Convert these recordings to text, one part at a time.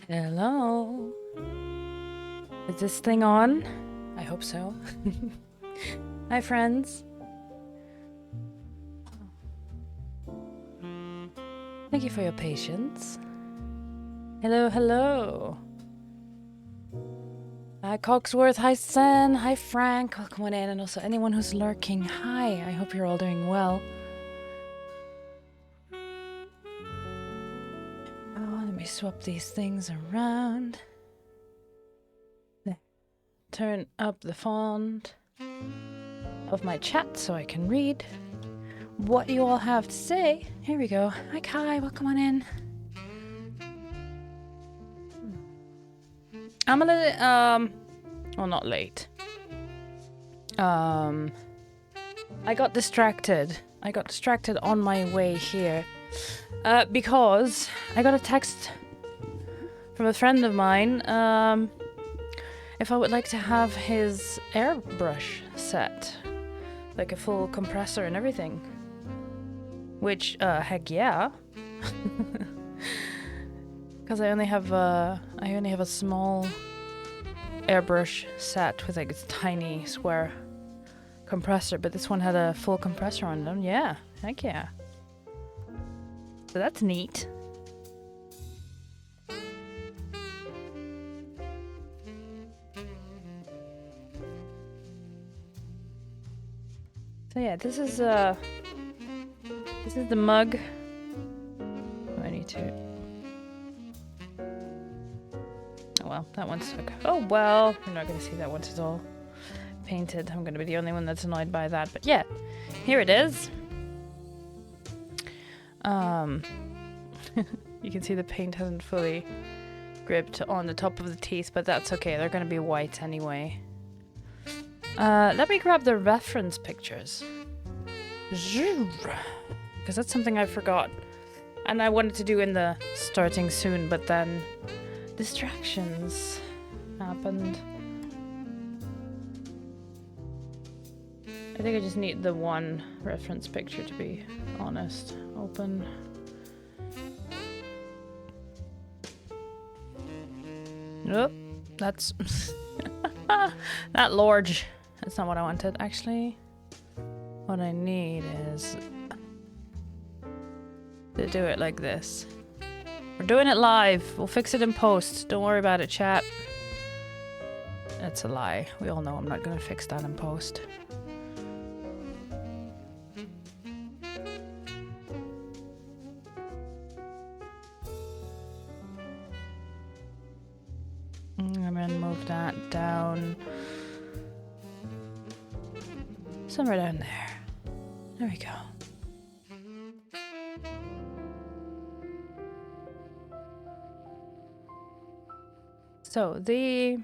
Hello. Is this thing on? I hope so. Hi, friends. Thank you for your patience. Hello, hello. Hi, Cogsworth. Hi, Sen. Hi, Frank. Welcome on in. And also anyone who's lurking. Hi. I hope you're all doing well. Oh, let me swap these things around. There. Turn up the font of my chat so I can read what you all have to say. Here we go. Hi, Kai. Welcome on in. I'm a little, well, not late. I got distracted. I got distracted on my way here. Because I got a text from a friend of mine, if I would like to have his airbrush set. Like a full compressor and everything. Which, heck yeah. Because I only have a small airbrush set with like a tiny square compressor, but this one had a full compressor on them. Yeah, heck yeah. So that's neat. So yeah, this is the mug. Oh, I need to. Oh well, that one's stuck. Oh well, you're not gonna see that once it's all painted. I'm gonna be the only one that's annoyed by that. But yeah, here it is. You can see the paint hasn't fully gripped on the top of the teeth, but that's okay. They're gonna be white anyway. Let me grab the reference pictures. Because that's something I forgot. And I wanted to do in the starting soon, but then distractions happened. I think I just need the one reference picture, to be honest. Open. Nope, that's that large. That's not what I wanted. Actually, what I need is to do it like this. We're doing it live. We'll fix it in post. Don't worry about it, chat. That's a lie. We all know I'm not gonna fix that in post. I'm gonna move that down. Somewhere down there. There we go. So the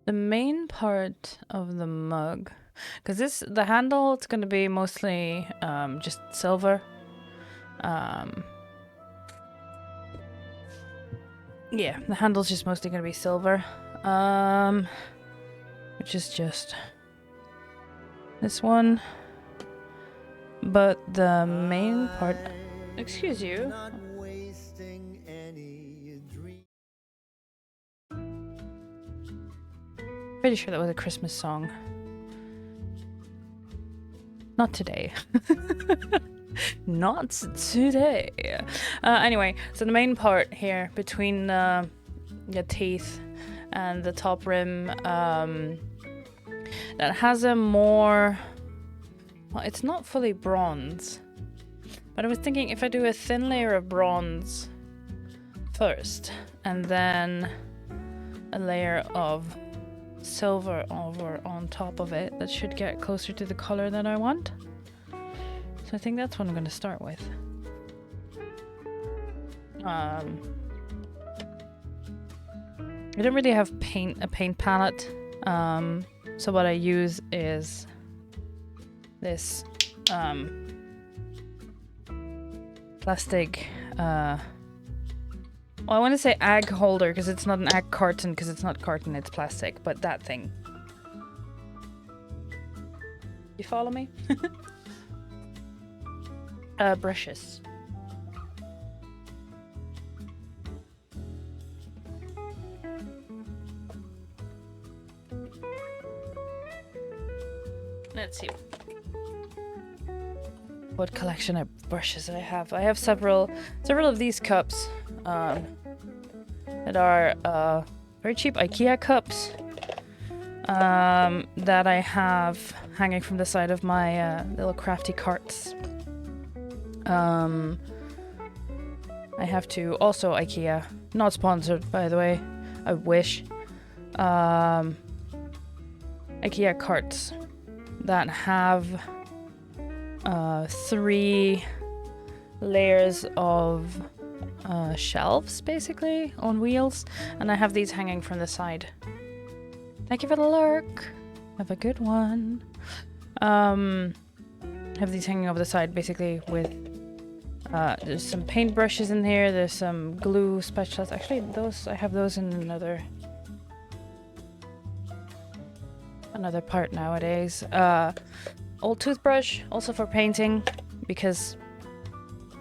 main part of the mug, because the handle, it's going to be mostly just silver. Yeah, the handle's just mostly going to be silver. Which is just this one. But the main part... Excuse you. Pretty sure that was a Christmas song. Not today. Not today. Anyway, so the main part here between the teeth and the top rim, that has a more... Well, it's not fully bronze. But I was thinking if I do a thin layer of bronze first, and then a layer of silver over on top of it, that should get closer to the color that I want. So I think that's what I'm going to start with. I don't really have a paint palette, so what I use is this plastic, well, I want to say egg holder because it's not an egg carton, because it's not carton, it's plastic, but that thing. You follow me? Brushes. Let's see what collection of brushes I have. I have several of these cups that are very cheap IKEA cups that I have hanging from the side of my little crafty carts. I have to also IKEA, not sponsored by the way, I wish. IKEA carts that have 3 layers of shelves basically on wheels, and I have these hanging from the side. Thank you for the lurk. Have a good one. Have these hanging over the side basically with there's some paint brushes in here, there's some glue spatulas. Actually I have those in another part nowadays. Old toothbrush, also for painting, because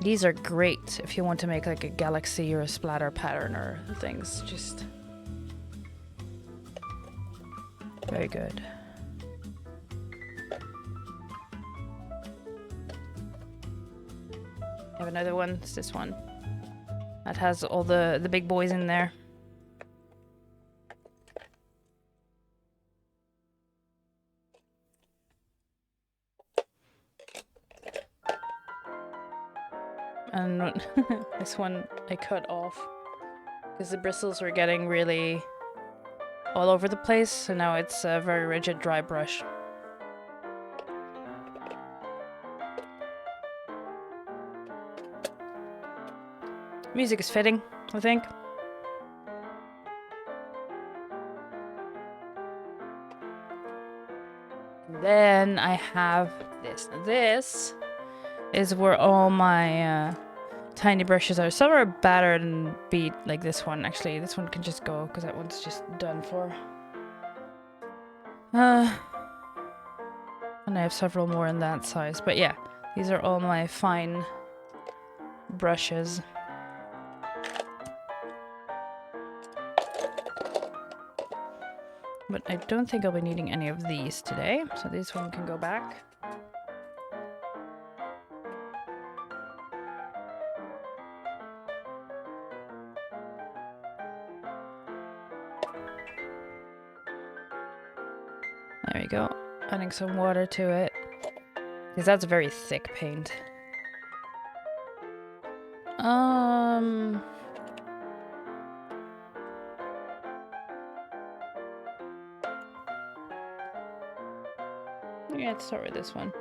these are great if you want to make like a galaxy or a splatter pattern or things. Just very good. I have another one. It's this one. That has all the big boys in there. And this one I cut off because the bristles were getting really all over the place, so now it's a very rigid dry brush. Music is fitting, I think. Then I have this. This is where all my tiny brushes are. Some are battered and beat, like this one. Actually, this one can just go because that one's just done for. And I have several more in that size. But yeah, these are all my fine brushes. But I don't think I'll be needing any of these today, so this one can go back. There we go. Adding some water to it, because that's very thick paint. Yeah, let's start with this one.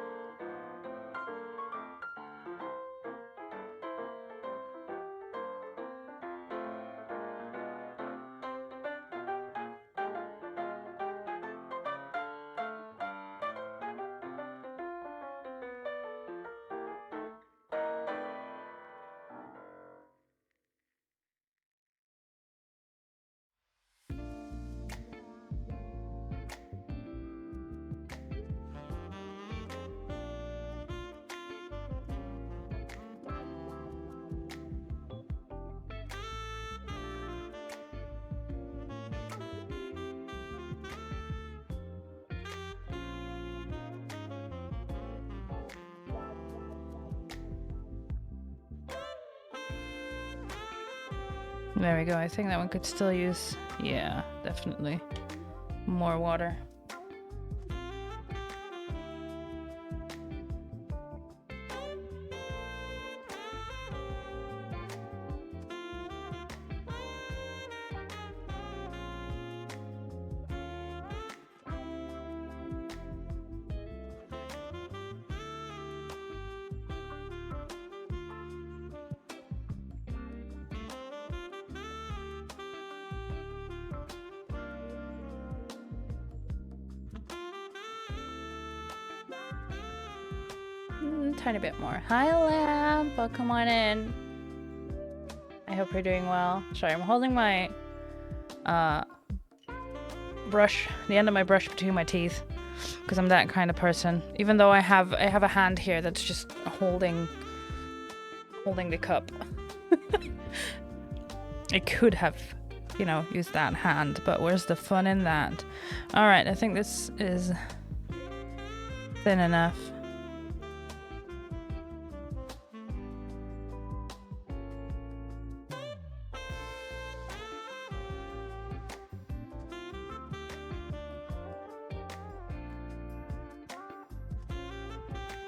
There we go. I think that one could still use, yeah, definitely more water. Tiny bit more. Hi, Lamp. Welcome on in. I hope you're doing well. Sorry, I'm holding my brush, the end of my brush between my teeth, because I'm that kind of person. Even though I have a hand here that's just holding the cup. I could have, you know, used that hand, but where's the fun in that? All right, I think this is thin enough.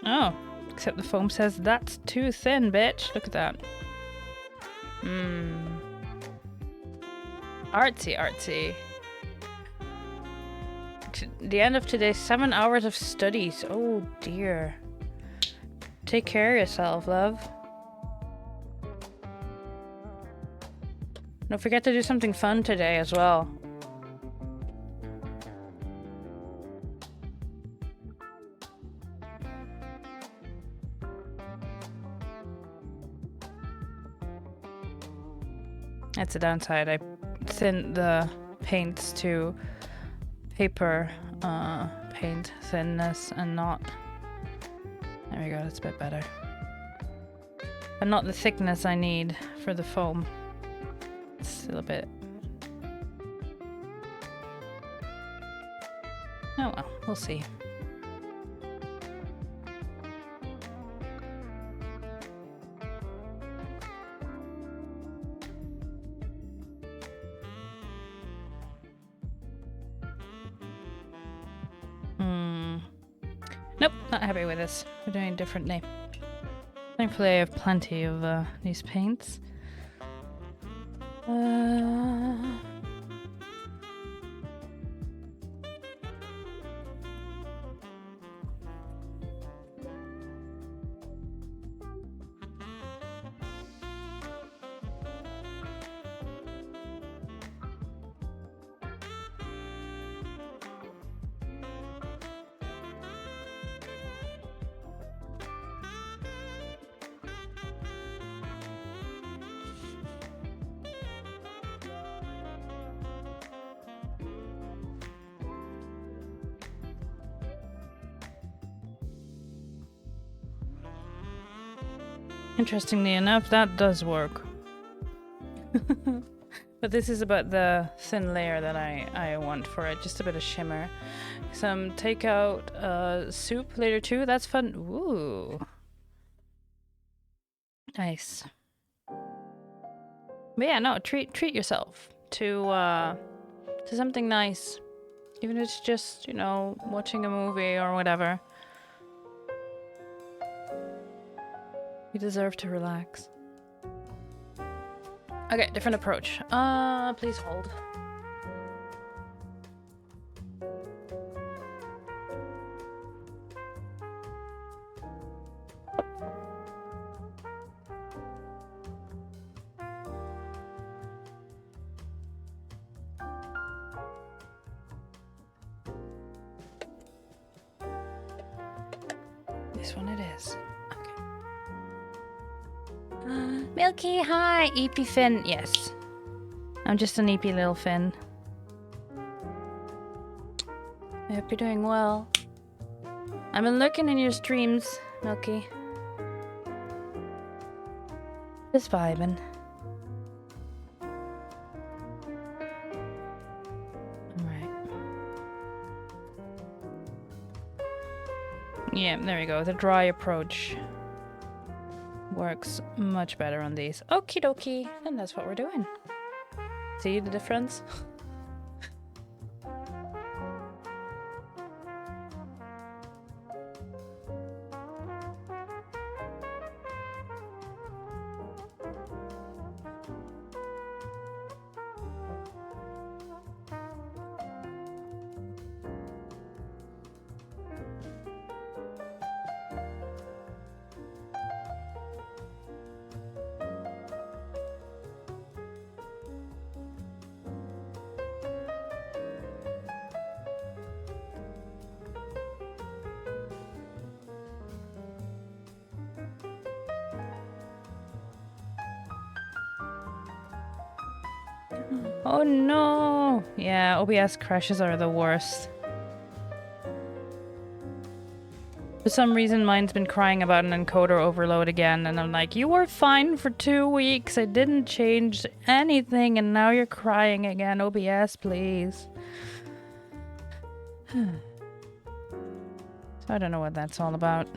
Oh, except the foam says that's too thin, bitch. Look at that. Artsy, artsy. The end of today, 7 hours of studies. Oh dear. Take care of yourself, love. Don't forget to do something fun today as well. That's the downside. I thinned the paints to paper paint thinness and not... There we go, that's a bit better. But not the thickness I need for the foam. It's still a bit... Oh well, we'll see. Nope, not happy with this. We're doing it differently. Thankfully I have plenty of these paints. Interestingly enough, that does work. But this is about the thin layer that I want for it. Just a bit of shimmer. Some takeout soup later too. That's fun. Ooh. Nice. But yeah, no, treat yourself to something nice. Even if it's just, you know, watching a movie or whatever. You deserve to relax. Okay, different approach. Please hold. This one it is. Milky, hi! Eepy Finn. Yes. I'm just an eepy little Finn. I hope you're doing well. I've been looking in your streams, Milky. Just vibing. Alright. Yeah, there we go. The dry approach works much better on these. Okie dokie. And that's what we're doing. See the difference? Oh no! Yeah, OBS crashes are the worst. For some reason mine's been crying about an encoder overload again, and I'm like, you were fine for 2 weeks, I didn't change anything, and now you're crying again. OBS, please. I don't know what that's all about.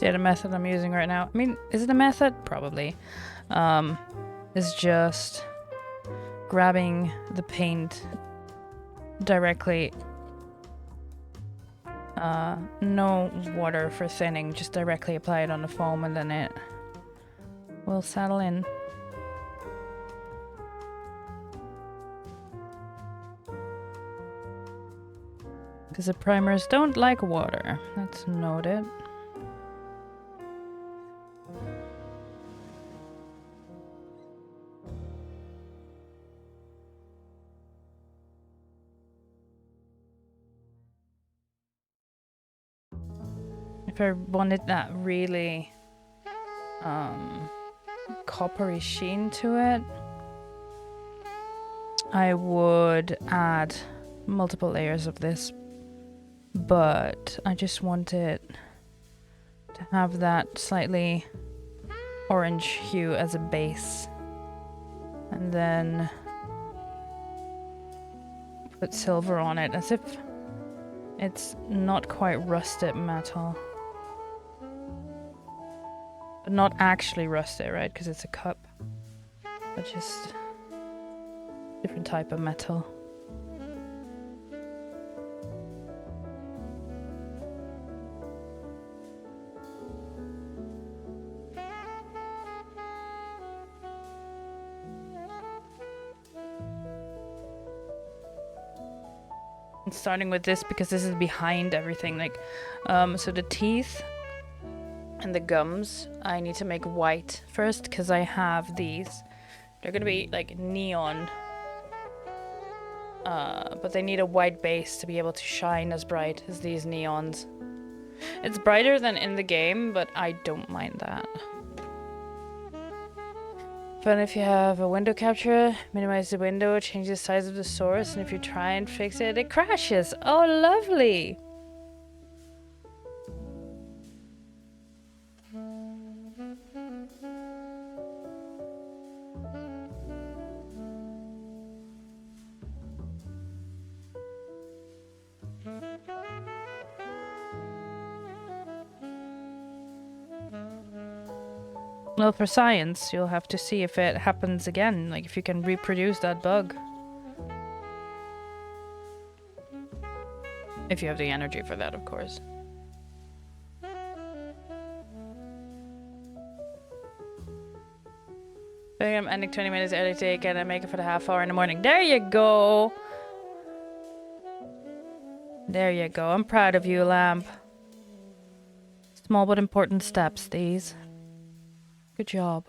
Yeah, the method I'm using right now. I mean, is it a method? Probably. Is just grabbing the paint directly. No water for thinning, just directly apply it on the foam and then it will settle in. Because the primers don't like water. That's noted. If I wanted that really coppery sheen to it, I would add multiple layers of this, but I just want it to have that slightly orange hue as a base, and then put silver on it as if it's not quite rusted metal. But not actually rusted, right? Because it's a cup. But just different type of metal. I'm starting with this because this is behind everything. Like, so the teeth and the gums I need to make white first because I have these. They're gonna be like neon, but they need a white base to be able to shine as bright as these neons. It's brighter than in the game, but I don't mind that. But if you have a window capture, minimize the window, change the size of the source, and if you try and fix it, it crashes. Oh, lovely! Well, for science, you'll have to see if it happens again, like if you can reproduce that bug. If you have the energy for that, of course. I think I'm ending 20 minutes early today again. I make it for the half hour in the morning. There you go! There you go. I'm proud of you, Lamp. Small but important steps, these. Good job.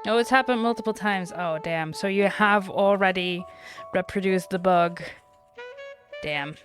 Oh, it's happened multiple times. Oh, damn. So you have already reproduced the bug. Damn.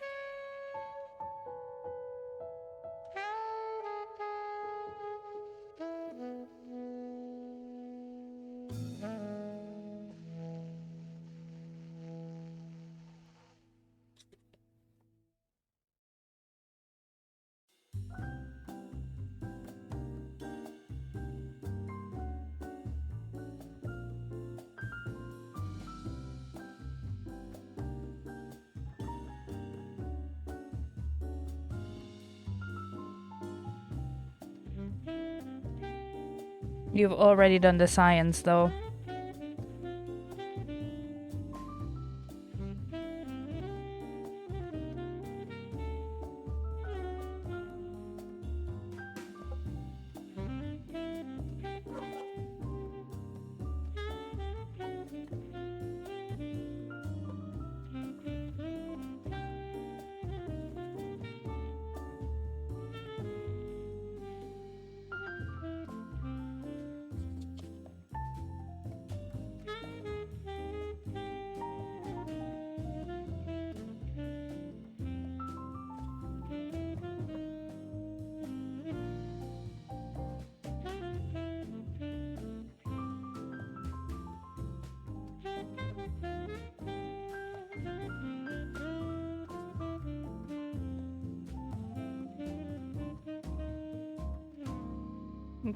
You've already done the science, though.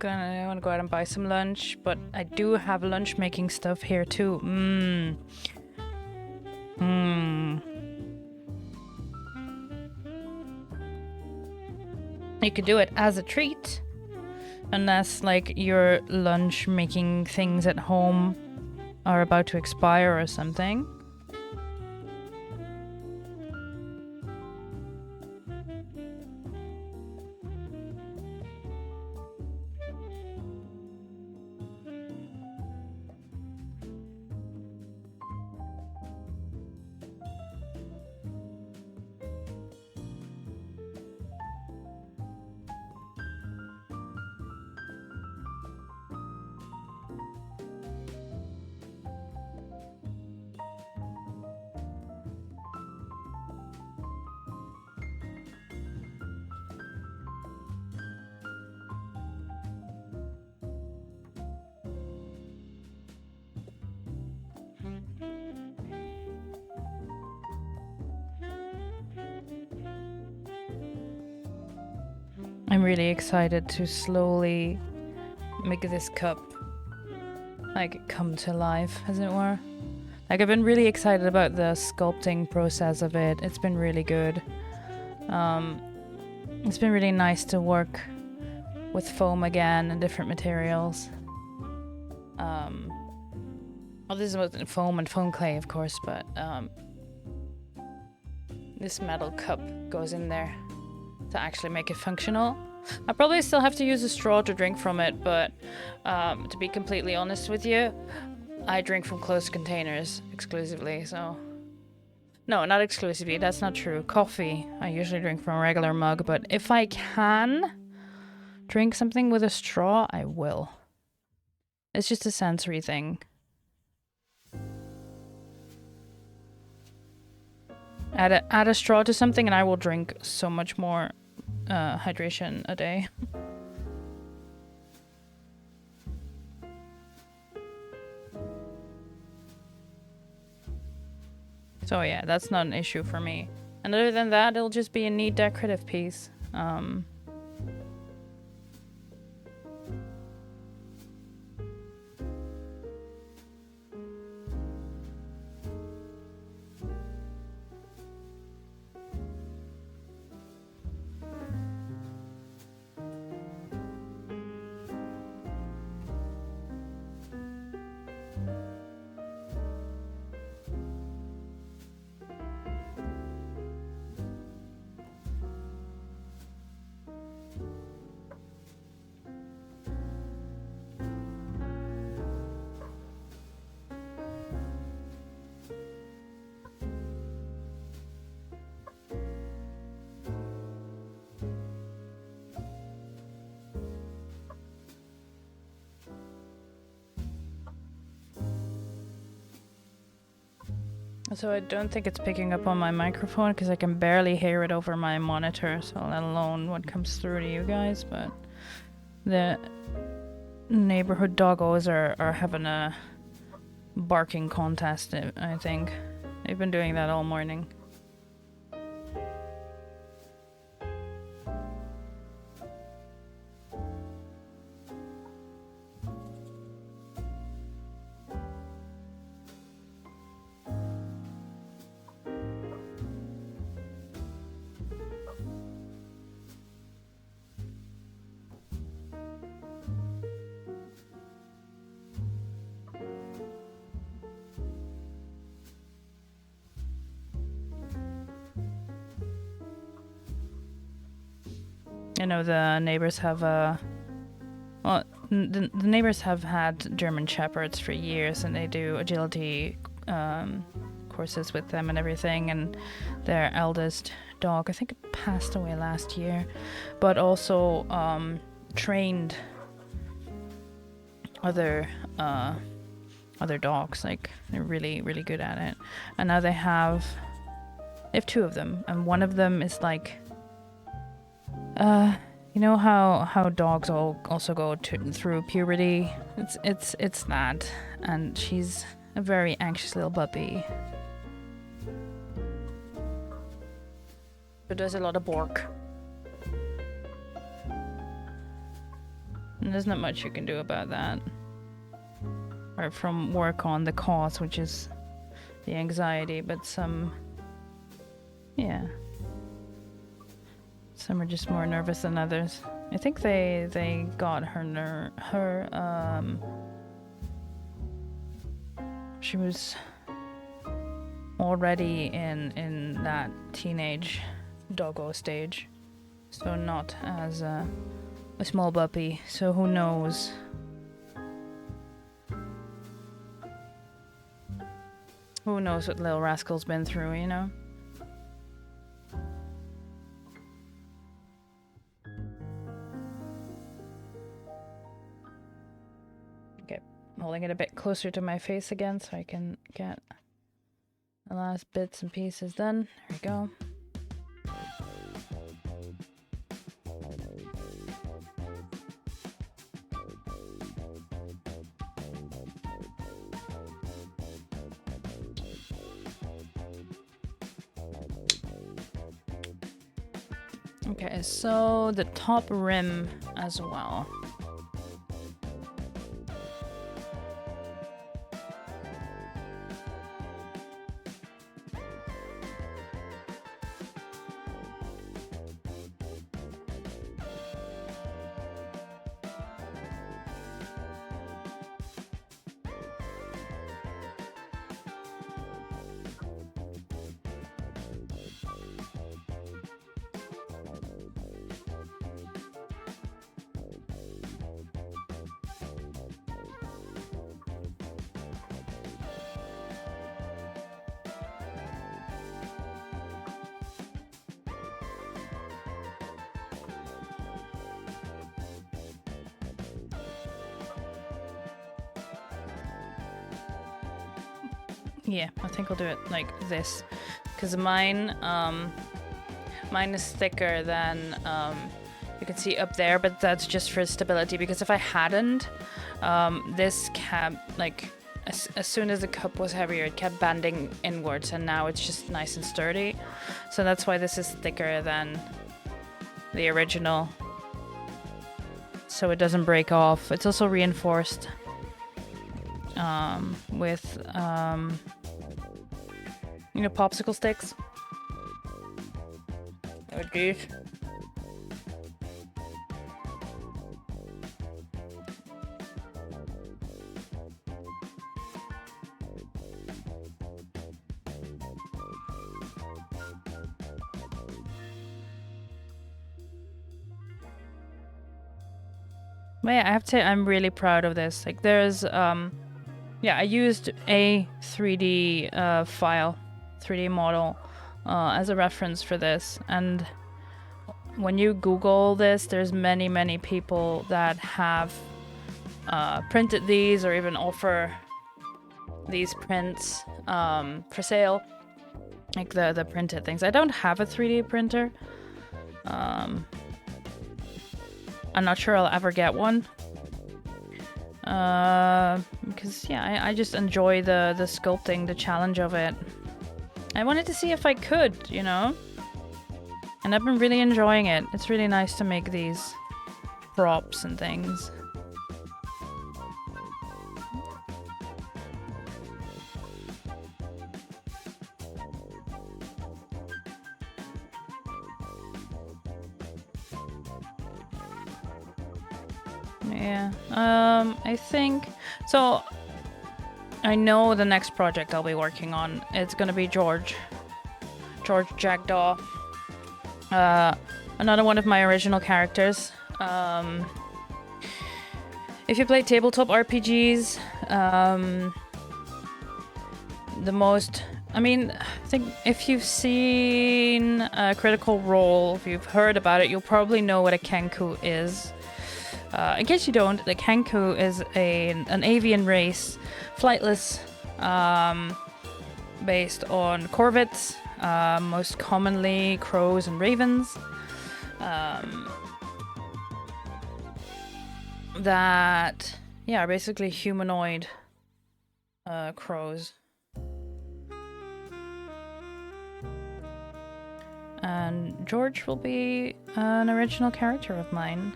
I want to go out and buy some lunch, but I do have lunch making stuff here too. You could do it as a treat, unless like your lunch making things at home are about to expire or something. I'm really excited to slowly make this cup like come to life, as it were. Like, I've been really excited about the sculpting process of it. It's been really good. It's been really nice to work with foam again and different materials. Well, this is with foam and foam clay, of course, but this metal cup goes in there to actually make it functional. I probably still have to use a straw to drink from it, but to be completely honest with you, I drink from closed containers exclusively, so... No, not exclusively, that's not true. Coffee, I usually drink from a regular mug, but if I can drink something with a straw, I will. It's just a sensory thing. Add a straw to something and I will drink so much more hydration a day. So yeah, that's not an issue for me. And other than that, it'll just be a neat decorative piece. So I don't think it's picking up on my microphone because I can barely hear it over my monitor, so let alone what comes through to you guys, but the neighborhood doggos are having a barking contest, I think. They've been doing that all morning. I know the neighbors have well, the neighbors have had German Shepherds for years, and they do agility courses with them and everything. And their eldest dog, I think, it passed away last year, but also trained other dogs. Like, they're really, really good at it. And now they have two of them, and one of them is like, you know how dogs also go through puberty. It's that, and she's a very anxious little puppy. But there's a lot of bark, and there's not much you can do about that. Or from work on the cause, which is the anxiety, but some are just more nervous than others. I think they got her she was already in that teenage doggo stage, so not as a small puppy, so who knows. Who knows what little rascal's been through, you know? Okay, holding it a bit closer to my face again so I can get the last bits and pieces done. There we go. Okay, so the top rim as well. Yeah, I think I'll do it like this, because mine is thicker than you can see up there, but that's just for stability, because if I hadn't, this kept, like, as soon as the cup was heavier, it kept bending inwards, and now it's just nice and sturdy. So that's why this is thicker than the original, so it doesn't break off. It's also reinforced with you know, popsicle sticks. Oh geez. But yeah, I have to say I'm really proud of this. Like, there's yeah, I used a 3D file, 3D model as a reference for this, and when you Google this, there's many people that have printed these or even offer these prints for sale, like the printed things. I don't have a 3D printer. I'm not sure I'll ever get one. Because yeah, I just enjoy the sculpting, the challenge of it. I wanted to see if I could, you know? And I've been really enjoying it. It's really nice to make these props and things. Yeah, I think so. I know the next project I'll be working on, it's gonna be George Jackdaw. Another one of my original characters. If you play tabletop RPGs, the most... I mean, I think if you've seen Critical Role, if you've heard about it, you'll probably know what a Kenku is. In case you don't, the Kenku is an avian race, flightless, based on corvids, most commonly crows and ravens. That, yeah, are basically humanoid crows. And George will be an original character of mine.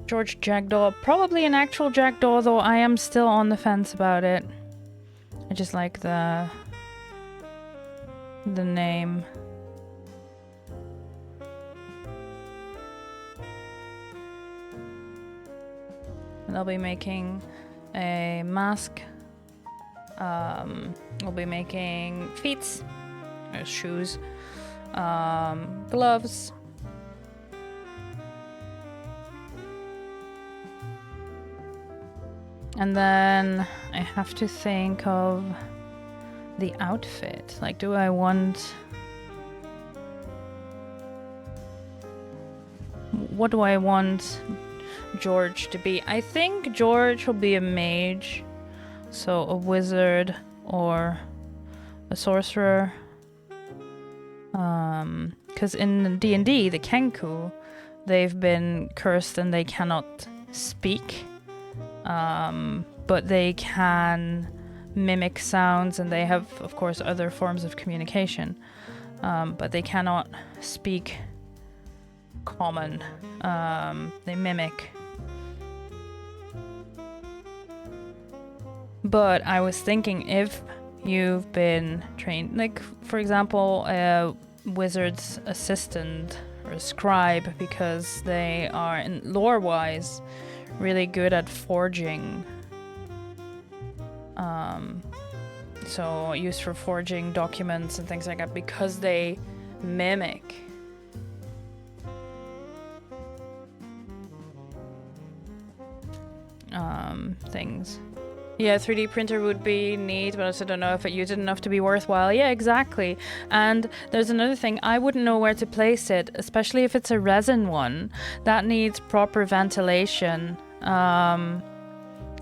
George Jackdaw, probably an actual jackdaw, though I am still on the fence about it. I just like the name. And I'll be making a mask. We'll be making feet, shoes, gloves. And then I have to think of the outfit. Like, do I want... What do I want George to be? I think George will be a mage. So a wizard or a sorcerer. Because in D&D, the Kenku, they've been cursed and they cannot speak. But they can mimic sounds, and they have, of course, other forms of communication. But they cannot speak common. They mimic. But I was thinking, if you've been trained, like, for example, a wizard's assistant or a scribe, because they are, in lore-wise, really good at forging. So used for forging documents and things like that, because they mimic. Things. Yeah, 3D printer would be neat, but I also don't know if it used it enough to be worthwhile. Yeah, exactly. And there's another thing, I wouldn't know where to place it, especially if it's a resin one. That needs proper ventilation. And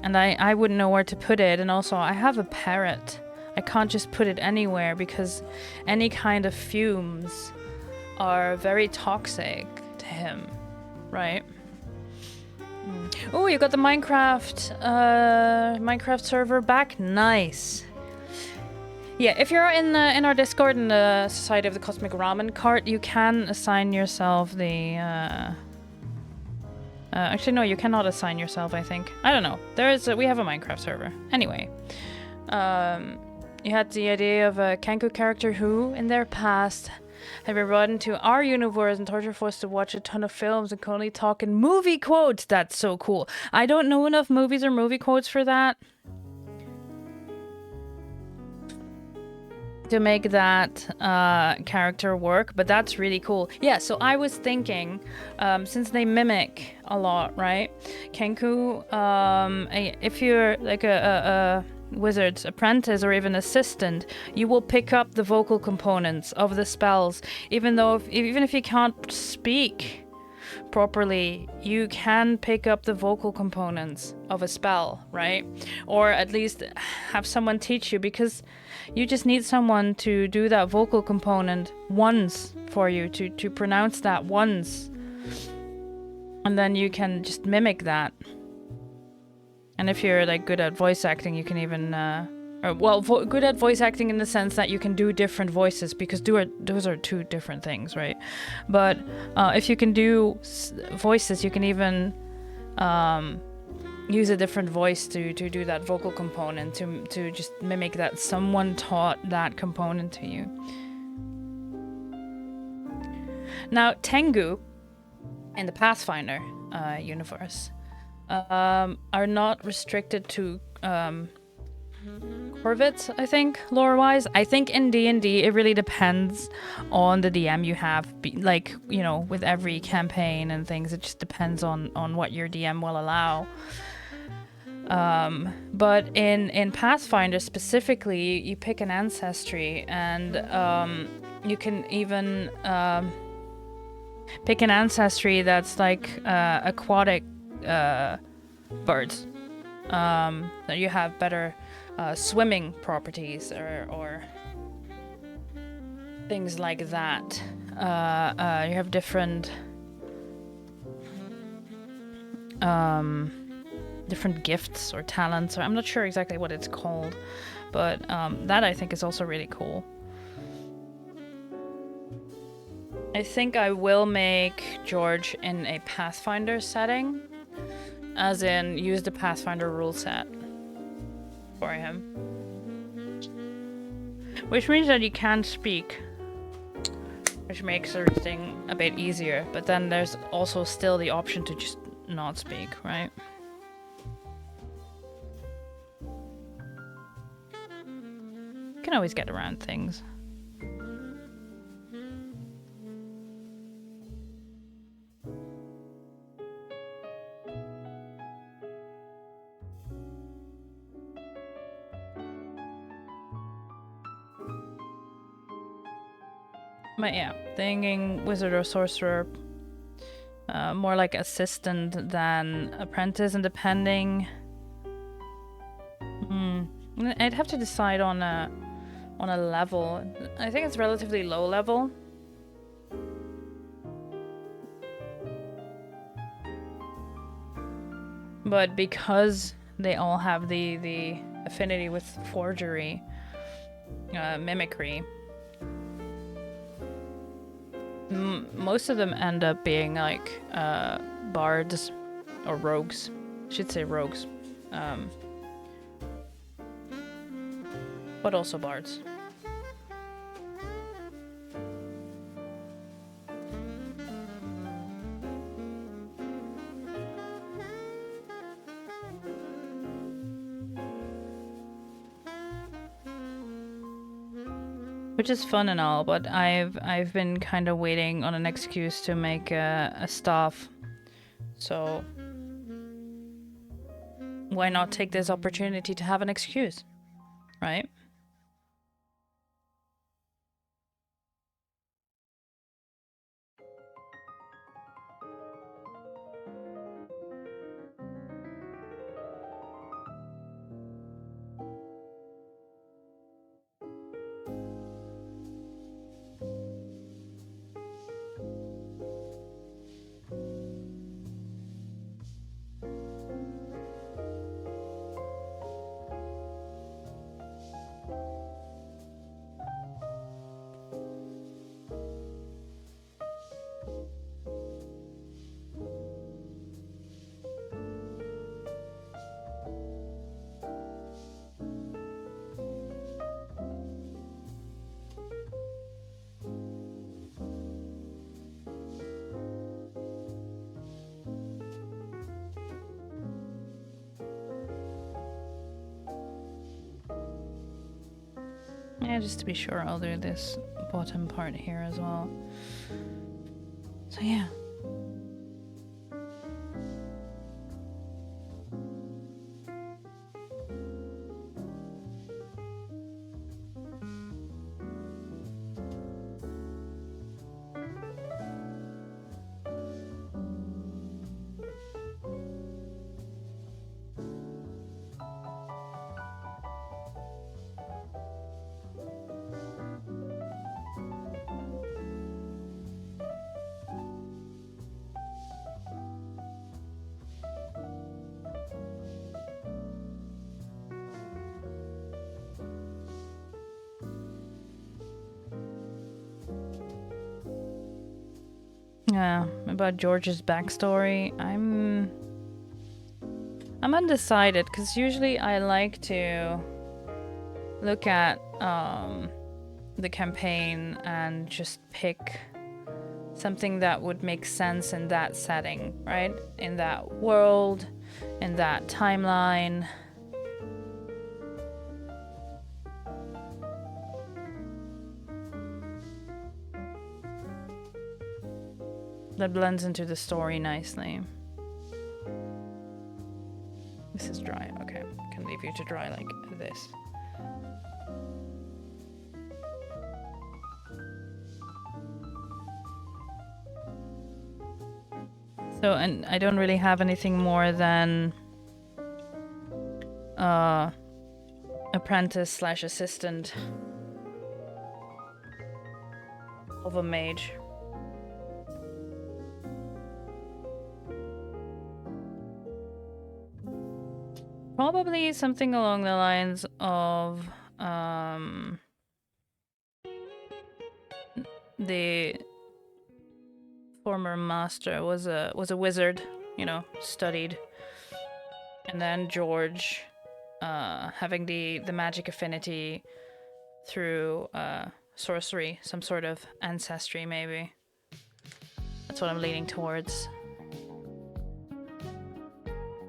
I wouldn't know where to put it. And also, I have a parrot. I can't just put it anywhere, because any kind of fumes are very toxic to him, right? Oh, you got the Minecraft server back. Nice. Yeah, if you're in our Discord in the Society of the Cosmic Ramen Cart, you can assign yourself the. Actually, no, you cannot assign yourself. I think. I don't know. We have a Minecraft server. Anyway, you had the idea of a Kenku character who, in their past, have been brought into our universe and tortured for us to watch a ton of films and can only talk in movie quotes. That's so cool. I don't know enough movies or movie quotes for that to make that character work, but that's really cool. Yeah, so I was thinking, since they mimic a lot, right? Kenku, if you're like a wizard's apprentice or even assistant, you will pick up the vocal components of the spells. Even if you can't speak properly, you can pick up the vocal components of a spell, right? Or at least have someone teach you, because you just need someone to do that vocal component once for you, to pronounce that once, and then you can just mimic that. And if you're like good at voice acting, you can even, good at voice acting in the sense that you can do different voices, because those are two different things, right? But if you can do voices, you can even use a different voice to do that vocal component, to just mimic that someone taught that component to you. Now, Tengu in the Pathfinder universe are not restricted to Corvids, I think, lore-wise. I think in D&D, it really depends on the DM you have. Like, you know, with every campaign and things, it just depends on what your DM will allow. But in Pathfinder specifically, you pick an ancestry, and you can even pick an ancestry that's like aquatic birds. That you have better swimming properties or things like that. You have different different gifts or talents, or I'm not sure exactly what it's called, but that I think is also really cool. I think I will make George in a Pathfinder setting, as in use the Pathfinder rule set for him. Which means that you can speak, which makes everything a bit easier, but then there's also still the option to just not speak, right? You can always get around things. But yeah, thinking wizard or sorcerer, more like assistant than apprentice, and depending, I'd have to decide on a level. I think it's relatively low level. But because they all have the affinity with forgery, mimicry, most of them end up being like bards or rogues. I should say rogues. But also bards. Which is fun and all, but I've been kind of waiting on an excuse to make a staff. So why not take this opportunity to have an excuse, right? Yeah, just to be sure, I'll do this bottom part here as well. So yeah. Yeah, about George's backstory, I'm undecided, because usually I like to look at the campaign and just pick something that would make sense in that setting, right? In that world, in that timeline. That blends into the story nicely. This is dry. Okay, can leave you to dry like this. So, and I don't really have anything more than apprentice slash assistant of a mage. Probably something along the lines of the former master was a wizard, you know, studied, and then George having the magic affinity through sorcery, some sort of ancestry maybe. That's what I'm leaning towards.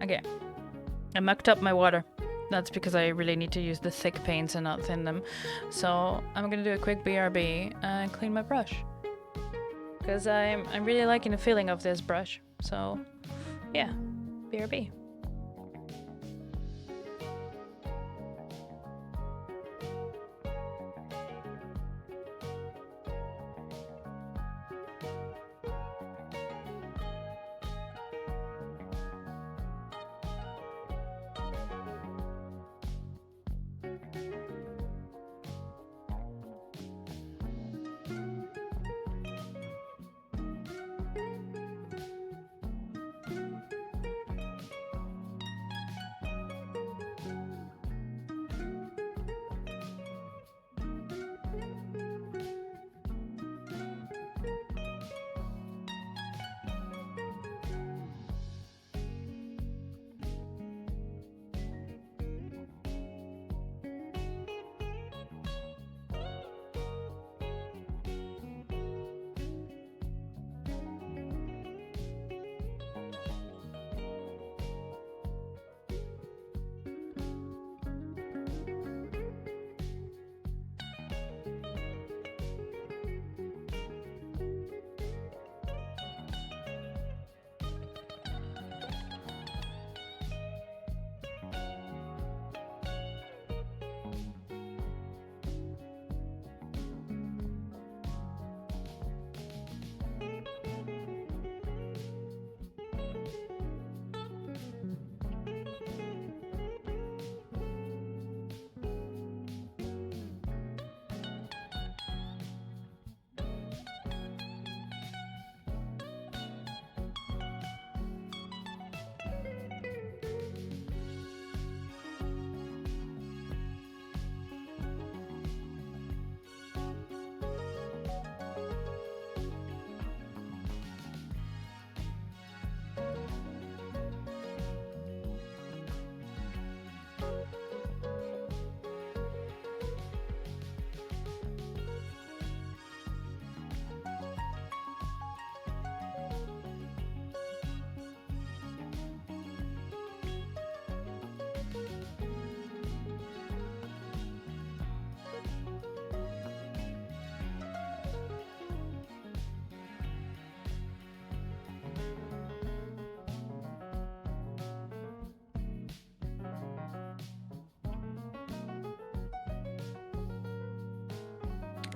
Okay. I mucked up my water. That's because I really need to use the thick paints and not thin them. So I'm gonna do a quick BRB and clean my brush. Because I'm really liking the feeling of this brush. So yeah, BRB.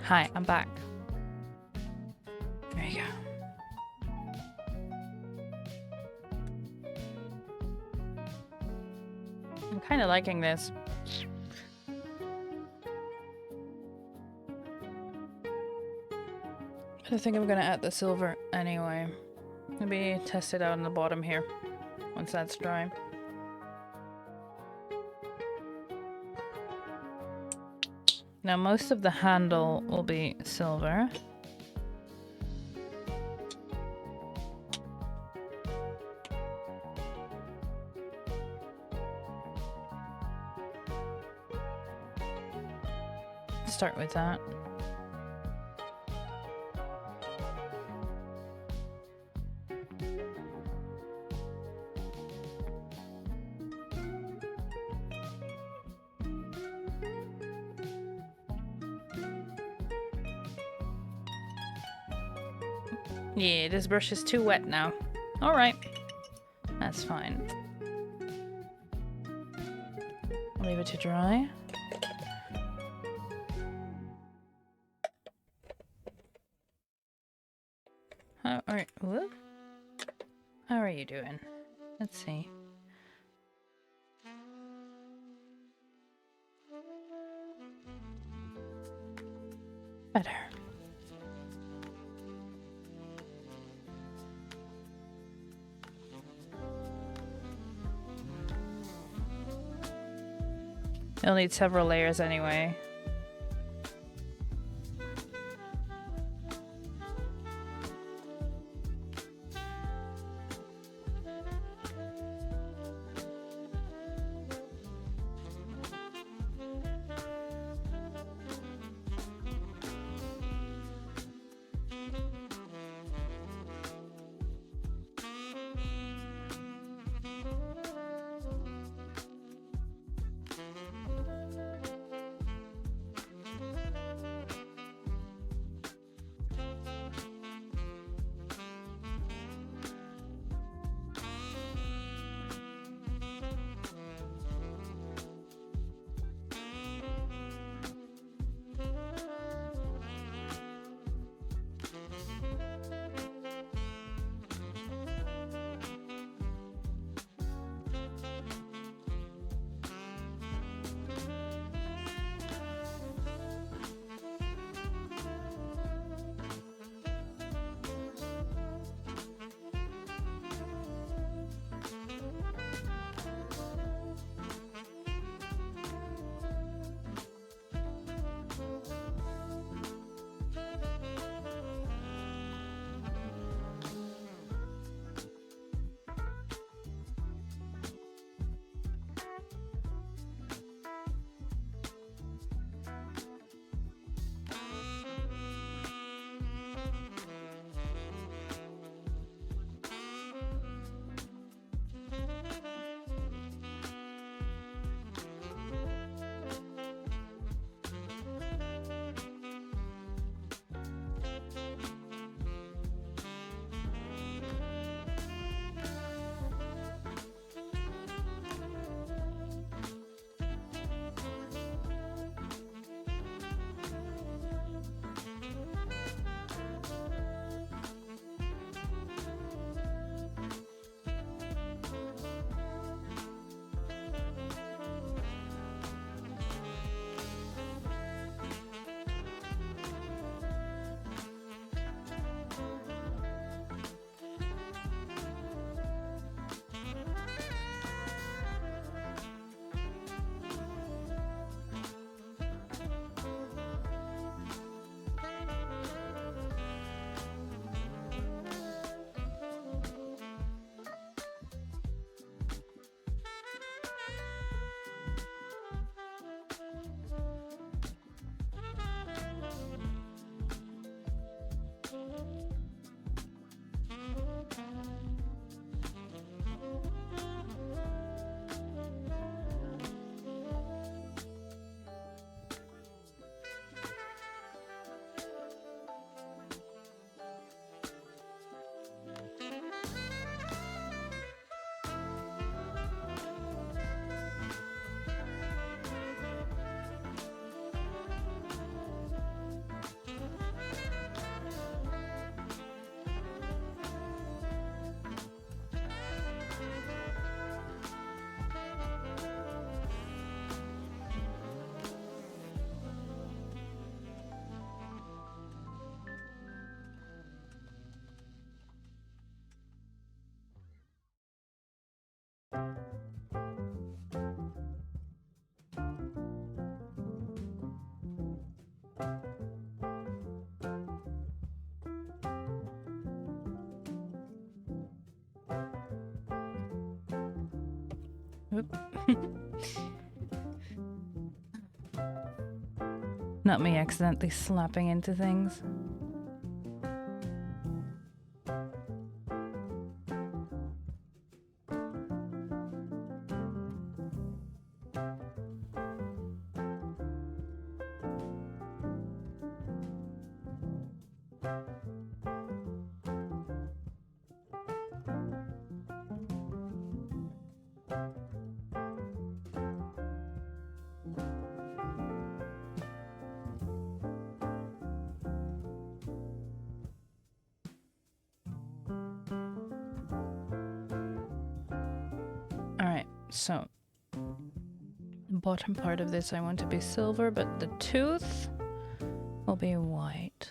Hi, I'm back. There you go. I'm kind of liking this. I think I'm gonna add the silver anyway. Maybe test it out on the bottom here, once that's dry. Now most of the handle will be silver. Start with that. Yeah, this brush is too wet now. Alright. That's fine. Leave it to dry. How are you doing? Let's see. Better. You'll need several layers anyway. Oop. Not me accidentally slapping into things. So the bottom part of this I want to be silver, but the tooth will be white.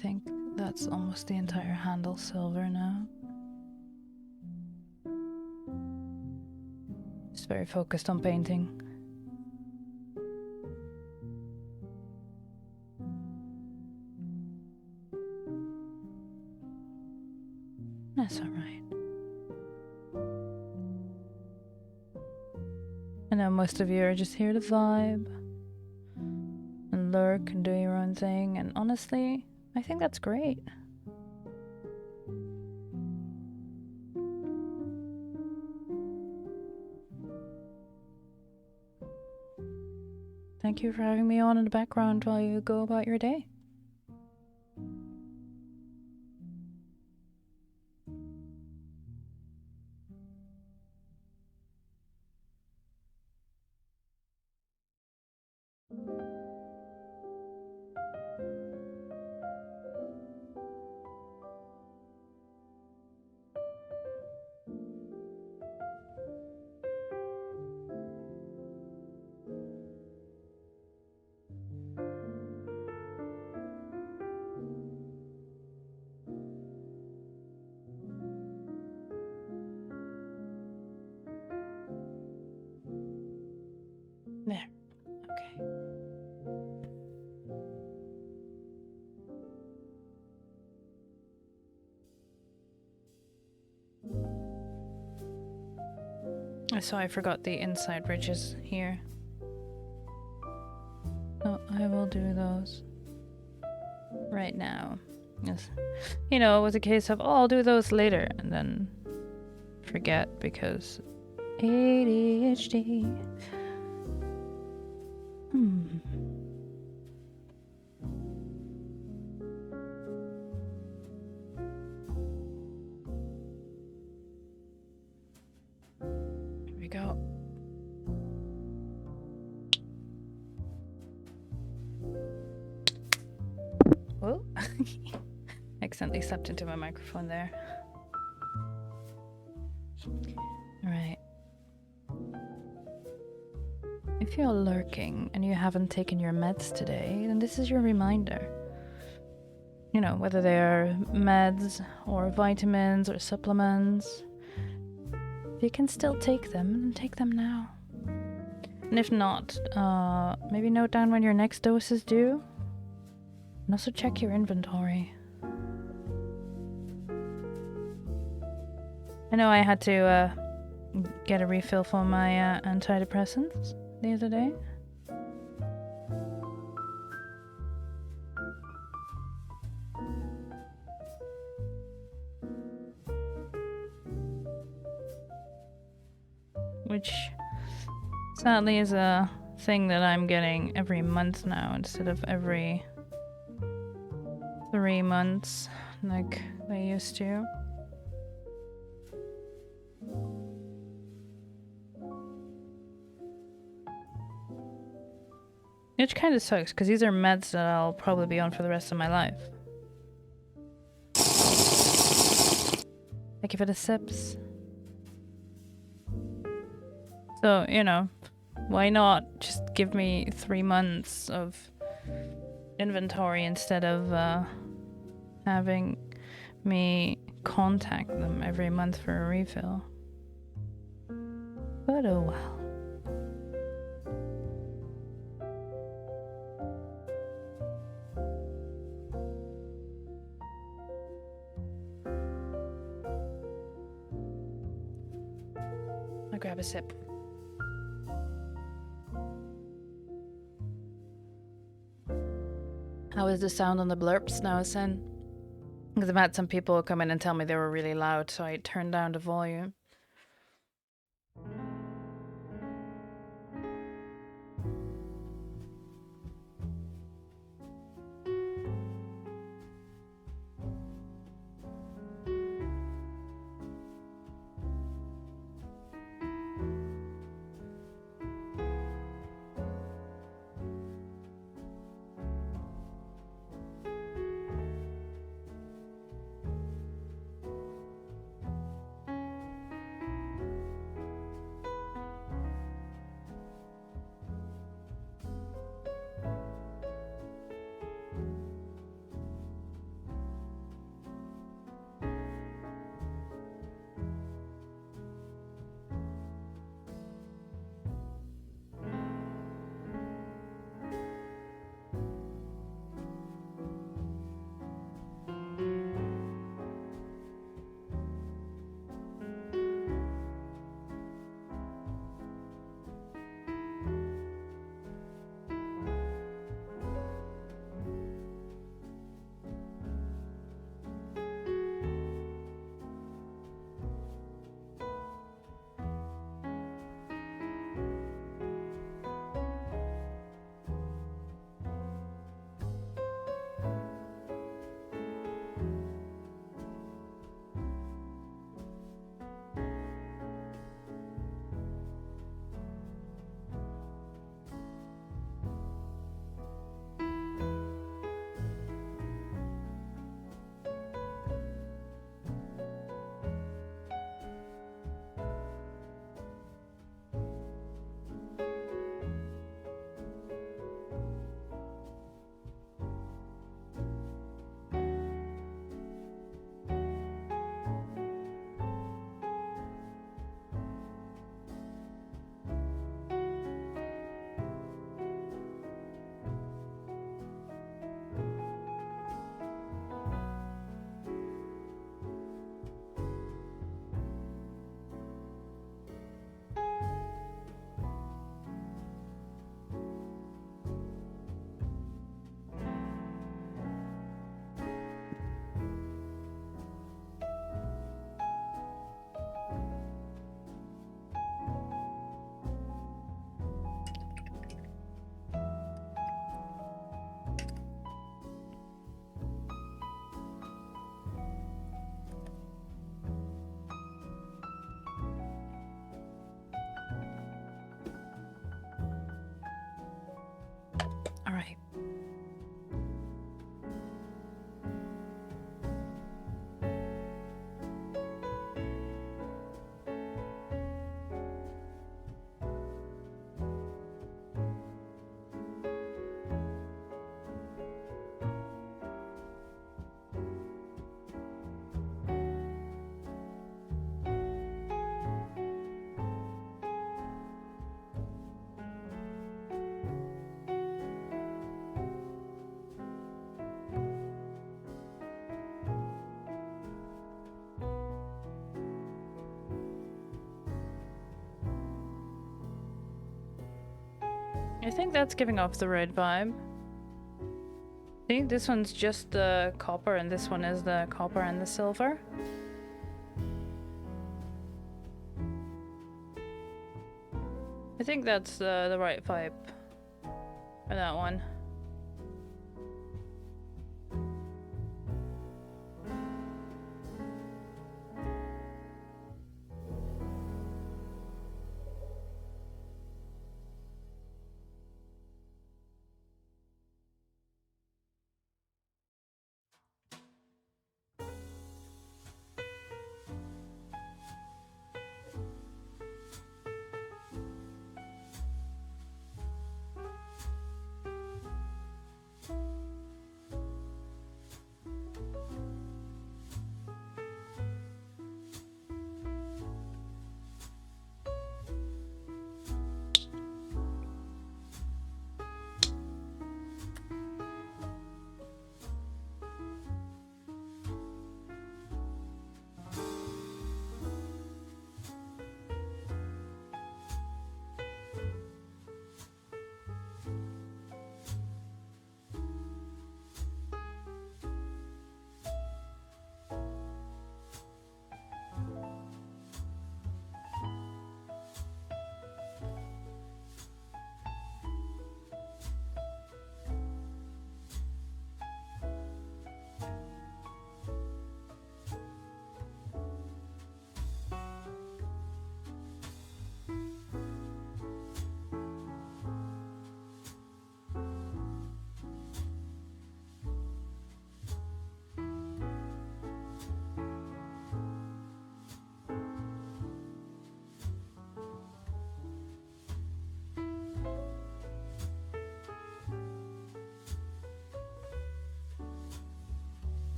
think that's almost the entire handle silver now. Just very focused on painting. That's alright. I know most of you are just here to vibe and lurk and do your own thing, and honestly, I think that's great. Thank you for having me on in the background while you go about your day. There. Okay. So I forgot the inside ridges here. So I will do those right now. Yes. You know, it was a case of, oh, I'll do those later, and then forget because ADHD. Here we go. Whoa. Accidentally stepped into my microphone there. Alright. If you're lurking and you haven't taken your meds today, then this is your reminder. You know, whether they are meds or vitamins or supplements, if you can still take them, then take them now. And if not, maybe note down when your next dose is due. And also check your inventory. I know I had to get a refill for my antidepressants the other day. Which sadly is a thing that I'm getting every month now instead of every 3 months like they used to. Which kind of sucks, because these are meds that I'll probably be on for the rest of my life. Thank you for the sips. So, you know, why not just give me 3 months of inventory instead of having me contact them every month for a refill? But oh well. I'll grab a sip. How is the sound on the blurps now, Sen? Because I've had some people come in and tell me they were really loud, so I turned down the volume. I think that's giving off the red vibe. See, this one's just the copper and this one is the copper and the silver. I think that's the right vibe for that one.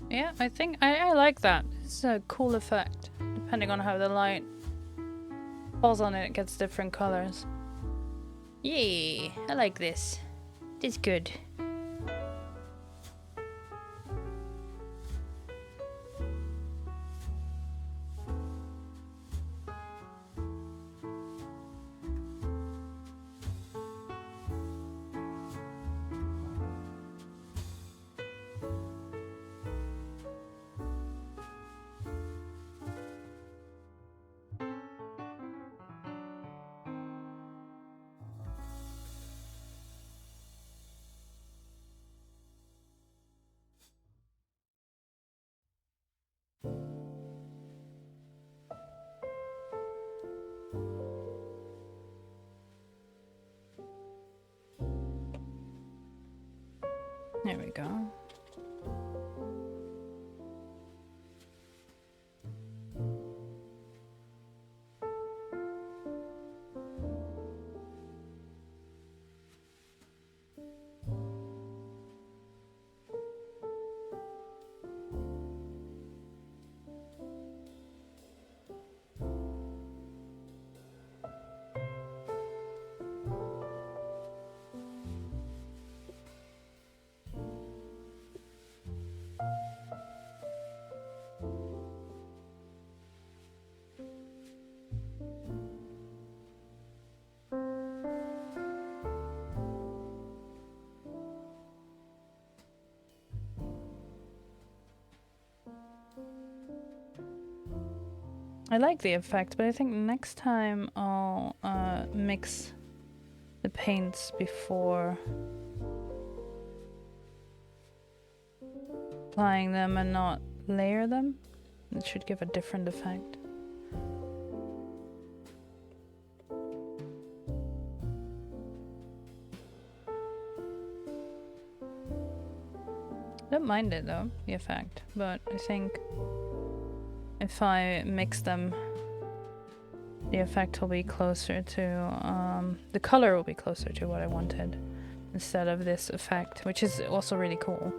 Yeah, I think I like that. It's a cool effect. Depending on how the light falls on it, it gets different colors. Yay, I like this. It is good. There we go. I like the effect, but I think next time I'll mix the paints before applying them and not layer them. It should give a different effect. I don't mind it though, the effect, but I think if I mix them, the effect will be closer to, the color will be closer to what I wanted instead of this effect, which is also really cool.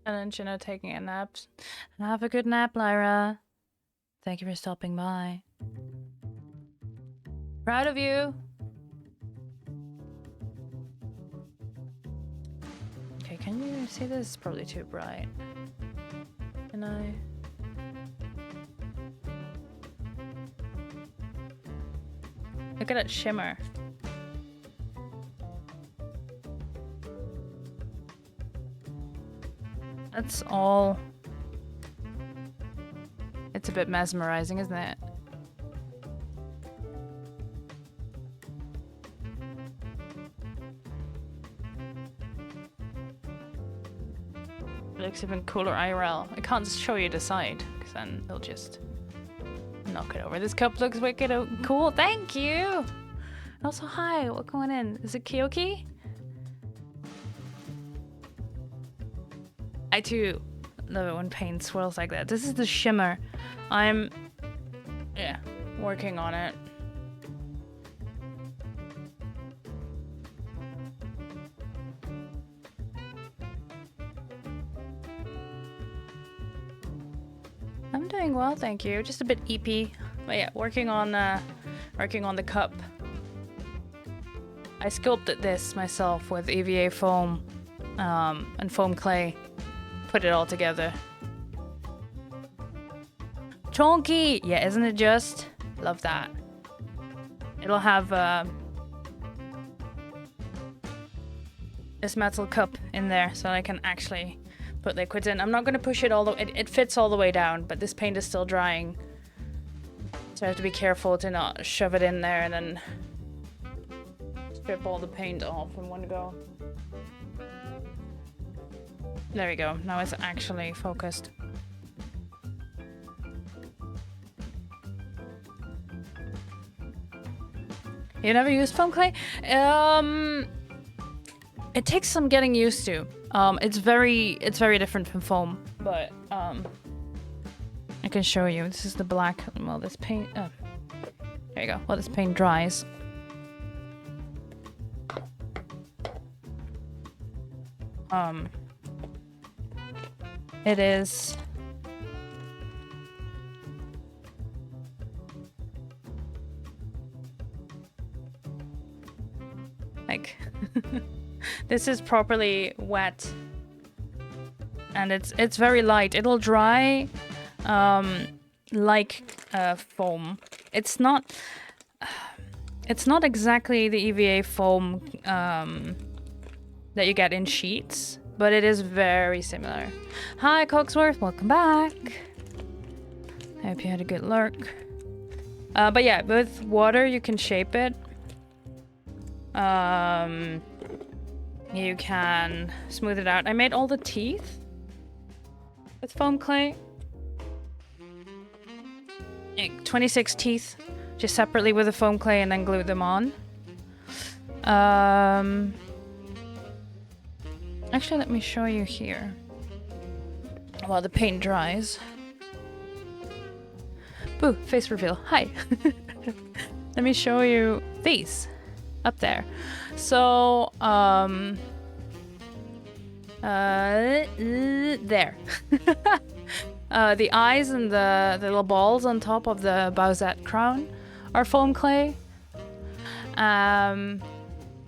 And then Jenna taking a nap. Have a good nap, Lyra. Thank you for stopping by. Proud of you. Okay, can you see this? It's probably too bright. Can I? Look at that shimmer. That's all. It's a bit mesmerizing, isn't it? It looks even cooler IRL. I can't show you the side, because then they'll just knock it over. This cup looks wicked cool. Thank you! And also, hi, what's going in? Is it Kyoki? I too love it when paint swirls like that. This is the shimmer. I'm, yeah, working on it. I'm doing well, thank you. Just a bit eepy, but yeah, working on the cup. I sculpted this myself with EVA foam and foam clay. Put it all together. Chonky! Yeah, isn't it just? Love that. It'll have this metal cup in there so I can actually put liquids in. I'm not going to push it all the way. It fits all the way down, but this paint is still drying. So I have to be careful to not shove it in there and then strip all the paint off in one go. There we go. Now it's actually focused. You never used foam clay? It takes some getting used to. It's very different from foam, but I can show you. This is the black. Well, this paint. There you go. Well, this paint dries. It is. Like, this is properly wet, and it's very light. It'll dry, like foam. It's not exactly the EVA foam that you get in sheets, but it is very similar. Hi, Cogsworth, welcome back. I hope you had a good lurk. But yeah, with water you can shape it. You can smooth it out. I made all the teeth with foam clay. 26 teeth, just separately with the foam clay, and then glued them on. Actually, let me show you here while the paint dries. Boo, face reveal. Hi. Let me show you these up there. So, there. The eyes and the little balls on top of the Bowsette crown are foam clay. And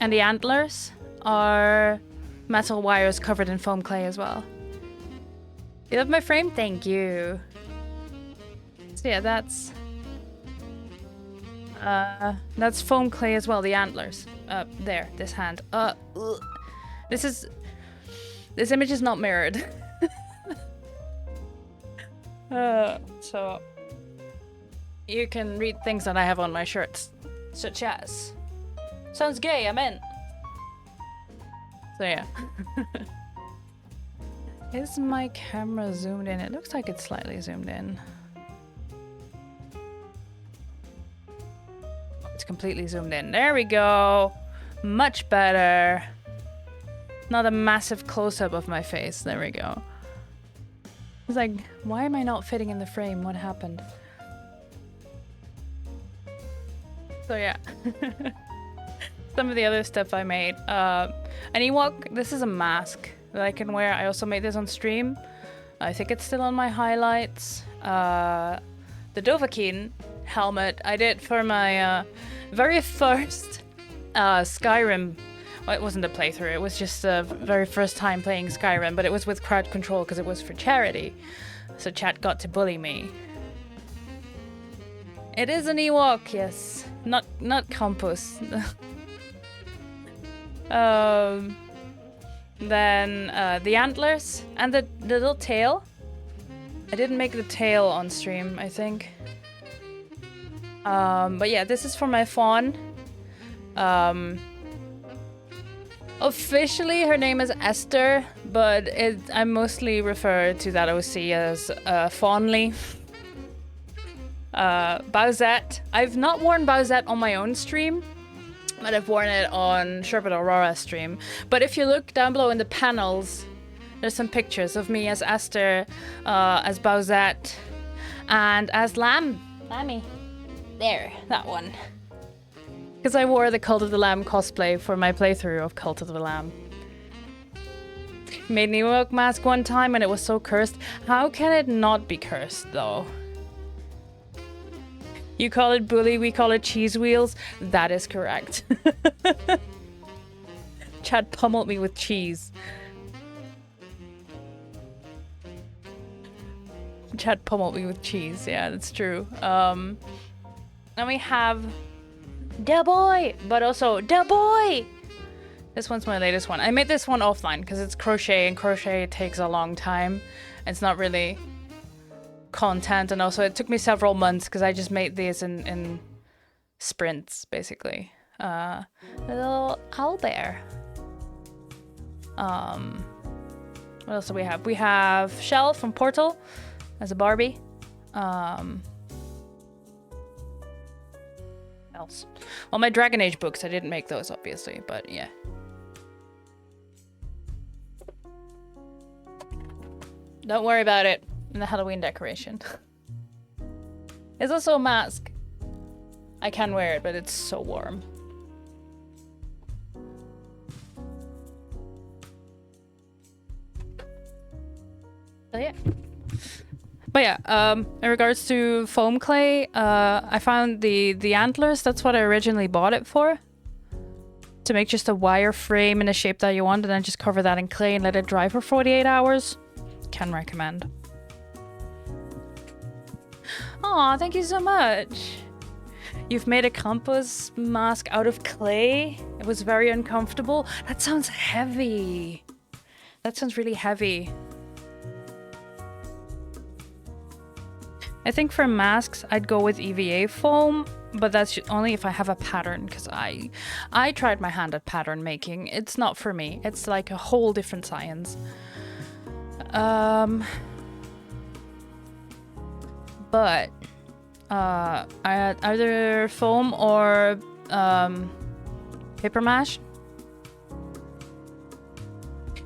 the antlers are metal wires covered in foam clay as well. You love my frame? Thank you. So yeah, that's foam clay as well, the antlers. There, this hand. This image is not mirrored. So you can read things that I have on my shirts, such as sounds gay, I'm in. So yeah. Is my camera zoomed in? It looks like it's slightly zoomed in. It's completely zoomed in. There we go. Much better. Not a massive close-up of my face. There we go. It's like, why am I not fitting in the frame? What happened? So yeah. Some of the other stuff I made. An Ewok, this is a mask that I can wear. I also made this on stream. I think it's still on my highlights. The Dovahkiin helmet I did for my very first Skyrim. Well, it wasn't a playthrough, it was just the very first time playing Skyrim, but it was with crowd control because it was for charity. So chat got to bully me. It is an Ewok, yes. Not Campus. Then the antlers and the little tail. I didn't make the tail on stream, I think. But yeah, this is for my fawn. Officially, her name is Esther, but I mostly refer to that OC as Fawnly. Bowsette. I've not worn Bowsette on my own stream, but I've worn it on Sherbet Aurora's stream. But if you look down below in the panels, there's some pictures of me as Esther, as Bowsette, and as Lammy. There, that one. Because I wore the Cult of the Lamb cosplay for my playthrough of Cult of the Lamb. Made an Ewok mask one time and it was so cursed. How can it not be cursed, though? You call it bully, we call it cheese wheels. That is correct. Chad pummeled me with cheese. Chad pummeled me with cheese. Yeah, that's true. Then we have Da Boy, but also Da Boy. This one's my latest one. I made this one offline because it's crochet, and crochet takes a long time. It's not really content, and also it took me several months because I just made these in sprints, basically. A little owlbear. What else do we have? We have Shell from Portal as a Barbie. Else? Well, my Dragon Age books, I didn't make those, obviously, but yeah. Don't worry about it. In the Halloween decoration. It's also a mask. I can wear it, but it's so warm. So yeah. But yeah, in regards to foam clay, I found the antlers. That's what I originally bought it for. To make just a wire frame in the shape that you want, and then just cover that in clay and let it dry for 48 hours. Can recommend. Aw, thank you so much. You've made a compass mask out of clay. It was very uncomfortable. That sounds heavy. That sounds really heavy. I think for masks, I'd go with EVA foam, but that's only if I have a pattern, because I tried my hand at pattern making. It's not for me. It's like a whole different science. But either foam or paper mache.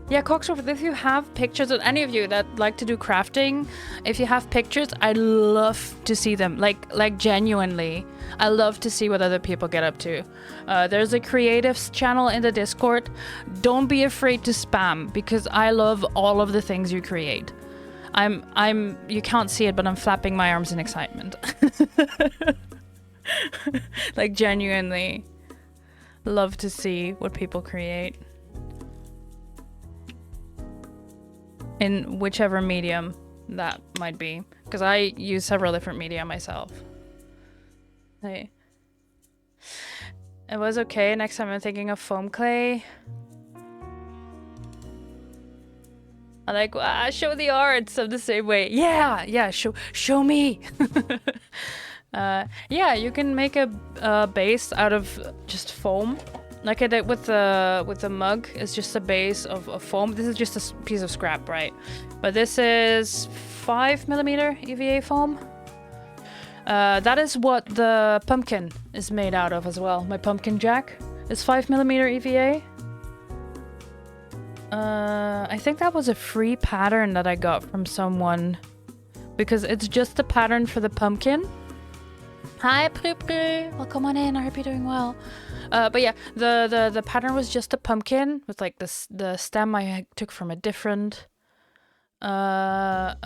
Yeah, Coxworth, if you have pictures, of any of you that like to do crafting, if you have pictures, I'd love to see them. Like genuinely, I love to see what other people get up to. There's a creatives channel in the Discord. Don't be afraid to spam, because I love all of the things you create. You can't see it, but I'm flapping my arms in excitement. Like genuinely love to see what people create. In whichever medium that might be. Because I use several different media myself. Hey. It was okay. Next time I'm thinking of foam clay. I like, show the arts of the same way. Yeah, show me. Yeah, you can make a base out of just foam. Like I did with the mug. It's just a base of foam. This is just a piece of scrap, right? But this is 5mm EVA foam. That is what the pumpkin is made out of as well. My pumpkin jack is 5mm EVA. I think that was a free pattern that I got from someone, because it's just the pattern for the pumpkin. Hi, Pru Pru. Welcome on in. I hope you're doing well. But yeah, the pattern was just a pumpkin with like this the stem I took from a different pattern.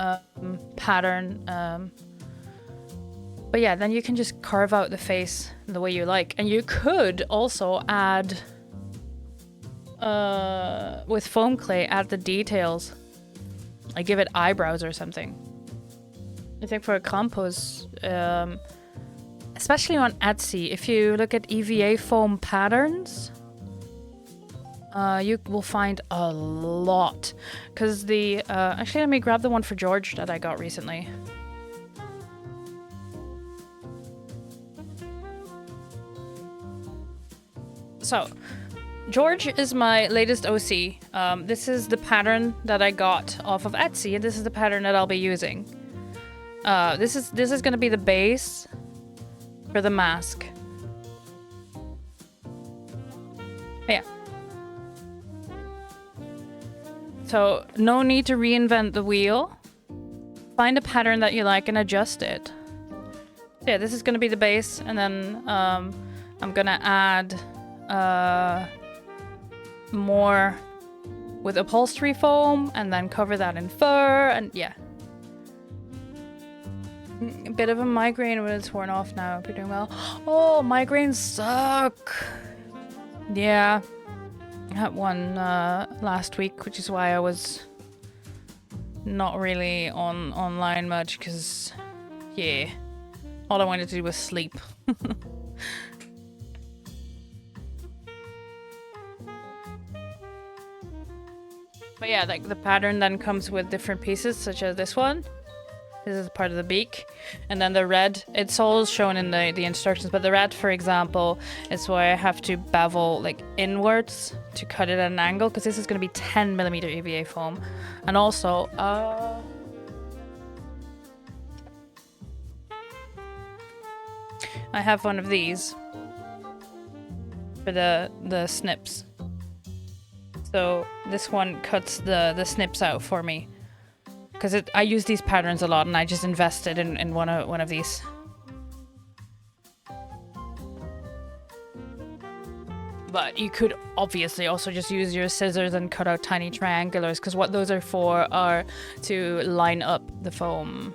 But yeah, then you can just carve out the face the way you like, and you could also add with foam clay, add the details. Like give it eyebrows or something. I think for a compost, especially on Etsy, if you look at EVA foam patterns, you will find a lot. Because the actually, let me grab the one for George that I got recently. So, George is my latest OC. This is the pattern that I got off of Etsy, and this is the pattern that I'll be using. This is gonna be the base for the mask. Yeah. So, no need to reinvent the wheel. Find a pattern that you like and adjust it. Yeah, this is gonna be the base, and then I'm gonna add more with upholstery foam and then cover that in fur, and yeah. A bit of a migraine when it's worn off now. If you're doing well. Oh, migraines suck. Yeah. I had one last week, which is why I was not really online much, because yeah, all I wanted to do was sleep. But yeah, like the pattern then comes with different pieces, such as this one. This is part of the beak. And then the red, it's all shown in the instructions, but the red, for example, is why I have to bevel like inwards to cut it at an angle, because this is going to be 10mm EVA foam. And also, I have one of these for the snips. So this one cuts the snips out for me. Because I use these patterns a lot, and I just invested in one of these. But you could obviously also just use your scissors and cut out tiny triangulars, because what those are for are to line up the foam.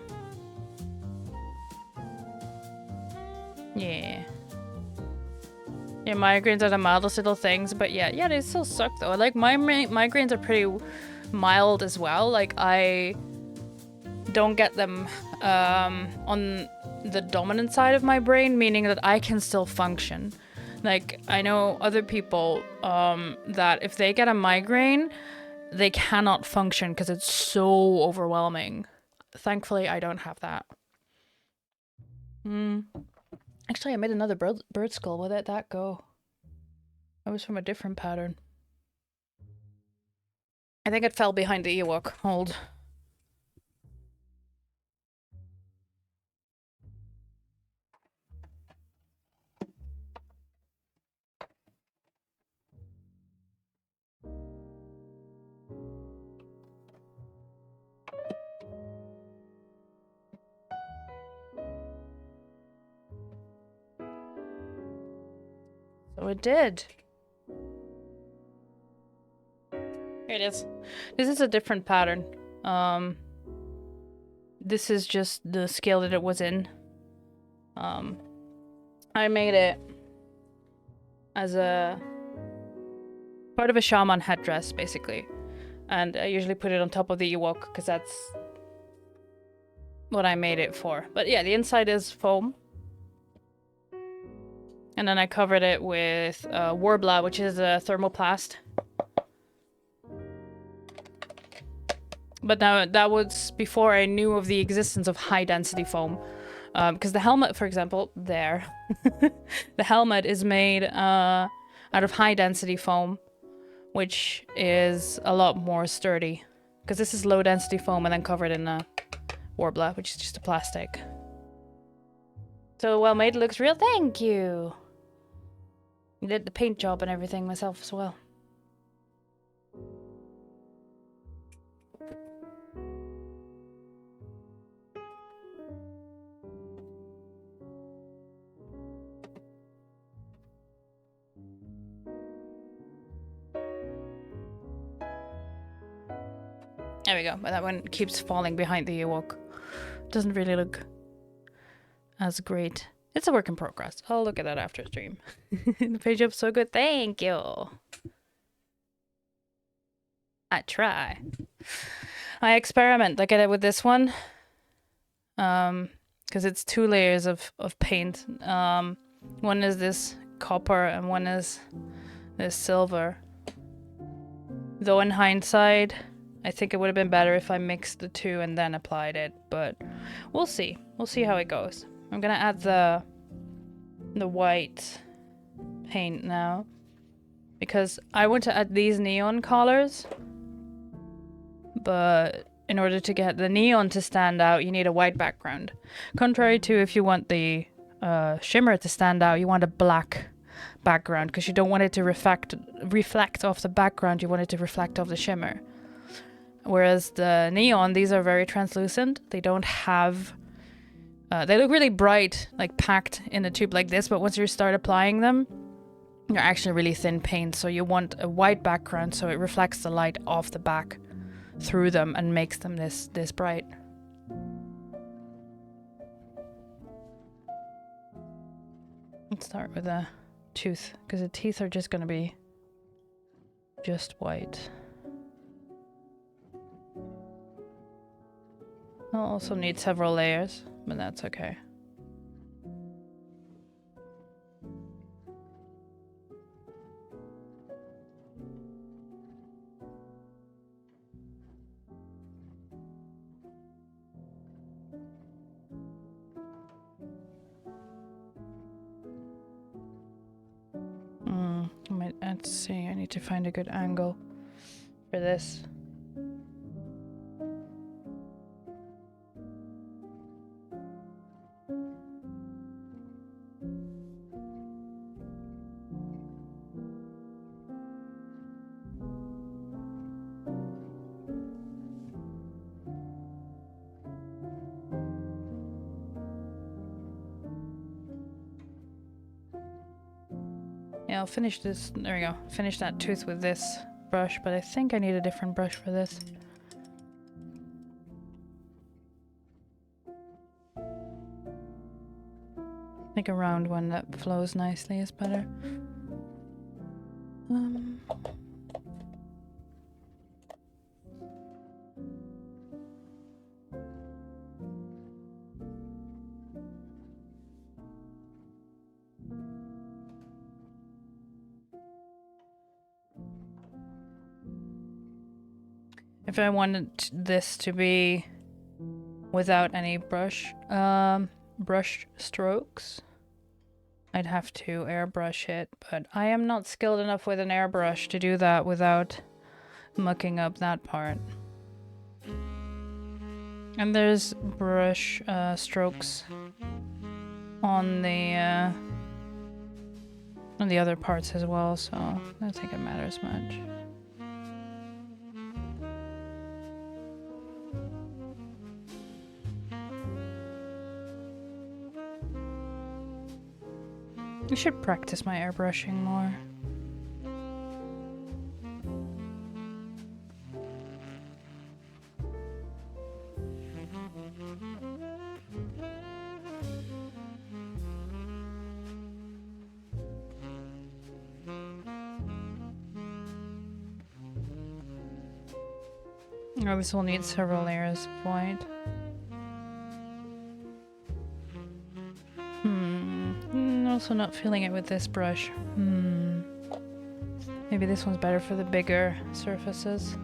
Yeah. Yeah, migraines are the mildest little things, but yeah, they still suck though. Like my migraines are pretty mild as well. Like I don't get them on the dominant side of my brain, meaning that I can still function. Like I know other people that if they get a migraine, they cannot function because it's so overwhelming. Thankfully, I don't have that. Actually, I made another bird skull. Where did that go? That was from a different pattern. I think it fell behind the Ewok. Hold. So it did. Here it is. This is a different pattern. This is just the scale that it was in. I made it as a part of a shaman headdress, basically. And I usually put it on top of the Ewok, because that's what I made it for. But yeah, the inside is foam. And then I covered it with Warbler, which is a thermoplast. But now that was before I knew of the existence of high density foam. Because the helmet, for example, there. The helmet is made out of high density foam, which is a lot more sturdy. Because this is low density foam and then covered in a Warbler, which is just a plastic. So well made, looks real. Thank you. I did the paint job and everything myself as well. There we go. But that one keeps falling behind the Ewok. Doesn't really look as great. It's a work in progress. I'll look at that after stream. The page up so good. Thank you. I try. I experiment. I get it with this one. Because it's 2 layers of paint. One is this copper and one is this silver. Though in hindsight, I think it would have been better if I mixed the 2 and then applied it, but we'll see. We'll see how it goes. I'm gonna add the white paint now because I want to add these neon colors, but in order to get the neon to stand out, you need a white background. Contrary to if you want the shimmer to stand out, you want a black background because you don't want it to reflect off the background, you want it to reflect off the shimmer. Whereas the neon, these are very translucent. They don't have... they look really bright, like packed in a tube like this, but once you start applying them, they're actually really thin paint, so you want a white background so it reflects the light off the back through them and makes them this bright. Let's start with a tooth, because the teeth are just going to be just white. I'll also need several layers, but that's okay. Let's see, I need to find a good angle for this. Yeah, I'll finish this. There we go. Finish that tooth with this brush, but I think I need a different brush for this. I think a round one that flows nicely is better. If I wanted this to be without any brush strokes, I'd have to airbrush it, but I am not skilled enough with an airbrush to do that without mucking up that part. And there's brush strokes on the other parts as well, so I don't think it matters much. I should practice my airbrushing more. Oh, this will need several layers of white. Also not feeling it with this brush. Maybe this one's better for the bigger surfaces.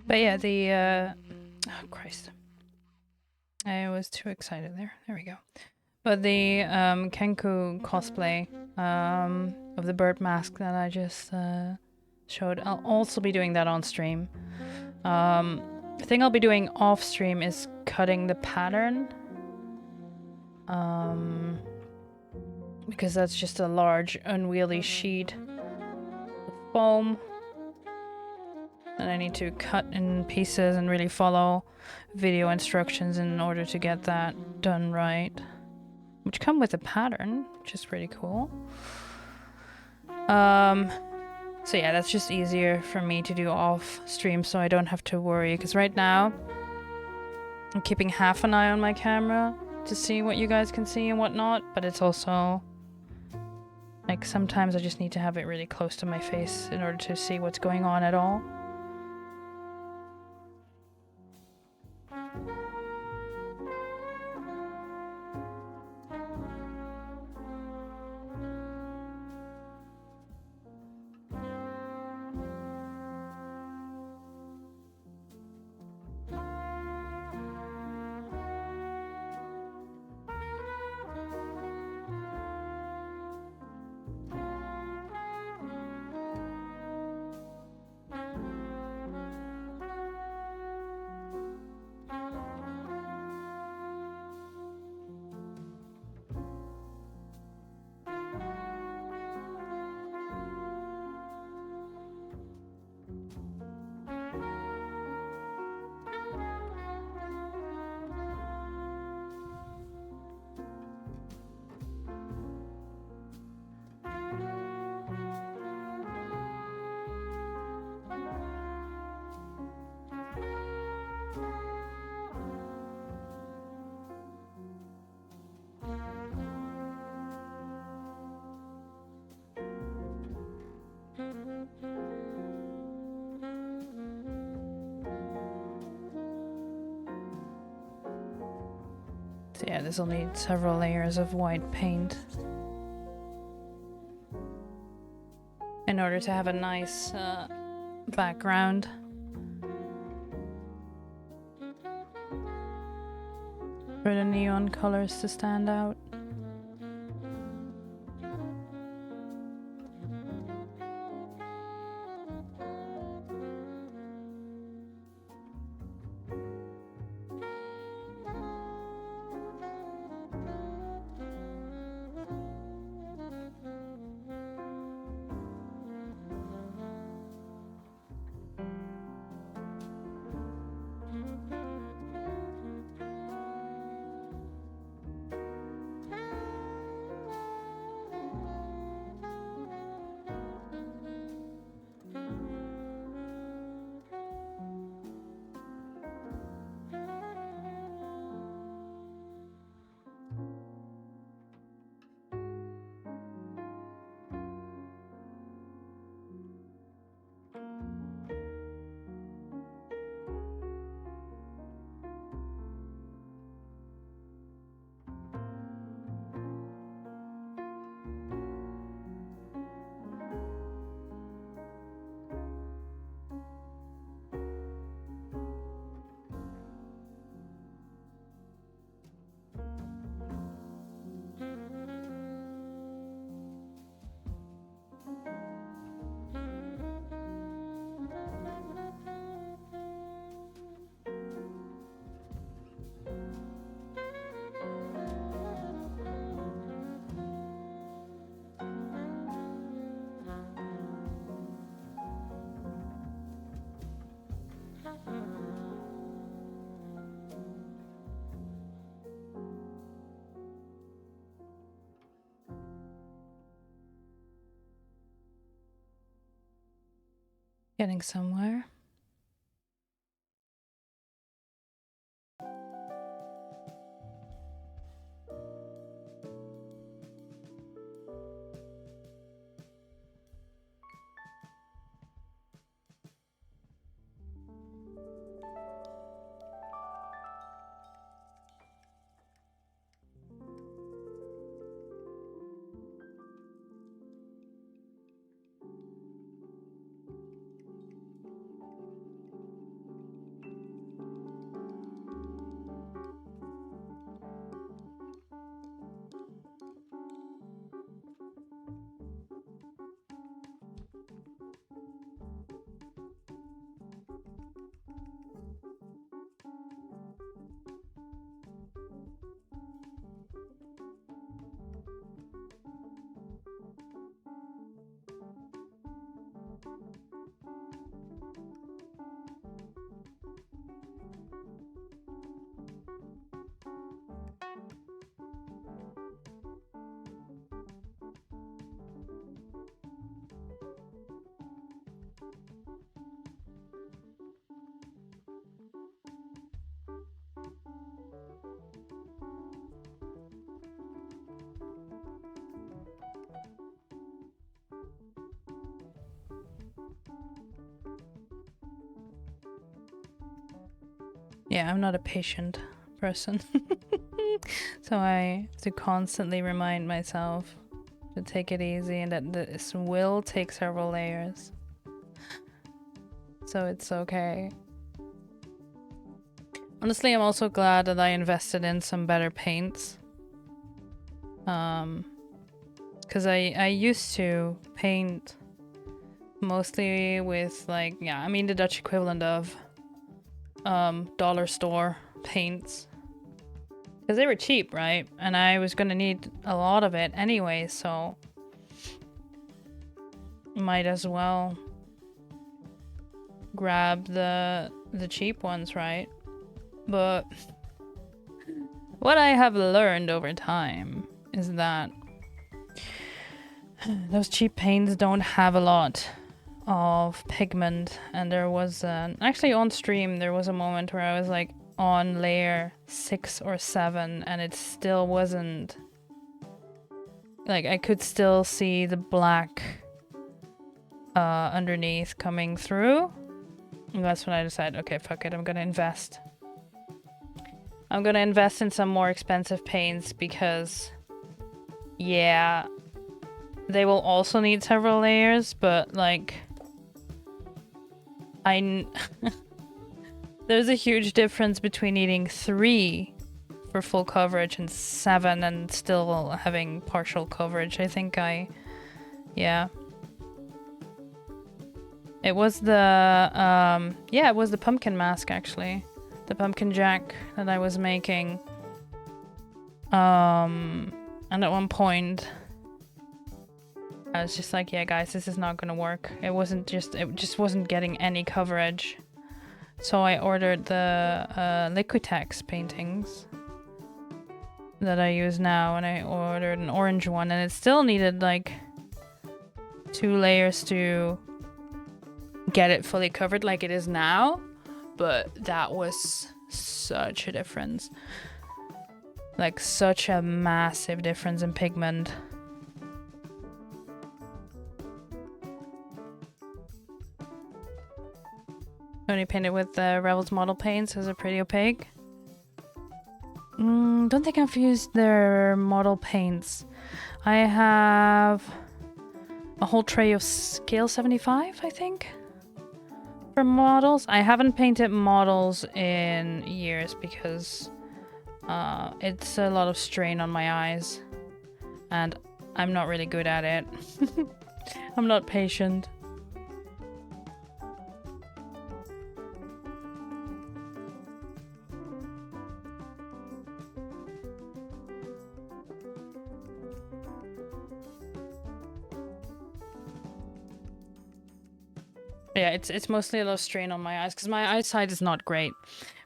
But yeah, the oh Christ, I was too excited there. There we go. But the Kenku cosplay of the bird mask that I just showed, I'll also be doing that on stream. The thing I'll be doing off stream is cutting the pattern. Because that's just a large, unwieldy sheet of foam. And I need to cut in pieces and really follow video instructions in order to get that done right. Which come with a pattern, which is pretty cool. So yeah, that's just easier for me to do off stream so I don't have to worry. Because right now, I'm keeping half an eye on my camera to see what you guys can see and whatnot. But it's also, like, sometimes I just need to have it really close to my face in order to see what's going on at all. So yeah, this will need several layers of white paint in order to have a nice background. For the neon colors to stand out. Getting somewhere. Yeah, I'm not a patient person. So I have to constantly remind myself to take it easy and that this will take several layers. So it's okay. Honestly, I'm also glad that I invested in some better paints. Because I used to paint mostly with like, yeah, I mean the Dutch equivalent of dollar store paints. Because they were cheap, right? And I was gonna need a lot of it anyway, so might as well grab the cheap ones, right? But what I have learned over time is that those cheap paints don't have a lot of pigment, and there was actually on stream there was a moment where I was like on layer 6 or 7 and it still wasn't like, I could still see the black underneath coming through, and that's when I decided, okay, fuck it, I'm gonna invest in some more expensive paints because yeah, they will also need several layers, but like there's a huge difference between needing 3 for full coverage and 7 and still having partial coverage. I think yeah. It was the, it was the pumpkin mask actually. The pumpkin jack that I was making. And at one point, I was just like, yeah guys, this is not gonna work. It just wasn't getting any coverage. So I ordered the Liquitex paintings that I use now, and I ordered an orange one, and it still needed like 2 layers to get it fully covered like it is now, but that was such a difference. Like such a massive difference in pigment. Only painted with the Rebels model paints, so they're pretty opaque. Don't think I've used their model paints. I have a whole tray of scale 75, I think, for models. I haven't painted models in years because it's a lot of strain on my eyes, and I'm not really good at it. I'm not patient. Yeah, it's mostly a lot of strain on my eyes because my eyesight is not great,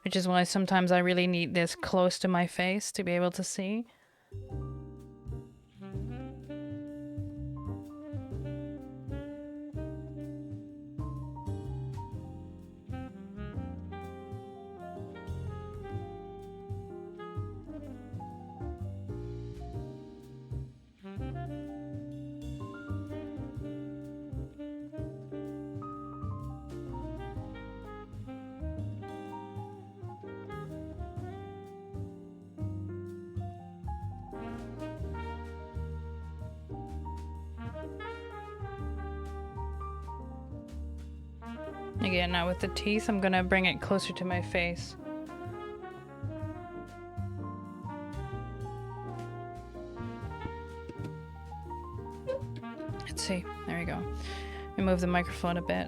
which is why sometimes I really need this close to my face to be able to see. Again, now with the teeth, I'm gonna bring it closer to my face. Let's see. There we go. Let me move the microphone a bit.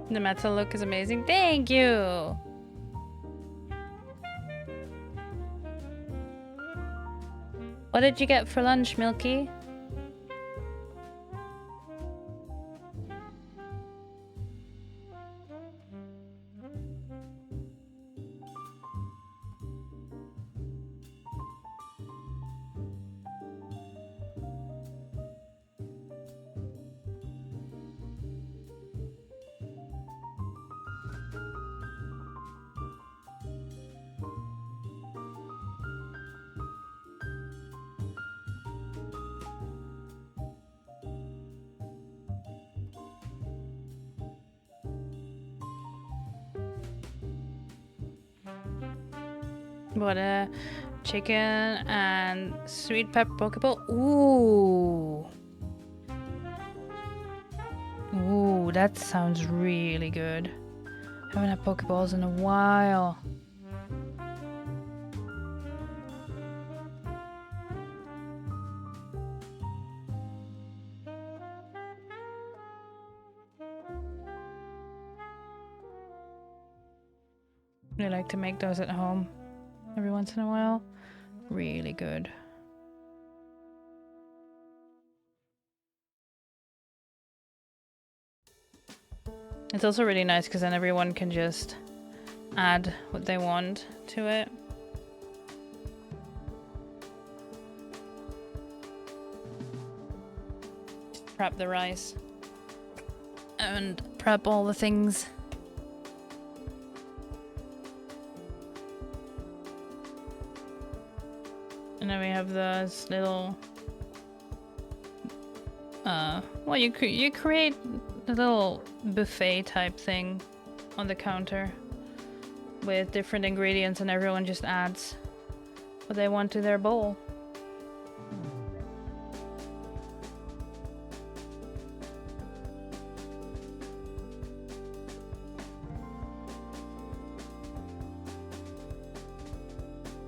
The metal look is amazing. Thank you! What did you get for lunch, Milky? What a chicken and sweet pepper pokeball. Ooh. Ooh, that sounds really good. Haven't had pokeballs in a while. I like to make those at home every once in a while. Really good. It's also really nice because then everyone can just add what they want to it. Just prep the rice and prep all the things. And then we have this little well, you create a little buffet type thing on the counter with different ingredients, and everyone just adds what they want to their bowl.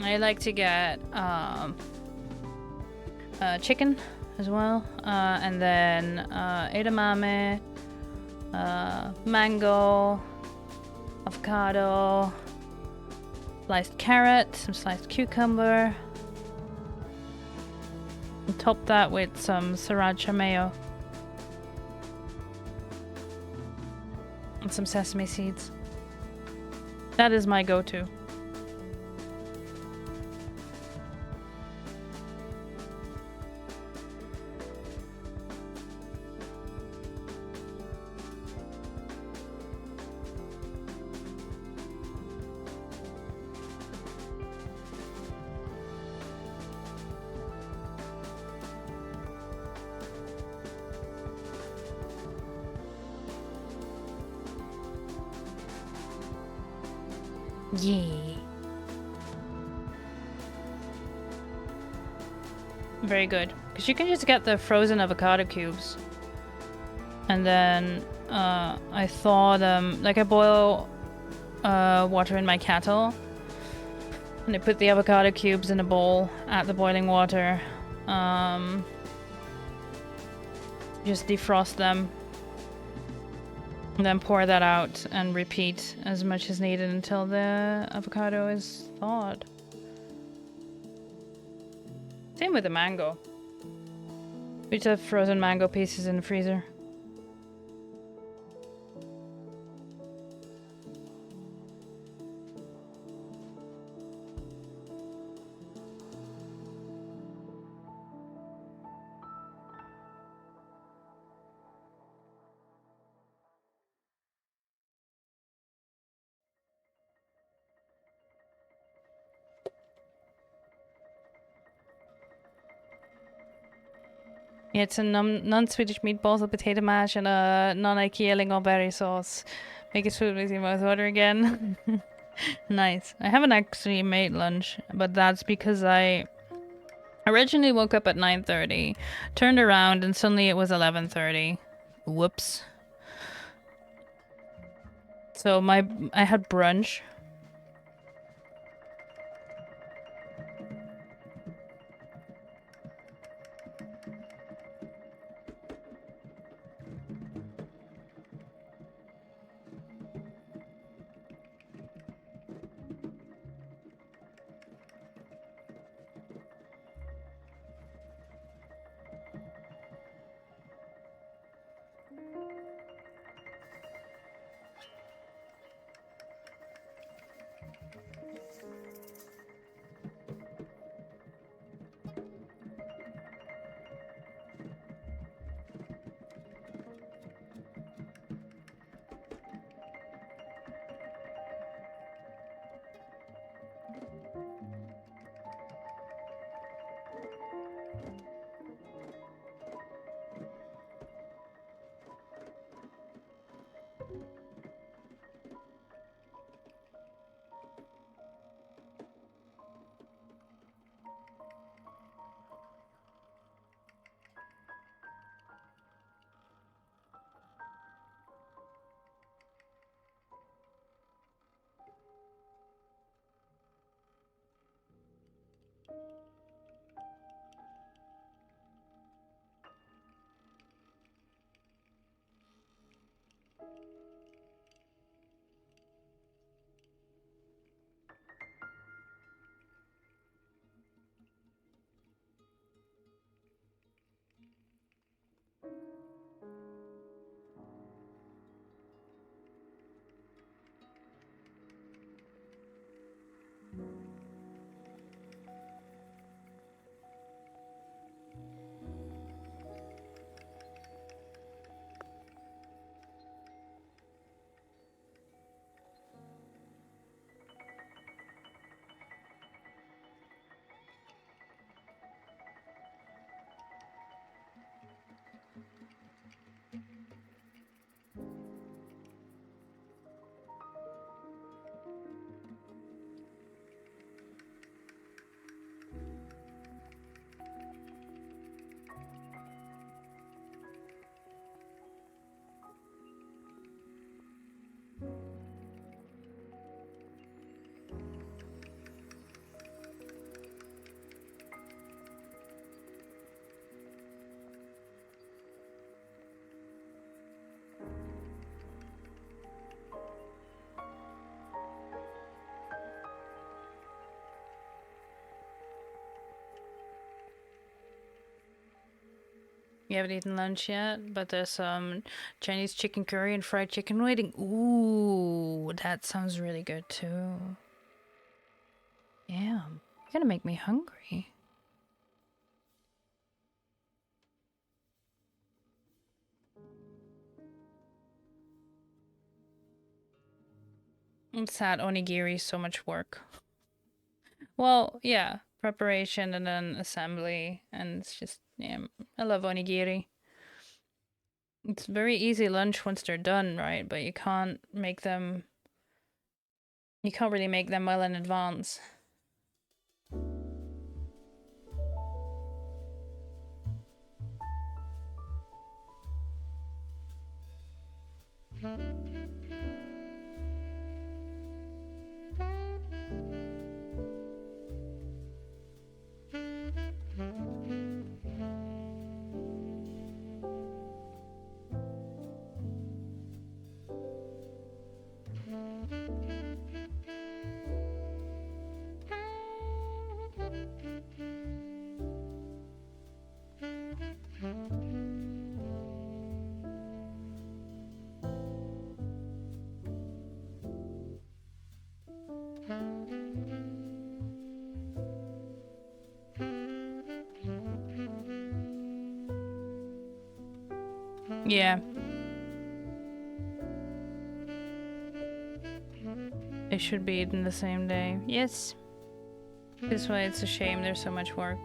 I like to get chicken as well, and then edamame, mango, avocado, sliced carrot, some sliced cucumber, and top that with some sriracha mayo and some sesame seeds. That is my go-to. Yeah. Very good. Because you can just get the frozen avocado cubes. And then I thaw them. Like I boil water in my kettle. And I put the avocado cubes in a bowl at the boiling water. Just defrost them. And then pour that out and repeat as much as needed until the avocado is thawed. Same with the mango. We just have frozen mango pieces in the freezer. Yeah, it's a non-Swedish meatballs, a potato mash, and a non-IKEA lingonberry sauce. Make it food with your mouth water again. Nice. I haven't actually made lunch, but that's because I originally woke up at 9:30, turned around, and suddenly it was 11:30. Whoops. So I had brunch. You haven't eaten lunch yet, but there's some Chinese chicken curry and fried chicken waiting. Ooh, that sounds really good too. Yeah, you're gonna make me hungry. It's sad, onigiri is so much work. Well, yeah, preparation and then assembly, and it's just, yeah, I love onigiri. It's very easy lunch once they're done, right? But you can't really make them well in advance. Yeah. It should be eaten the same day. Yes. This way it's a shame there's so much work.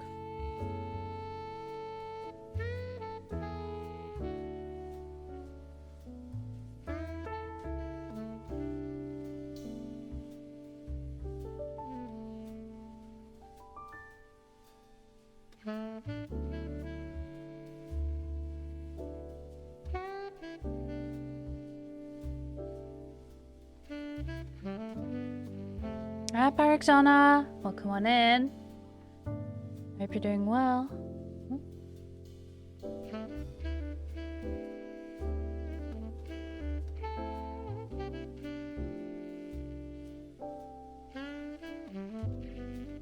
Hi, Parixana. Welcome on in. Hope you're doing well.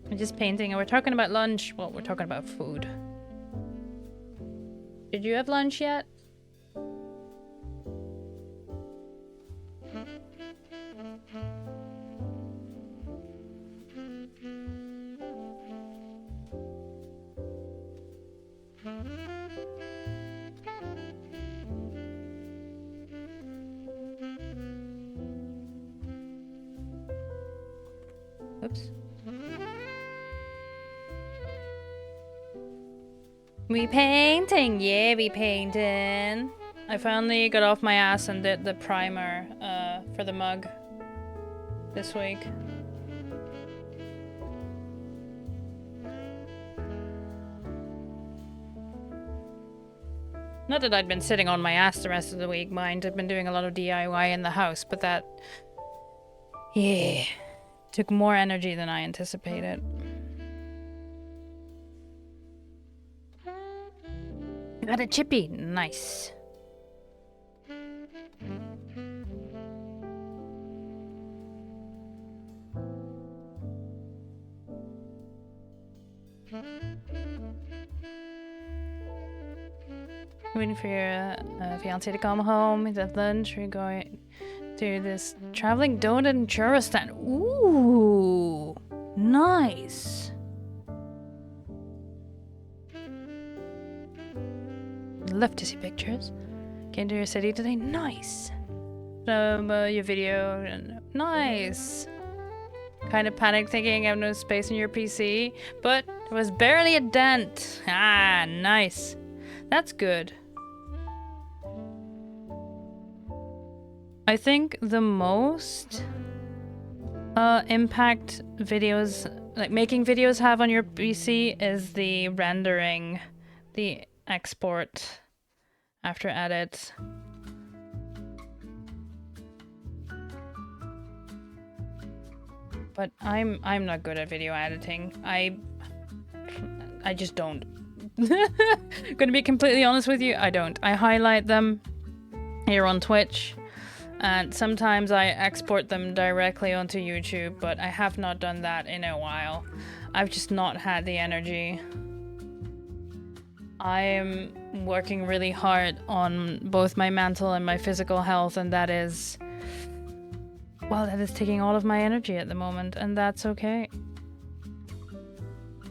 We're just painting and we're talking about lunch. Well, we're talking about food. Did you have lunch yet? Oops. We painting, yeah, we painting. I finally got off my ass and did the primer for the mug this week. Not that I'd been sitting on my ass the rest of the week, mind. I've been doing a lot of DIY in the house, but that, yeah, took more energy than I anticipated. Got a chippy, nice. Waiting for your fiance to come home. He's at lunch. We're going to this traveling donut and churro stand. Ooh, nice. Love to see pictures. Came to your city today. Nice. Your video. Nice. Kind of panic thinking I have no space in your PC, but it was barely a dent. Ah, nice. That's good. I think the most impact videos, like making videos, have on your PC is the rendering, the export after edit. But I'm not good at video editing. I just don't. Gonna be completely honest with you, I don't. I highlight them here on Twitch, and sometimes I export them directly onto YouTube, but I have not done that in a while. I've just not had the energy. I'm working really hard on both my mental and my physical health, and that is, well, that is taking all of my energy at the moment, and that's okay.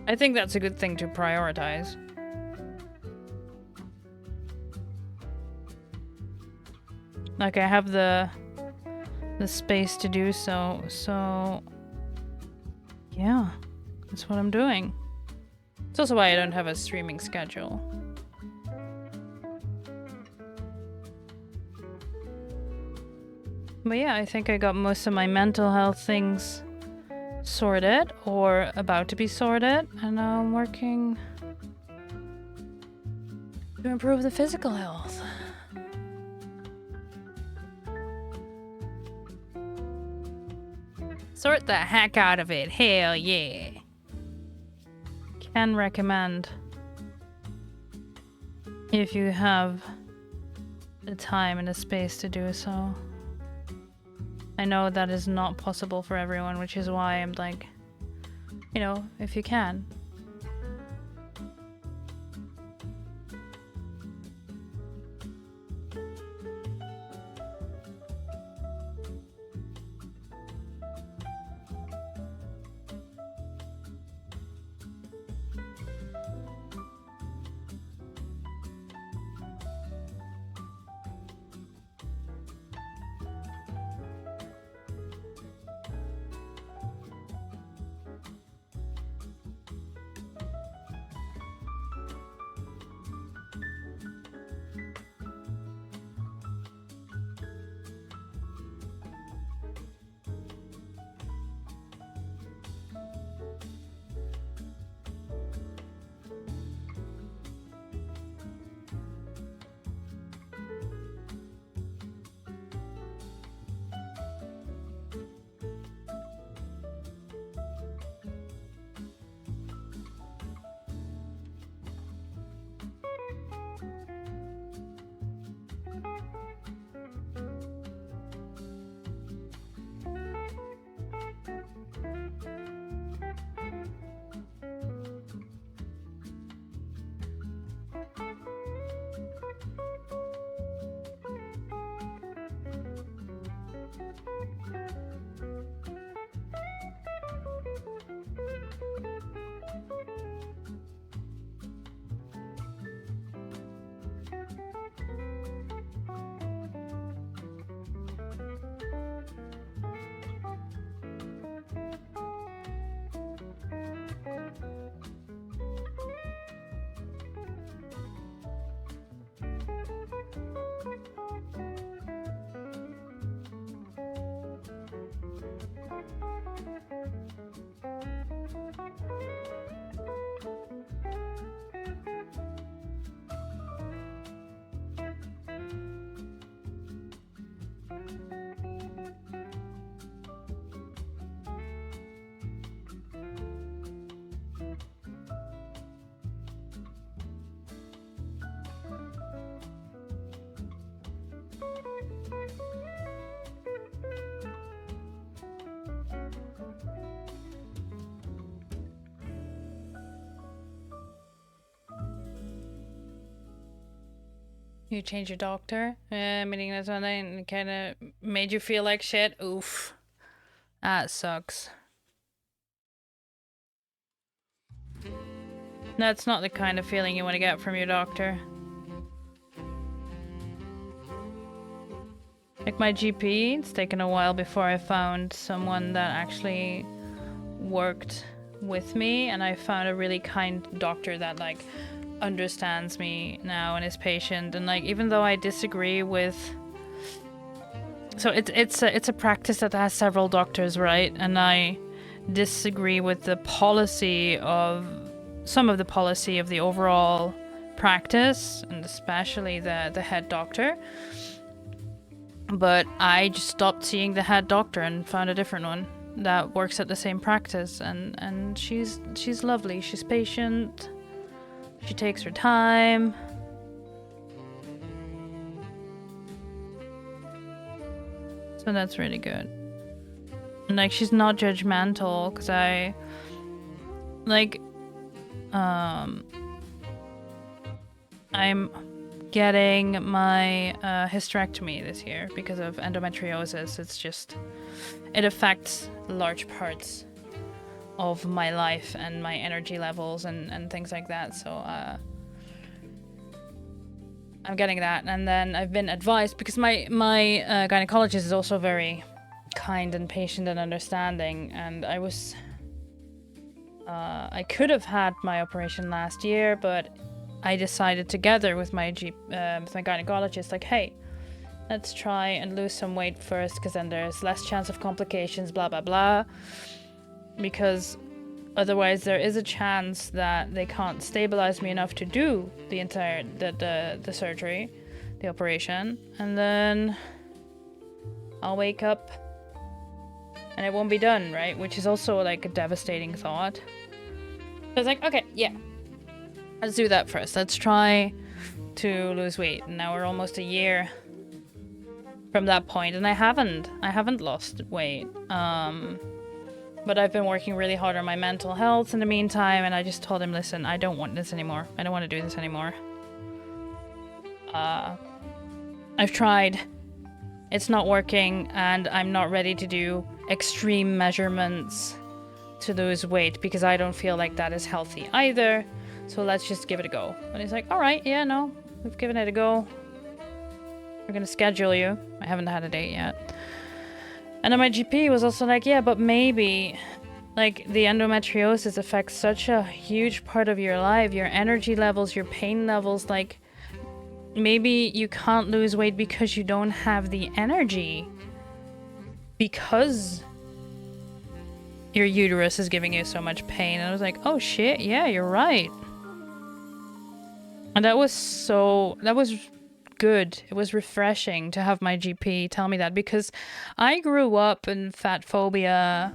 I think that's a good thing to prioritize. Like, I have the space to do so, so yeah, that's what I'm doing. It's also why I don't have a streaming schedule. But yeah, I think I got most of my mental health things sorted or about to be sorted, and now I'm working to improve the physical health. Sort the heck out of it, hell yeah. Can recommend if you have the time and the space to do so. I know that is not possible for everyone, which is why I'm like, you know, if you can. You change your doctor, meaning that's something kind of made you feel like shit. Oof, that sucks. That's not the kind of feeling you want to get from your doctor. Like my GP, it's taken a while before I found someone that actually worked with me, and I found a really kind doctor that like understands me now and is patient, and like even though I disagree with, so it's a practice that has several doctors, right? And I disagree with the policy of some of the policy of the overall practice, and especially the head doctor. But I just stopped seeing the head doctor and found a different one that works at the same practice, and she's lovely. She's patient. She takes her time. So that's really good. And like, she's not judgmental, because I like I'm getting my hysterectomy this year because of endometriosis. It's just, it affects large parts of my life and my energy levels and things like that. So I'm getting that. And then I've been advised, because my gynecologist is also very kind and patient and understanding, and I could have had my operation last year, but I decided together with my gynecologist, like, hey, let's try and lose some weight first, because then there's less chance of complications, blah blah blah, because otherwise there is a chance that they can't stabilize me enough to do the surgery, the operation, and then I'll wake up and it won't be done, right? Which is also like a devastating thought. I was like, okay, yeah, let's do that first. Let's try to lose weight. And now we're almost a year from that point, and I haven't lost weight. But I've been working really hard on my mental health in the meantime, and I just told him, listen, I don't want this anymore. I don't want to do this anymore. I've tried. It's not working, and I'm not ready to do extreme measurements to lose weight because I don't feel like that is healthy either. So let's just give it a go. And he's like, all right, yeah, no, we've given it a go. We're gonna schedule you. I haven't had a date yet. And then my GP was also like, yeah, but maybe, like, the endometriosis affects such a huge part of your life, your energy levels, your pain levels, like, maybe you can't lose weight because you don't have the energy. Because your uterus is giving you so much pain. And I was like, oh shit, yeah, you're right. And that was good. It was refreshing to have my GP tell me that, because I grew up in fat phobia,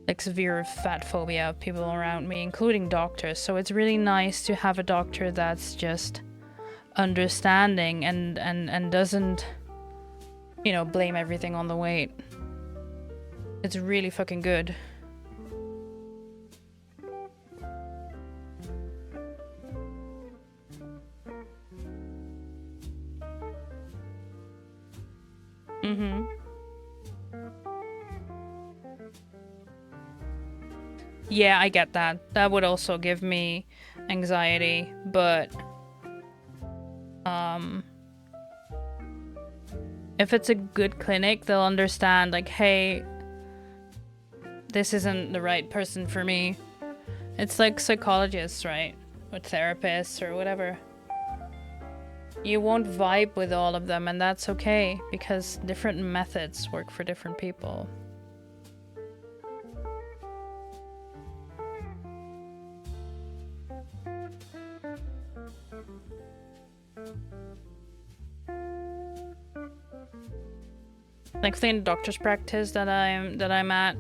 like severe fat phobia of people around me, including doctors. So it's really nice to have a doctor that's just understanding and doesn't, you know, blame everything on the weight. It's really fucking good. Mm-hmm. Yeah, I get that. That would also give me anxiety, but if it's a good clinic, they'll understand, like, hey, this isn't the right person for me. It's like psychologists, right? Or therapists or whatever. You won't vibe with all of them, and that's okay, because different methods work for different people. Like in the doctor's practice that I'm at,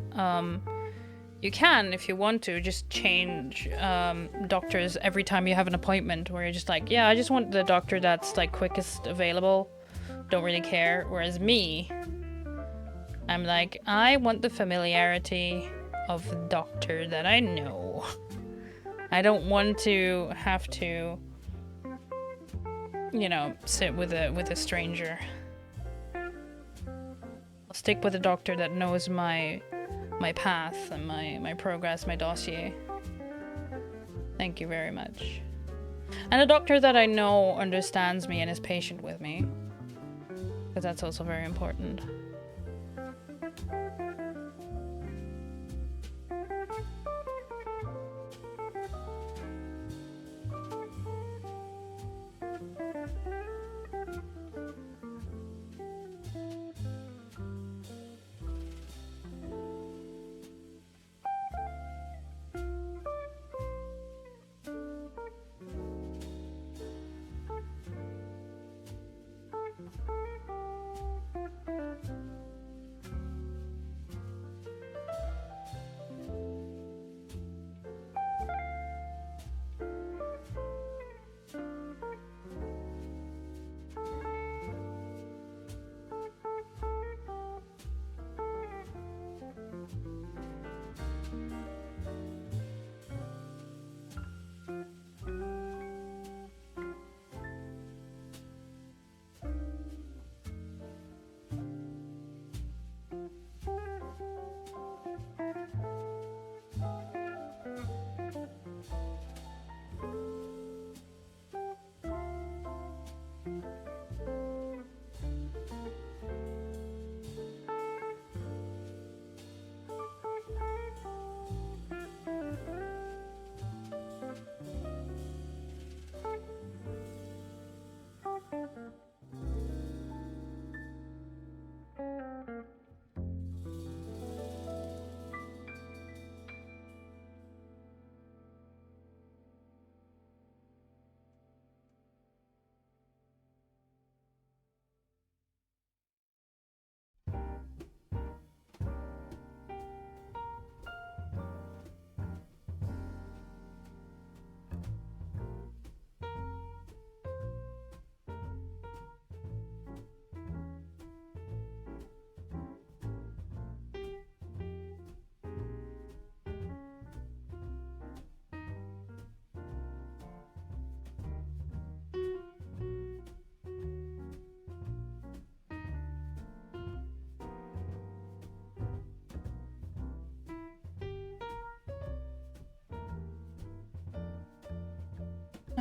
you can, if you want to, just change doctors every time you have an appointment, where you're just like, yeah, I just want the doctor that's like quickest available, don't really care. Whereas me, I'm like, I want the familiarity of the doctor that I know. I don't want to have to, you know, sit with a stranger. I'll stick with a doctor that knows my path and my progress, my dossier. Thank you very much. And a doctor that I know understands me and is patient with me, because that's also very important.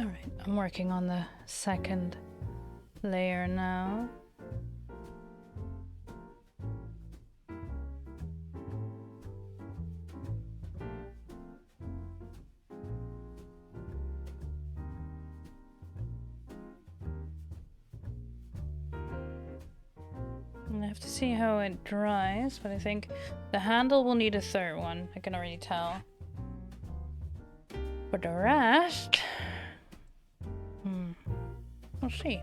Alright, I'm working on the second layer now. I have to see how it dries, but I think the handle will need a third one. I can already tell. For the rest... we'll see.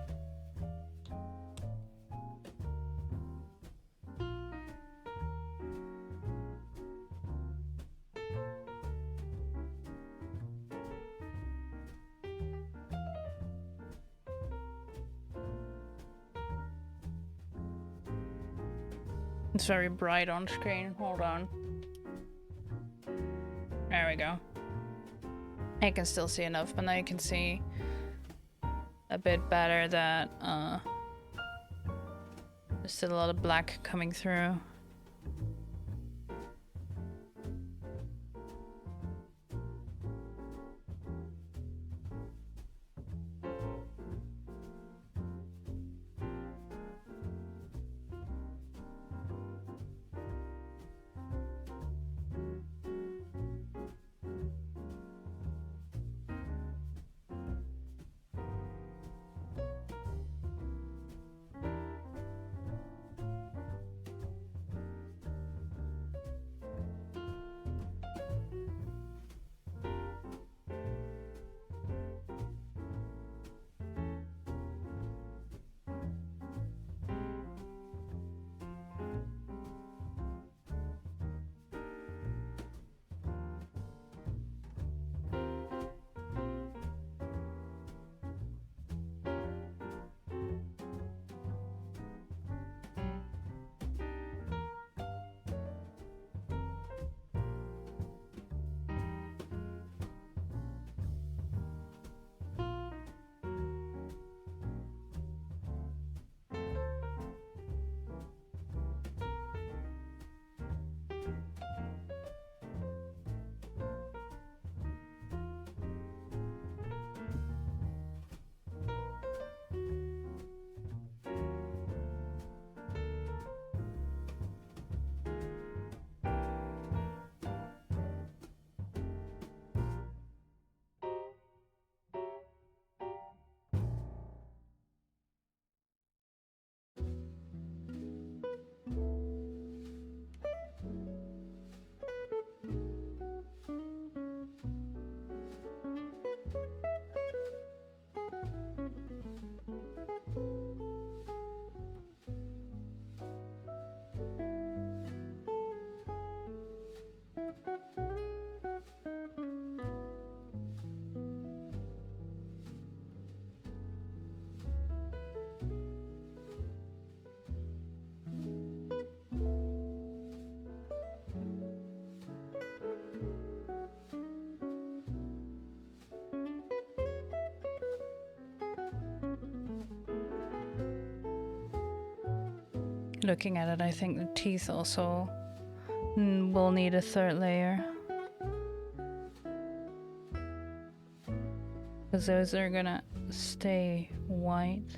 It's very bright on screen. Hold on. There we go. I can still see enough, but now you can see a bit better that there's still a lot of black coming through. Looking at it, I think the teeth also will need a third layer. Because those are gonna stay white.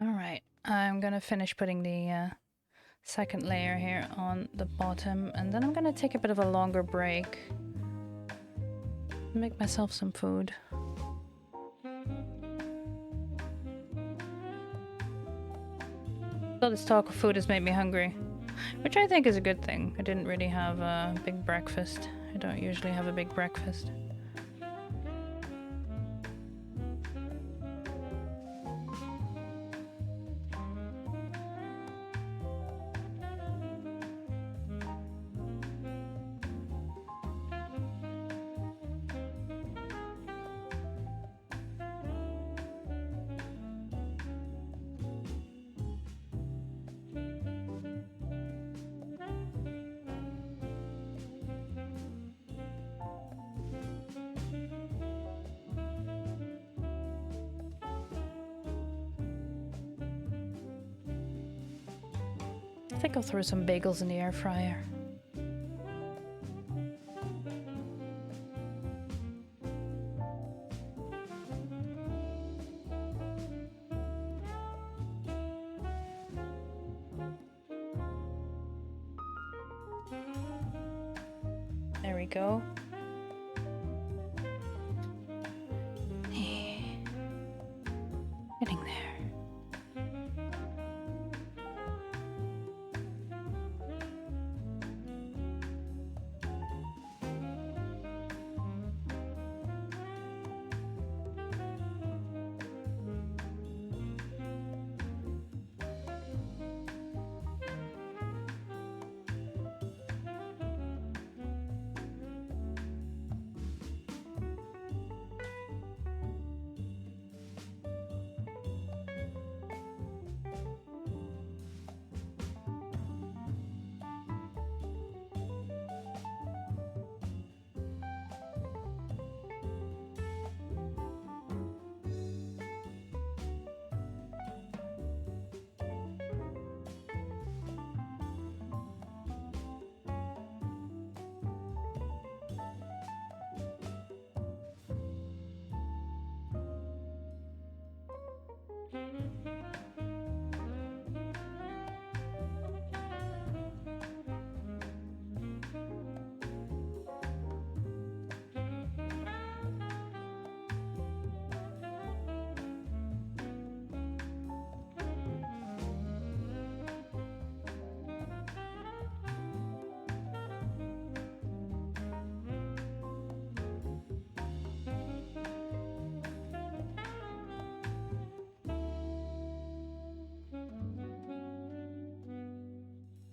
Alright, I'm gonna finish putting the second layer here on the bottom, and then I'm gonna take a bit of a longer break. Make myself some food. All this talk of food has made me hungry, which I think is a good thing. I didn't really have a big breakfast. I don't usually have a big breakfast. I think I'll throw some bagels in the air fryer. There we go. Getting there.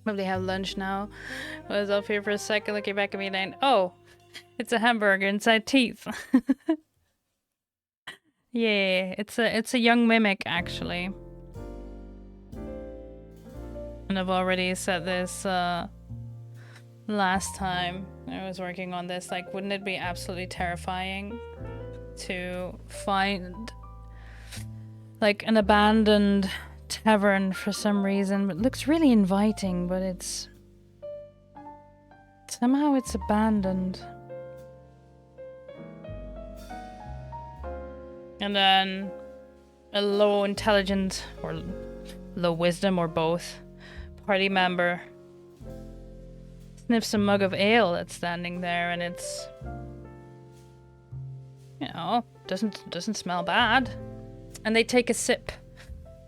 Probably have lunch now. I was off here for a second looking back at me and oh, it's a hamburger inside teeth. Yeah, it's a young mimic actually. And I've already said this last time I was working on this, like wouldn't it be absolutely terrifying to find like an abandoned tavern for some reason, but it looks really inviting, but it's somehow it's abandoned. And then a low intelligence or low wisdom or both party member sniffs a mug of ale that's standing there, and it's, you know, doesn't smell bad. And they take a sip.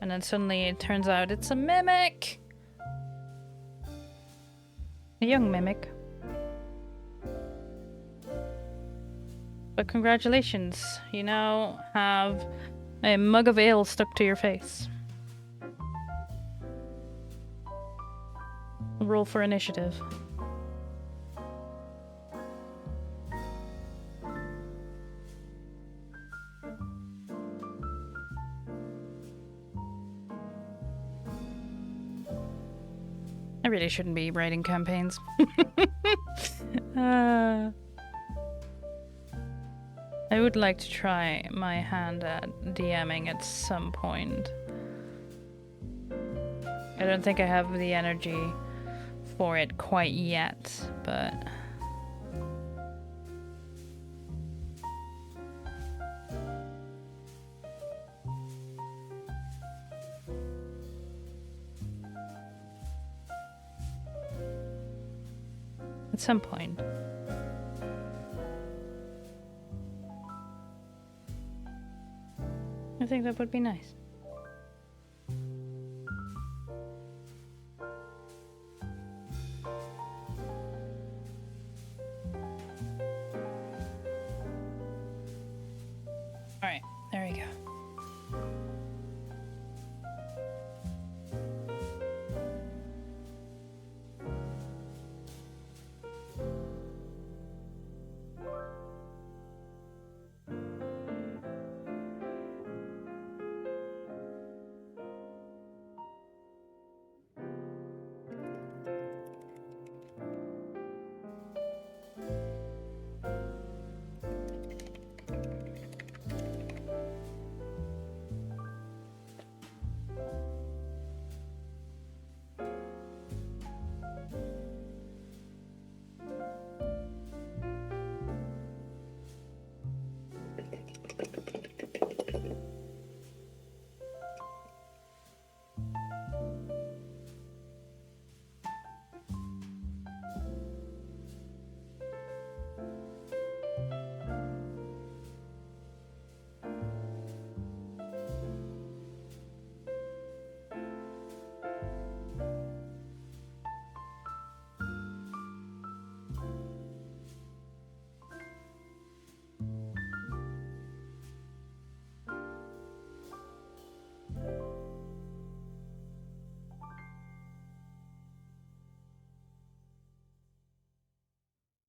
And then suddenly it turns out it's a mimic! A young mimic. But congratulations, you now have a mug of ale stuck to your face. Roll for initiative. I really shouldn't be writing campaigns. I would like to try my hand at DMing at some point. I don't think I have the energy for it quite yet, but... at some point. I think that would be nice. Alright, there we go.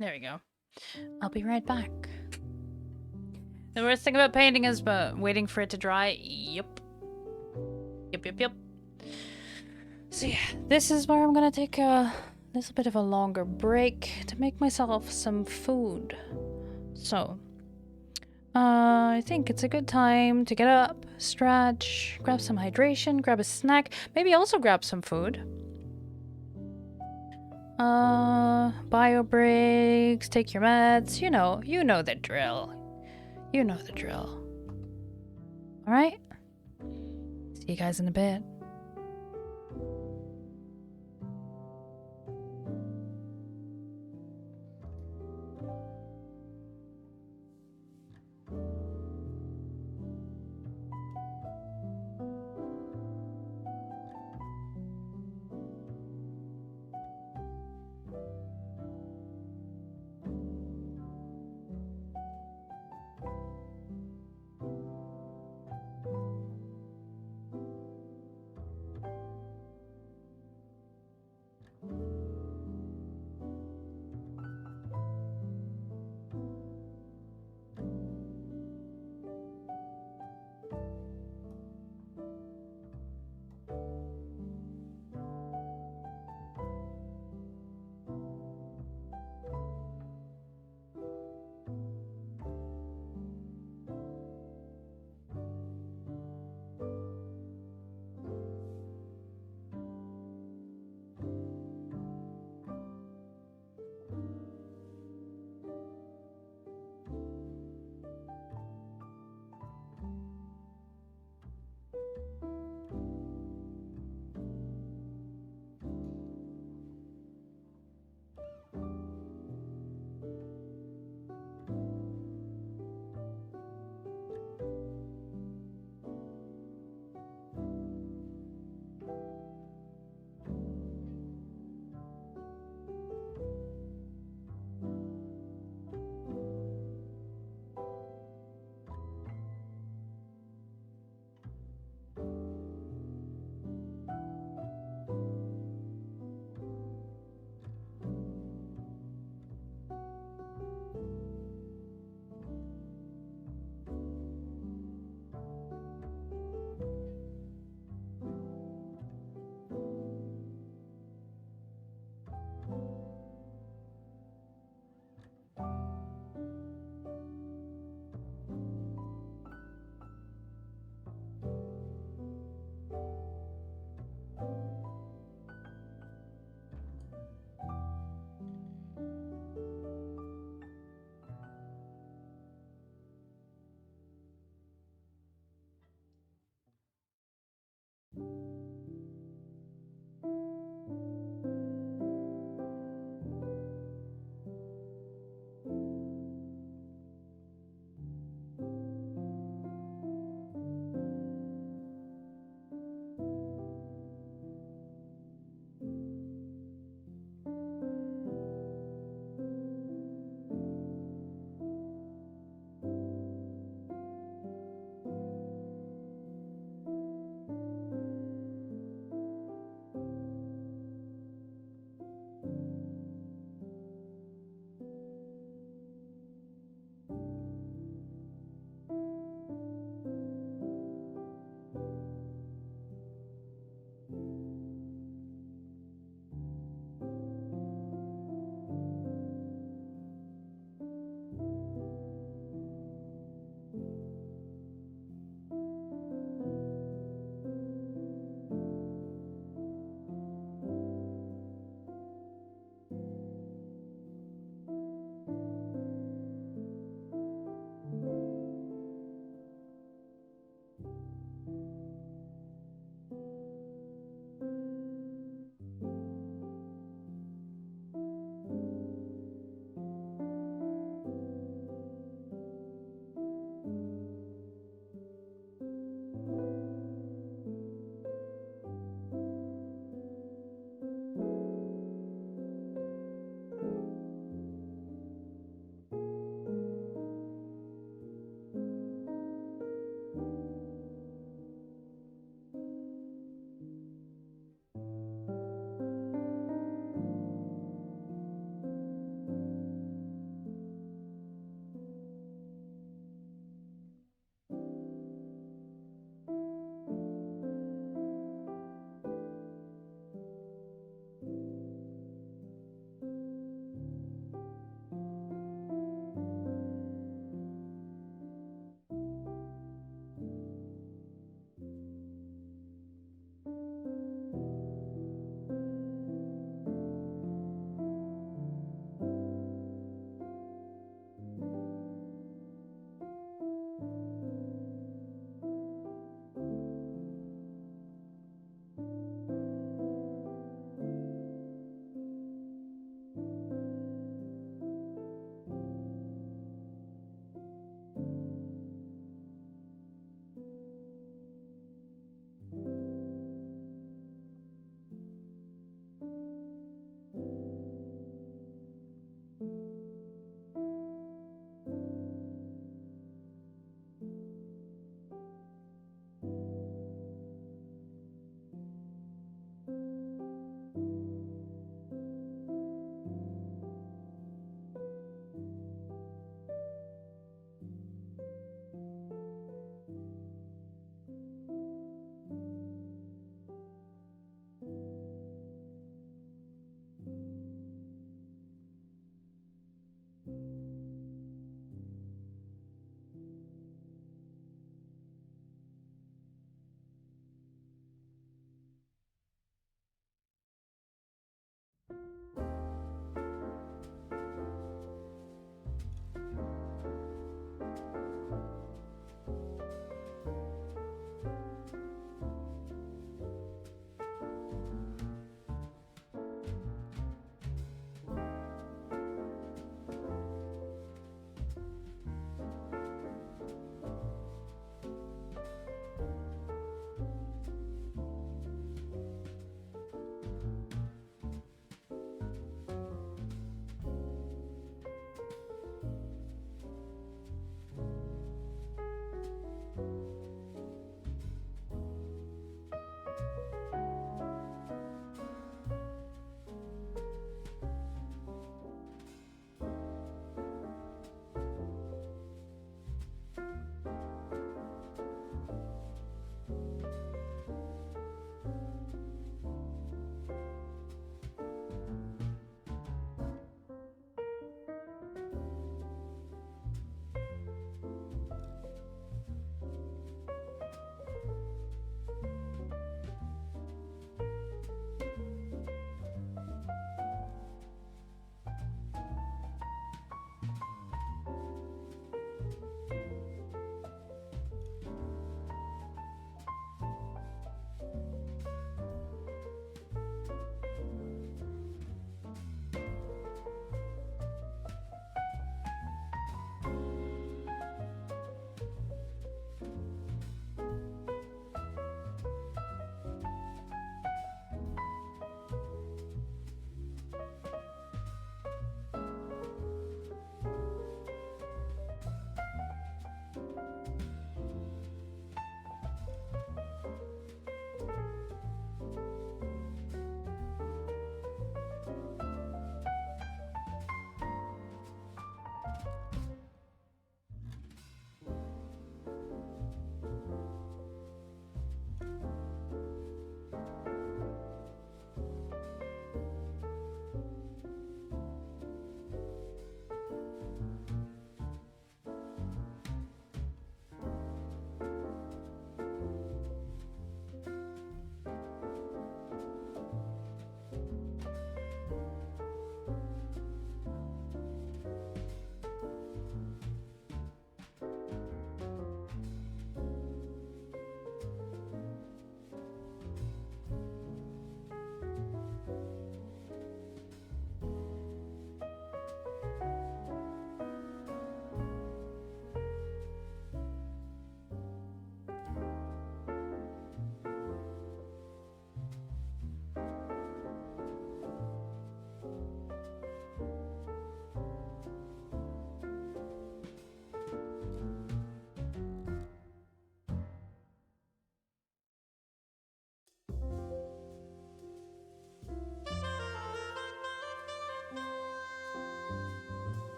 There we go. I'll be right back. The worst thing about painting is waiting for it to dry. Yep. Yep. So yeah, this is where I'm gonna take a little bit of a longer break to make myself some food. So, I think it's a good time to get up, stretch, grab some hydration, grab a snack, maybe also grab some food. Bio breaks, take your meds, you know the drill. You know the drill. Alright? See you guys in a bit.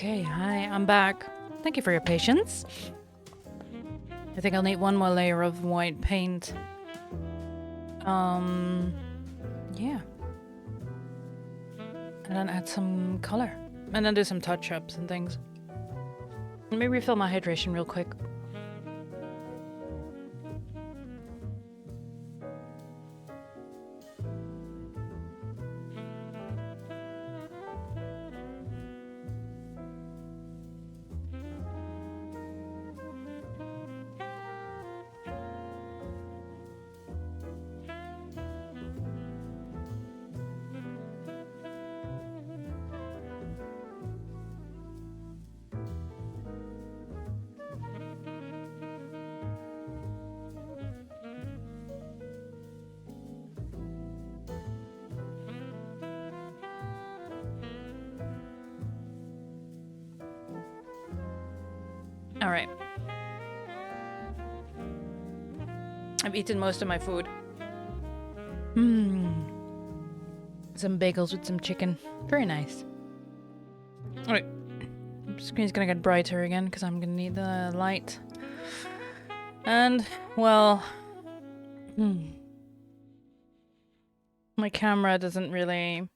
Okay, hi, I'm back. Thank you for your patience. I think I'll need one more layer of white paint. Yeah. And then add some color. And then do some touch-ups and things. Let me refill my hydration real quick. Alright. I've eaten most of my food. Some bagels with some chicken. Very nice. Alright. Screen's gonna get brighter again because I'm gonna need the light. And, well... my camera doesn't really...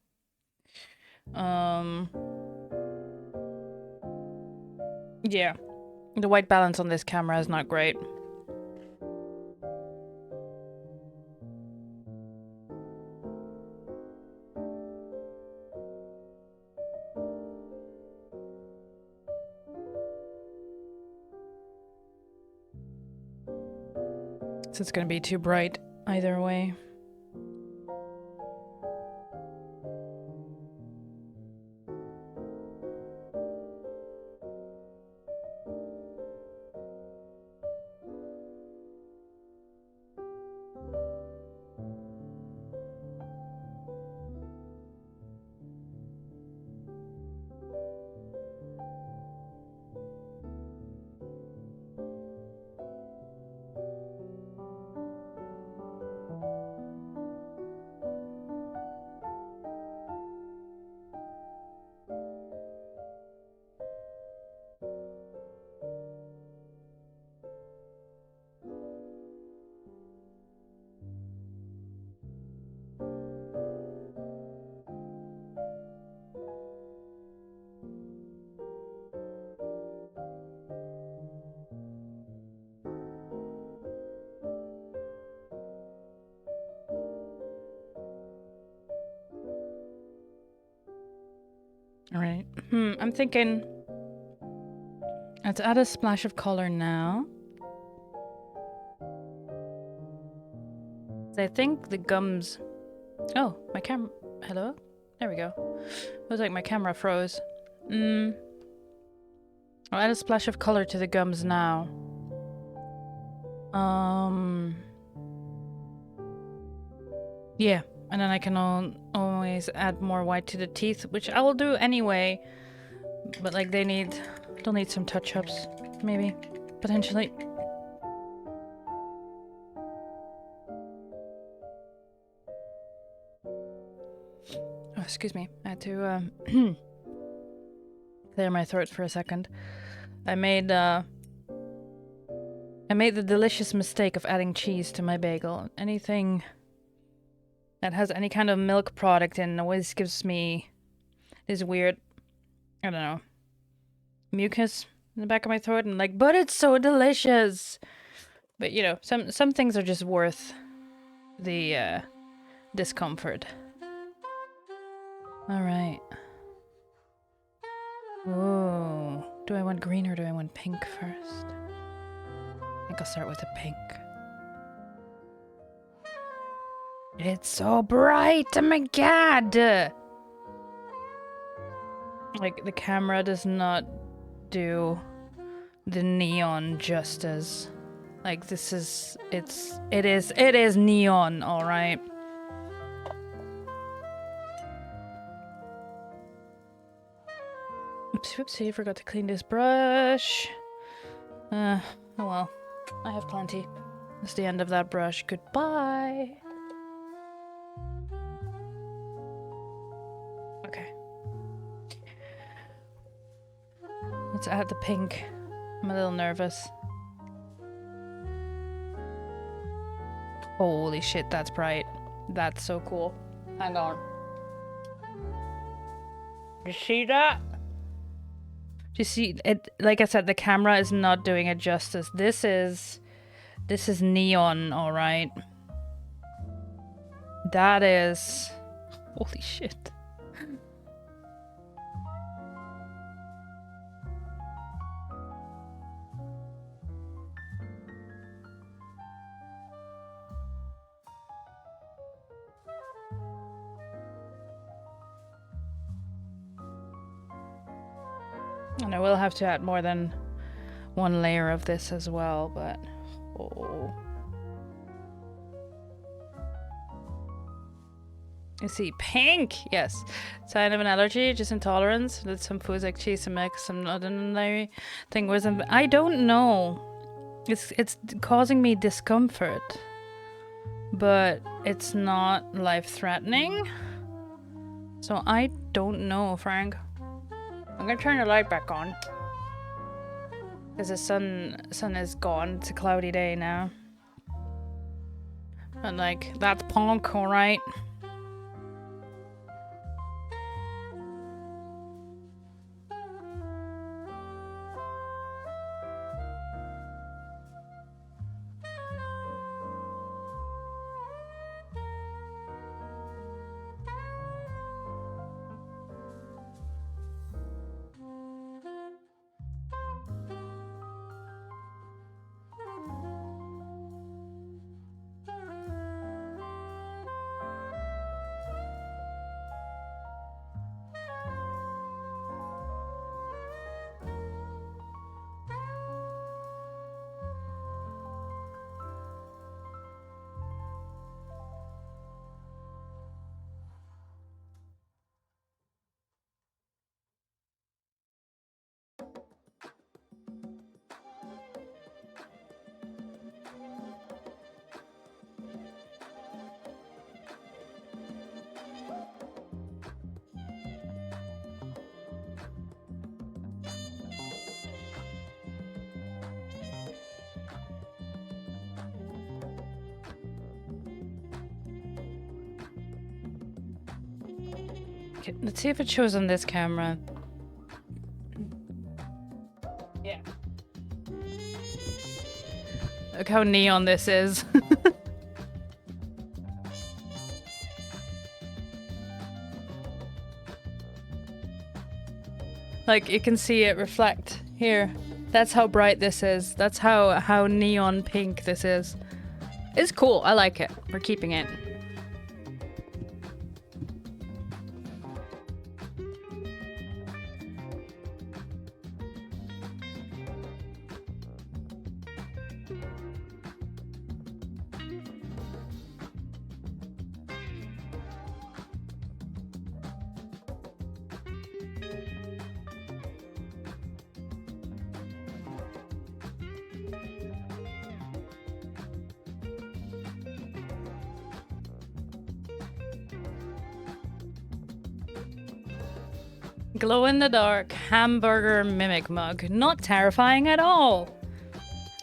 yeah. The white balance on this camera is not great. So it's gonna be too bright either way. Alright. I'm thinking... let's add a splash of color now. I think the gums... oh, my camera... hello? There we go. It was like my camera froze. I'll add a splash of color to the gums now. Yeah. And then I can always add more white to the teeth, which I will do anyway. But like they'll need some touch-ups, maybe, potentially. Oh, excuse me. I had to clear my throat for a second. I made the delicious mistake of adding cheese to my bagel. Anything that has any kind of milk product in always gives me this weird, I don't know, mucus in the back of my throat, and like, but it's so delicious. But you know, some things are just worth the discomfort. All right. Ooh, do I want green or do I want pink first? I think I'll start with the pink. It's so bright! Oh my god! Like, the camera does not do the neon justice. Like, this is... it is neon, alright? Oops, whoopsie, I forgot to clean this brush. Oh well. I have plenty. That's the end of that brush. Goodbye! Let's add the pink. I'm a little nervous. Holy shit, that's bright. That's so cool. Hang on. You see that? Do you see it? Like I said, the camera is not doing it justice. This is neon, all right. That is, holy shit. And I will have to add more than one layer of this as well, but oh. You see, pink! Yes. Sign of an allergy, just intolerance. With some foods like cheese and milk, some ordinary thing wasn't. I don't know. It's causing me discomfort. But it's not life-threatening. So I don't know, Frank. I'm gonna turn the light back on. Because the sun is gone. It's a cloudy day now. And like, that's punk, alright? Okay, let's see if it shows on this camera. Yeah. Look how neon this is. Like, you can see it reflect here. That's how bright this is. That's how neon pink this is. It's cool. I like it. We're keeping it. Glow-in-the-dark hamburger mimic mug. Not terrifying at all.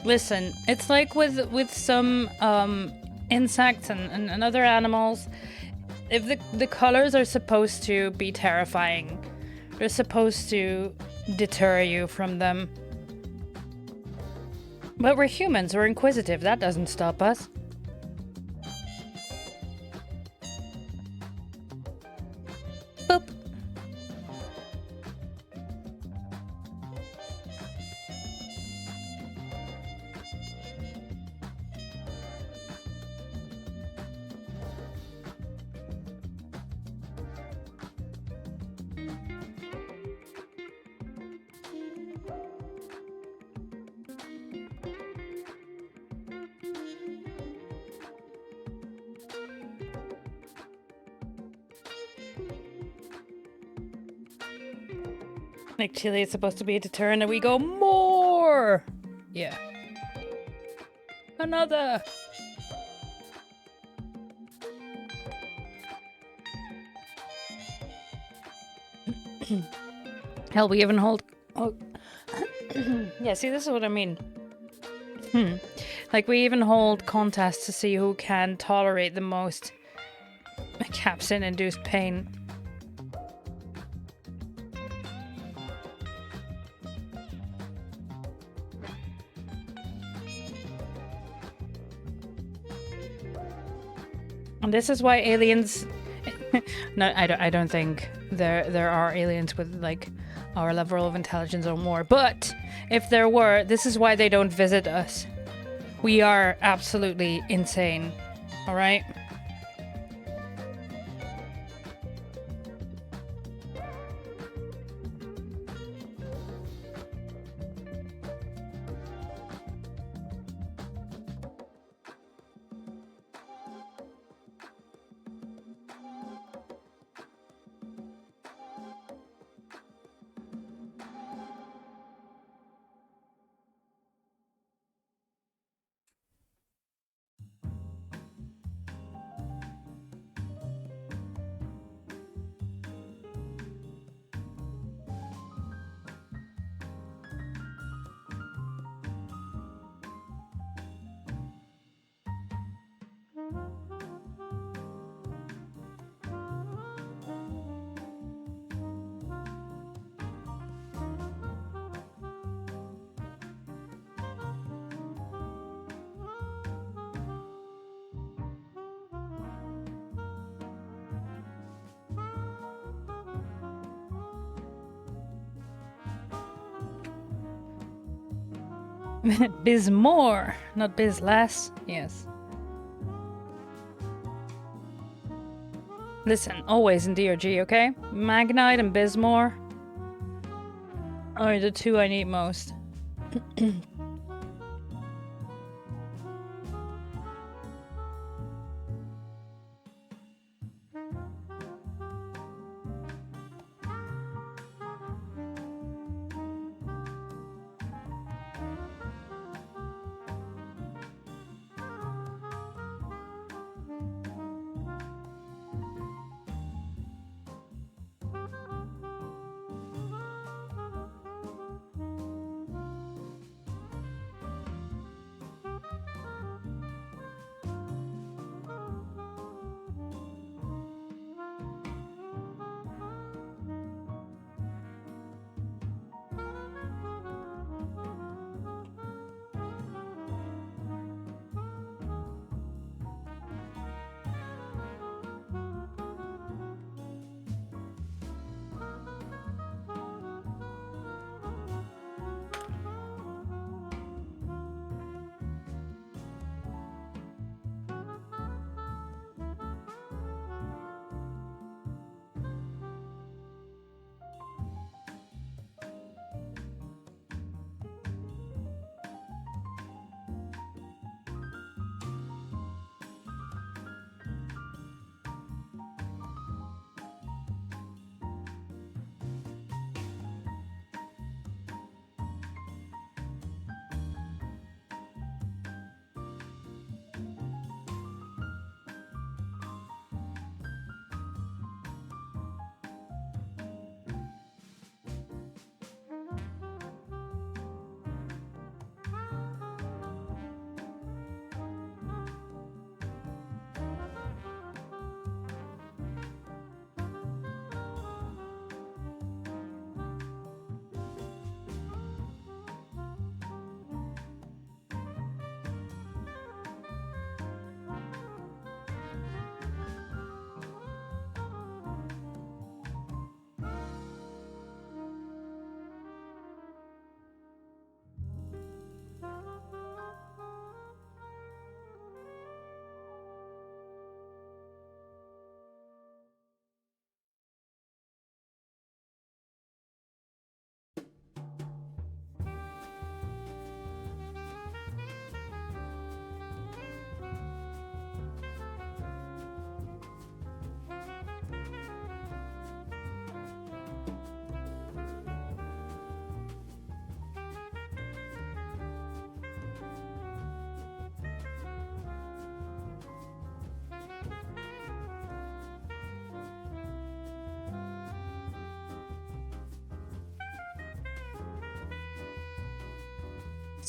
Listen, it's like with some insects and other animals. If the colors are supposed to be terrifying, they're supposed to deter you from them. But we're humans, we're inquisitive. That doesn't stop us. Boop. Like chili is supposed to be a deterrent and we go more! Yeah. Another! Hell, we even hold... Oh. Yeah, see, this is what I mean. Like, we even hold contests to see who can tolerate the most capsaicin-induced pain. And this is why aliens... No, I don't think there are aliens with, like, our level of intelligence or more. But if there were, this is why they don't visit us. We are absolutely insane. Alright? Biz more, not biz less. Yes. Listen, always in DRG, okay? Magnite and Bismore are the two I need most.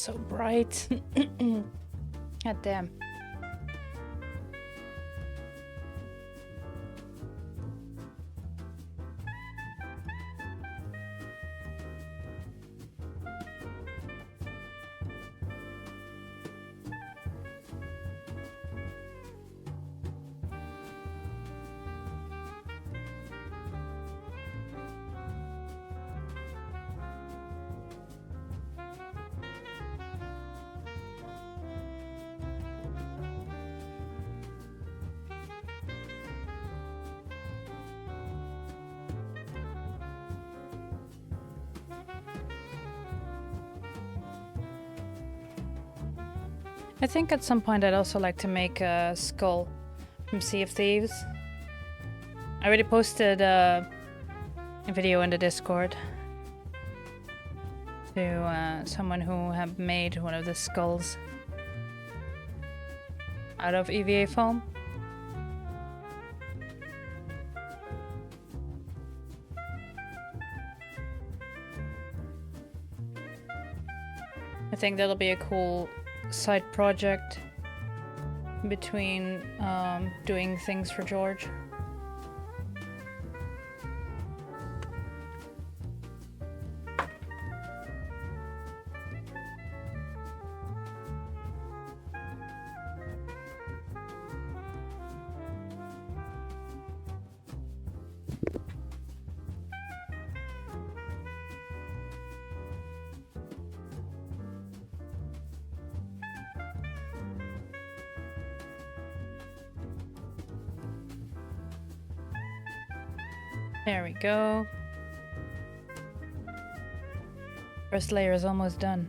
so bright. God damn. I think at some point I'd also like to make a skull from Sea of Thieves. I already posted a video in the Discord to someone who had made one of the skulls out of EVA foam. I think that'll be a cool side project between doing things for George. There we go. First layer is almost done.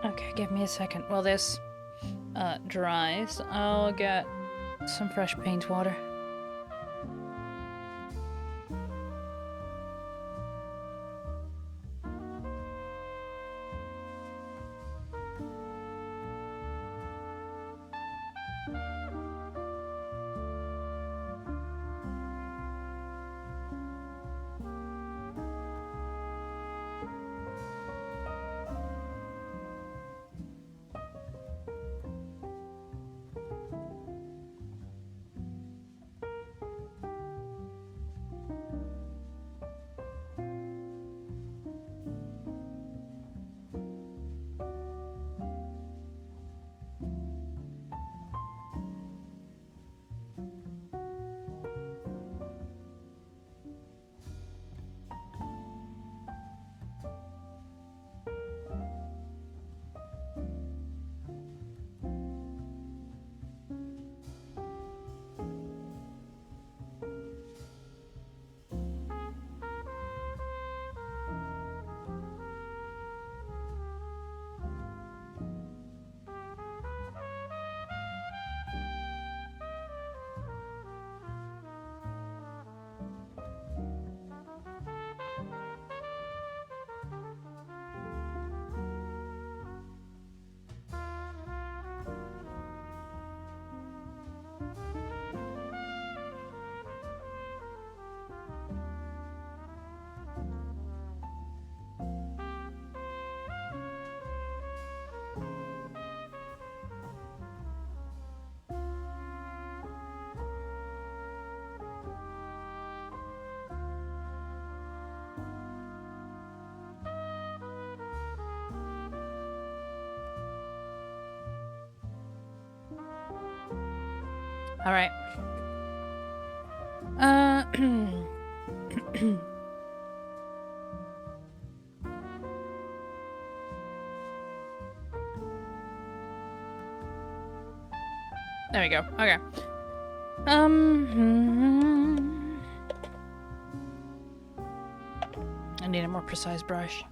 Okay, give me a second. While this dries, I'll get some fresh paint water. All right. There we go. Okay. I need a more precise brush.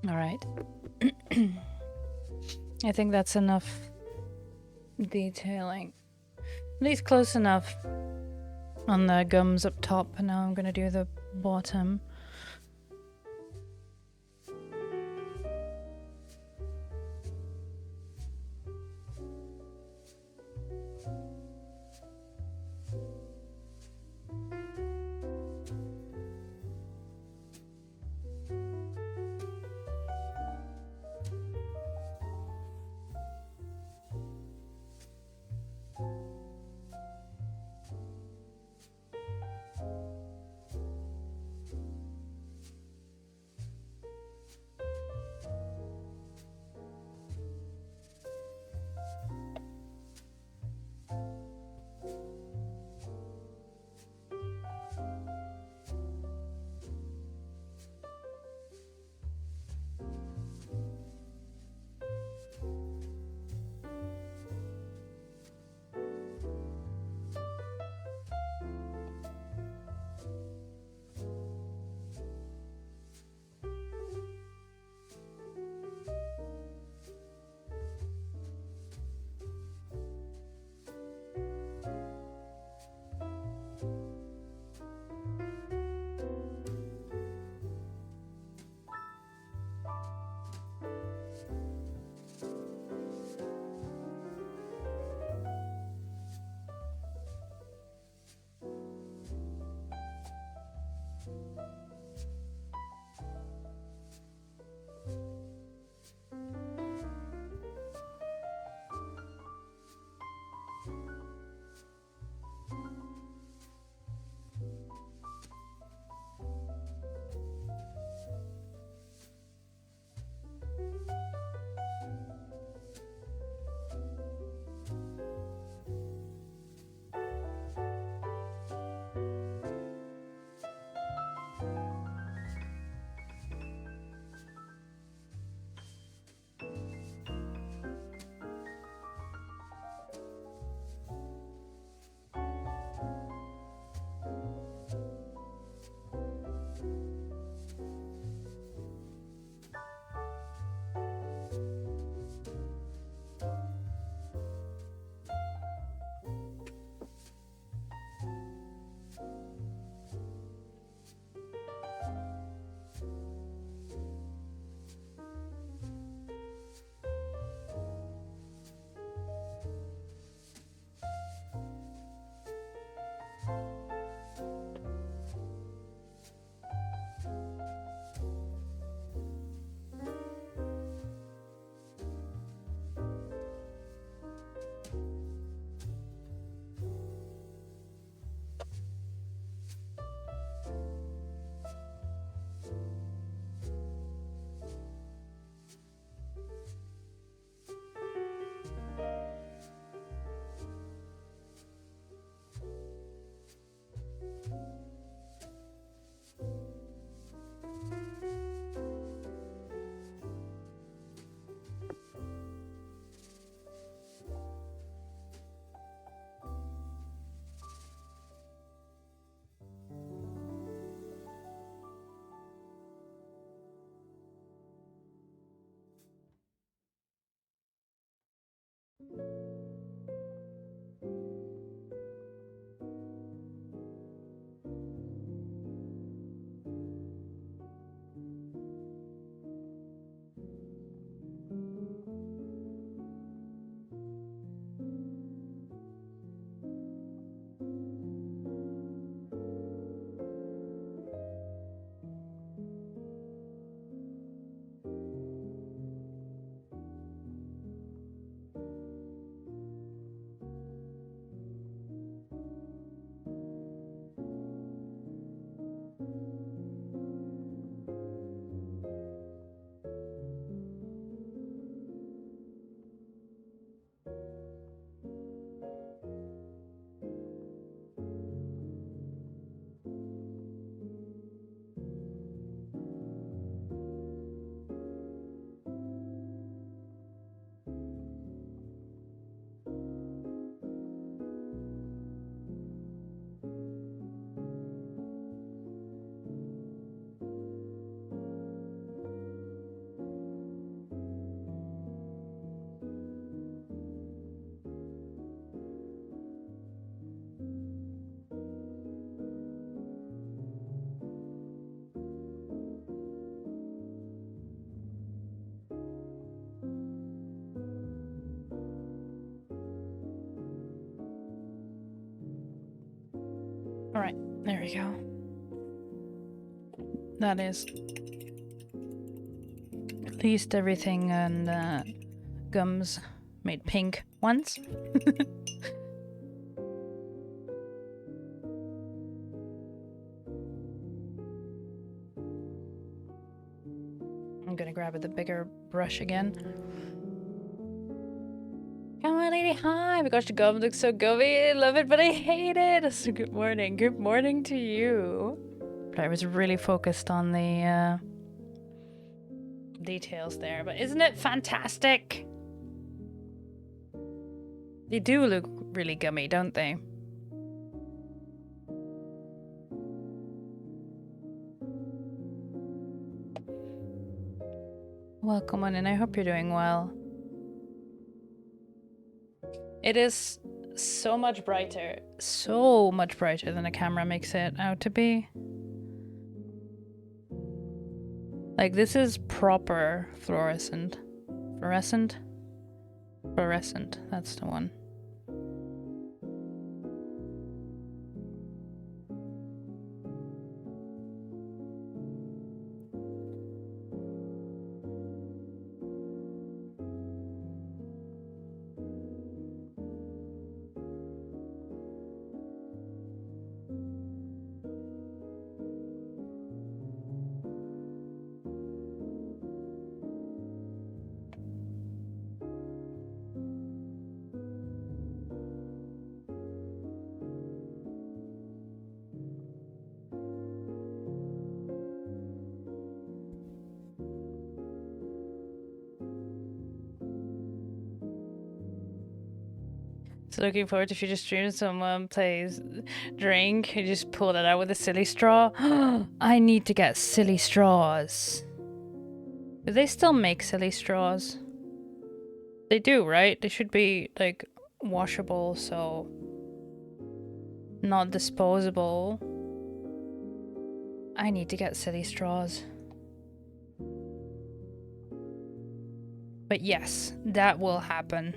All right. I think that's enough detailing. At least close enough on the gums up top, and now I'm gonna do the bottom. There we go. That is at least everything and gums made pink once. I'm gonna grab the bigger brush again. Come on, lady. Hi. Oh my gosh, the gum looks so gummy. I love it, but I hate it. So good morning. Good morning to you. But I was really focused on the details there. But isn't it fantastic? They do look really gummy, don't they? Welcome on in. I hope you're doing well. It is so much brighter than the camera makes it out to be. Like, this is proper fluorescent. Fluorescent? Fluorescent, that's the one. So looking forward to future streams. Someone plays drink, you just pull it out with a silly straw. I need to get silly straws. Do they still make silly straws? They do, right? They should be like washable, so not disposable. I need to get silly straws. But yes, that will happen.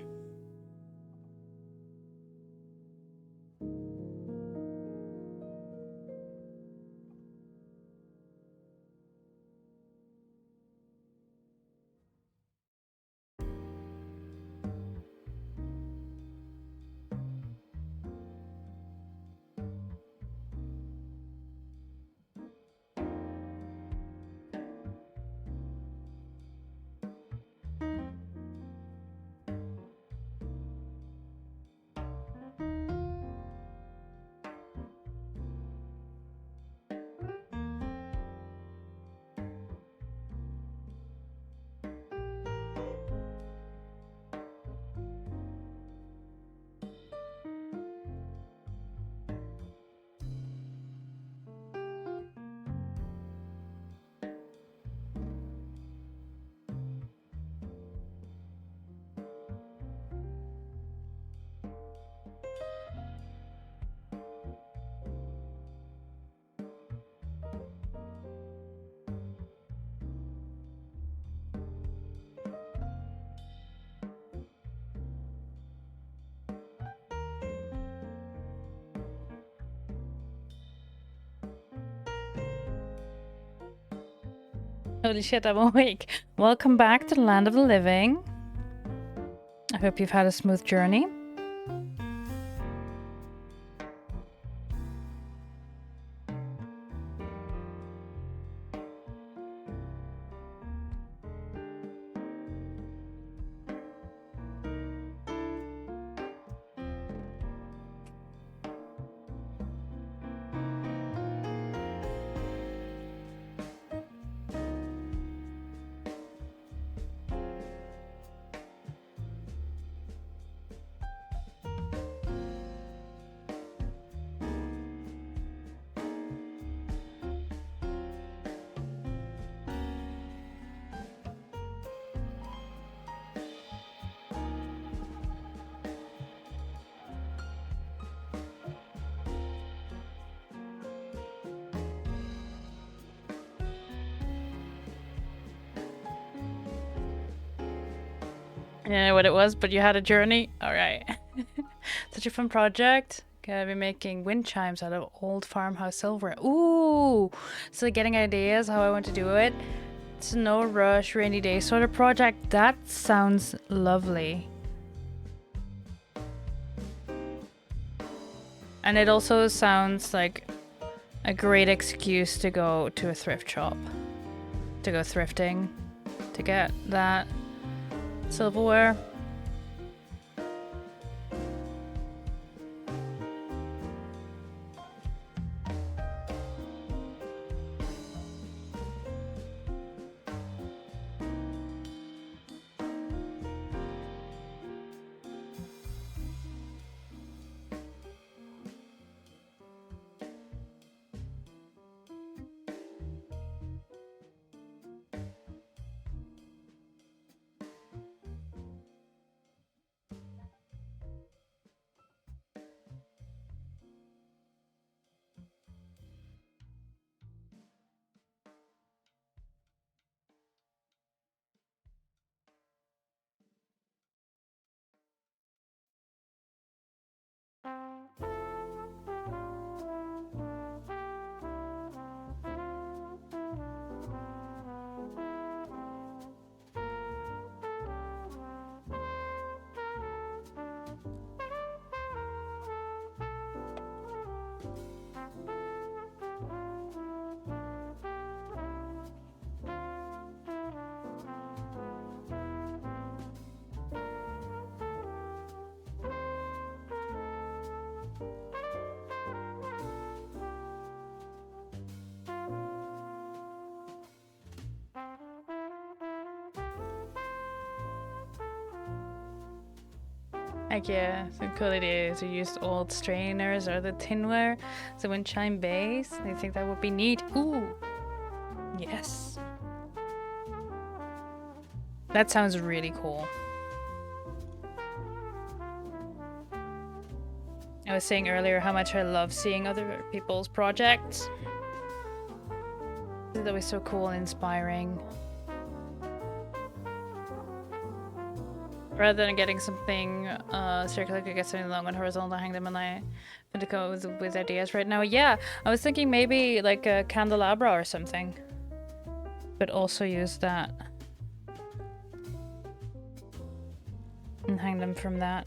Holy shit, I'm awake. Welcome back to the land of the living. I hope you've had a smooth journey. Yeah, what it was, but you had a journey? Alright. Such a fun project. Gonna be making wind chimes out of old farmhouse silver. Ooh! So getting ideas how I want to do it. It's no rush, rainy day sort of project. That sounds lovely. And it also sounds like a great excuse to go to a thrift shop. To go thrifting. To get that silverware. Like, yeah, some cool ideas. We used old strainers or the tinware as a wind chime base. I think that would be neat. Ooh. Yes. That sounds really cool. I was saying earlier how much I love seeing other people's projects. It's always so cool and inspiring. Rather than getting something circular, I could get something long and horizontal, hang them, and I want to come up with ideas right now. Yeah, I was thinking maybe like a candelabra or something. But also use that. And hang them from that.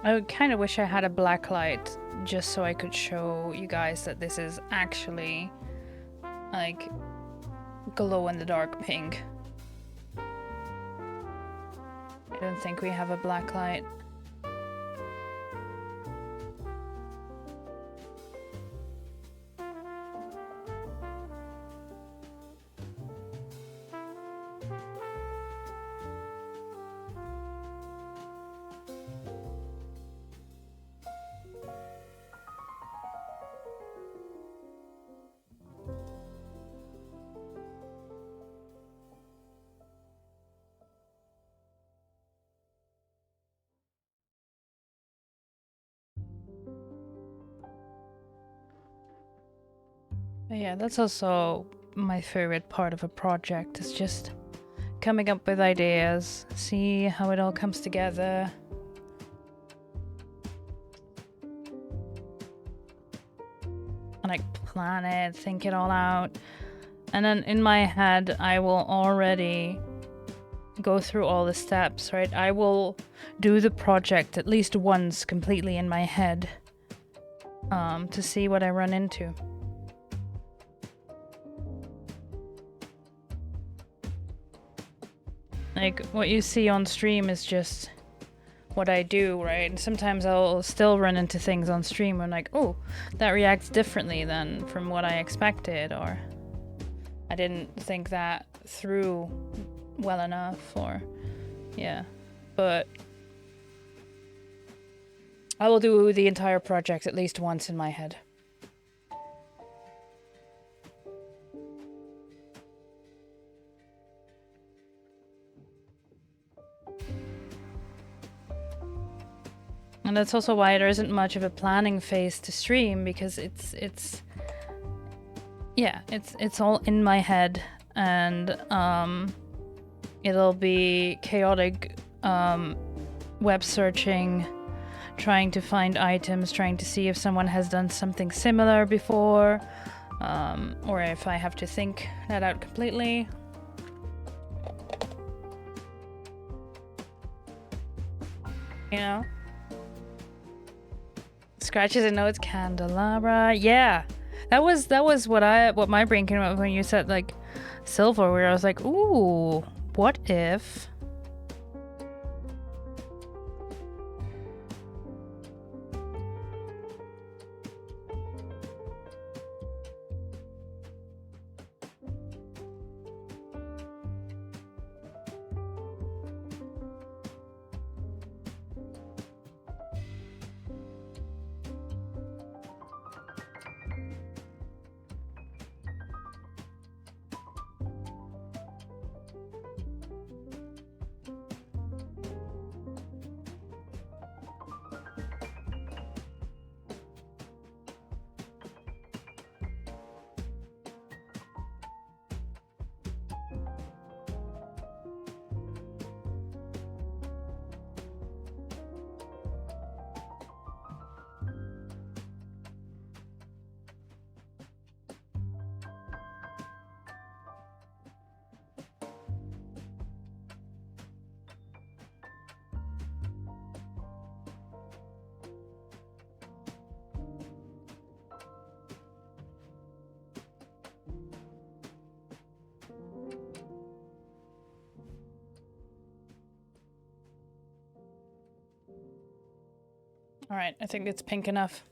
I kind of wish I had a black light just so I could show you guys that this is actually like glow in the dark pink. I don't think we have a black light. Yeah, that's also my favorite part of a project, is just coming up with ideas, see how it all comes together. And like plan it, think it all out. And then in my head, I will already go through all the steps, right? I will do the project at least once completely in my head to see what I run into. Like, what you see on stream is just what I do, right? And sometimes I'll still run into things on stream. I'm like, oh, that reacts differently than from what I expected, or I didn't think that through well enough, or yeah. But I will do the entire project at least once in my head. And that's also why there isn't much of a planning phase to stream, because it's all in my head, and it'll be chaotic web searching, trying to find items, trying to see if someone has done something similar before, or if I have to think that out completely. You know? Scratches and notes, candelabra. Yeah, that was what my brain came up with when you said like silver, where I was like, ooh, what if? All right, I think it's pink enough.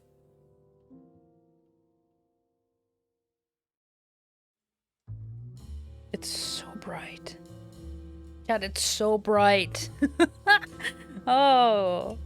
It's so bright. God, it's so bright. Oh.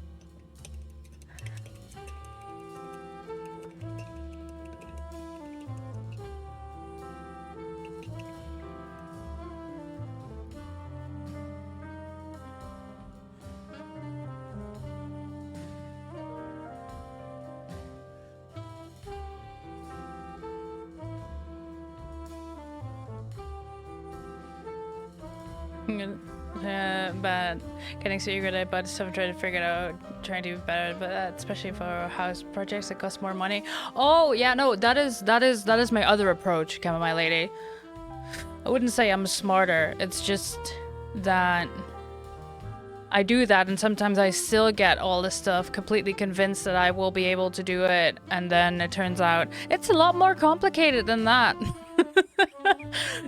But getting so good at but stuff, trying to figure it out, trying to do better, but especially for house projects that cost more money. Oh yeah, no, that is my other approach, Kama, my lady. I wouldn't say I'm smarter. It's just that I do that, and sometimes I still get all this stuff completely convinced that I will be able to do it, and then it turns out it's a lot more complicated than that.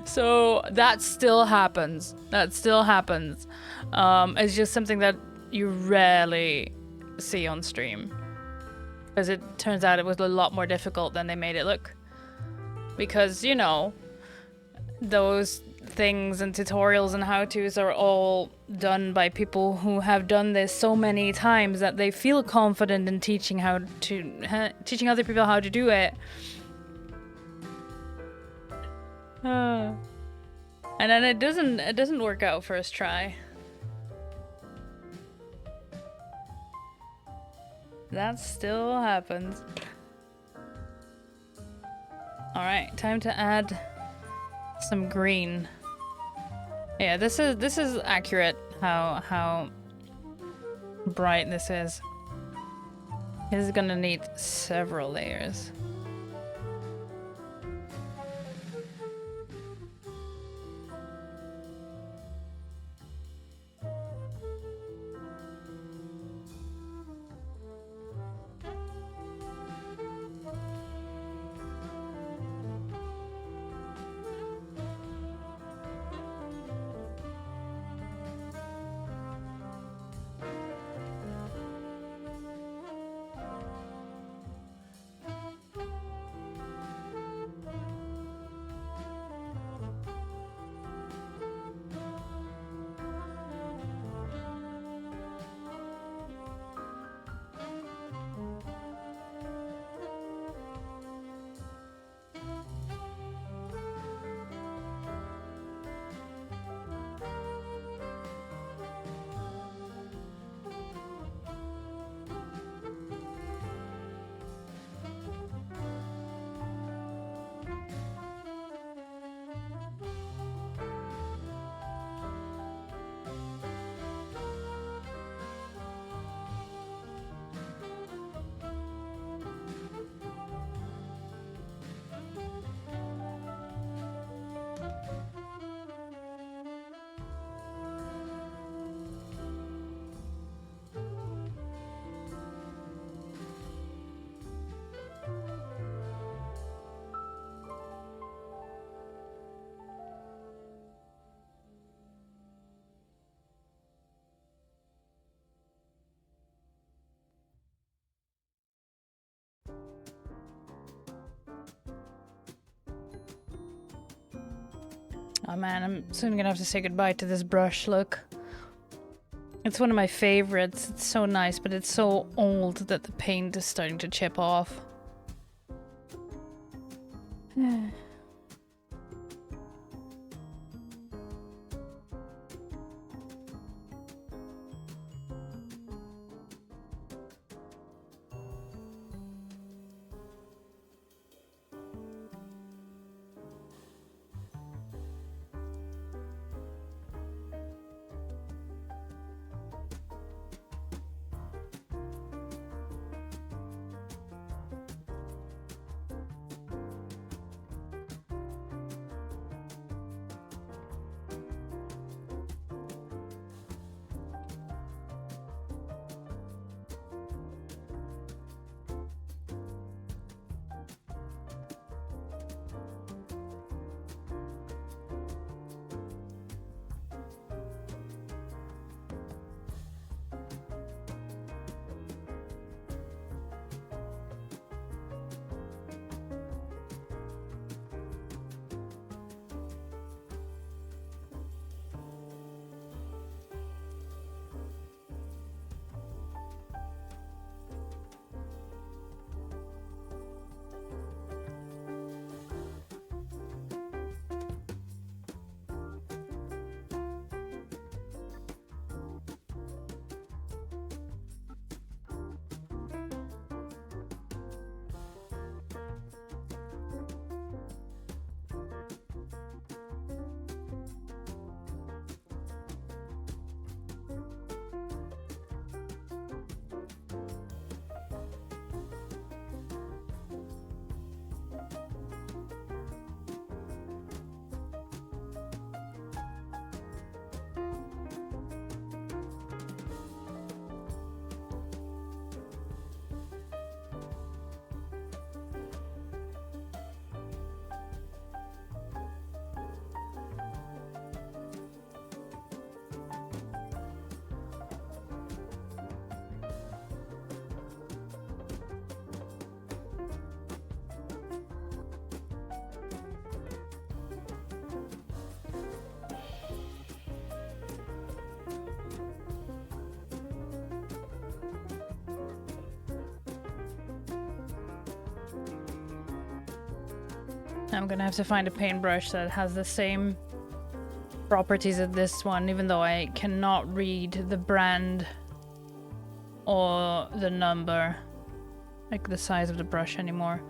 So that still happens. It's just something that you rarely see on stream, because it turns out it was a lot more difficult than they made it look, because, you know, those things and tutorials and how-tos are all done by people who have done this so many times that they feel confident in teaching other people how to do it. And then it doesn't work out first try. That still happens. All right, time to add some green. Yeah, this is accurate how bright this is. This is gonna need several layers. Oh man, I'm soon gonna have to say goodbye to this brush, look. It's one of my favorites. It's so nice, but it's so old that the paint is starting to chip off. I'm gonna have to find a paintbrush that has the same properties as this one, even though I cannot read the brand or the number, like the size of the brush anymore.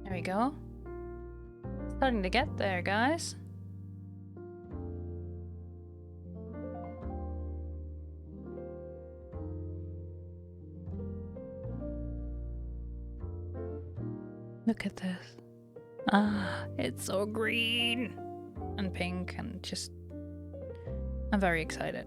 There we go. Starting to get there, guys. Look at this. Ah, it's so green and pink and just... I'm very excited.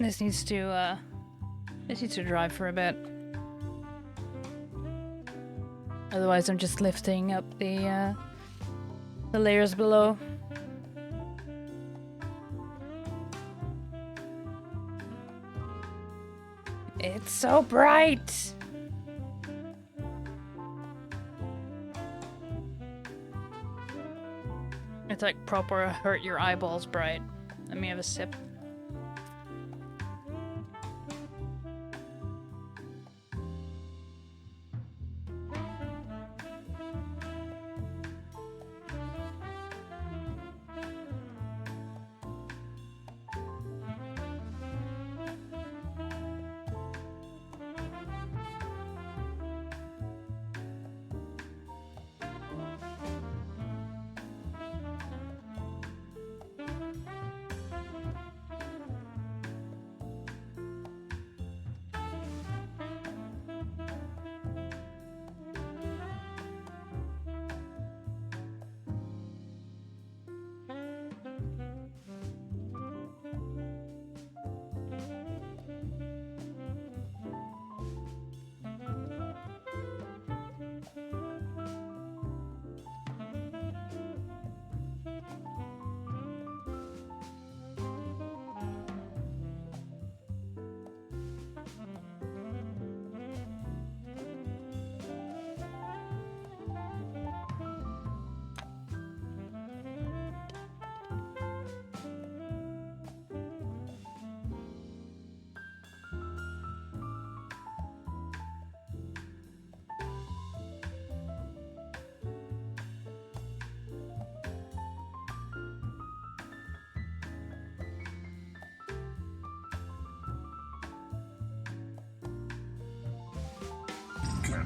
This needs to dry for a bit. Otherwise, I'm just lifting up the layers below. It's so bright! It's like proper hurt your eyeballs bright. Let me have a sip.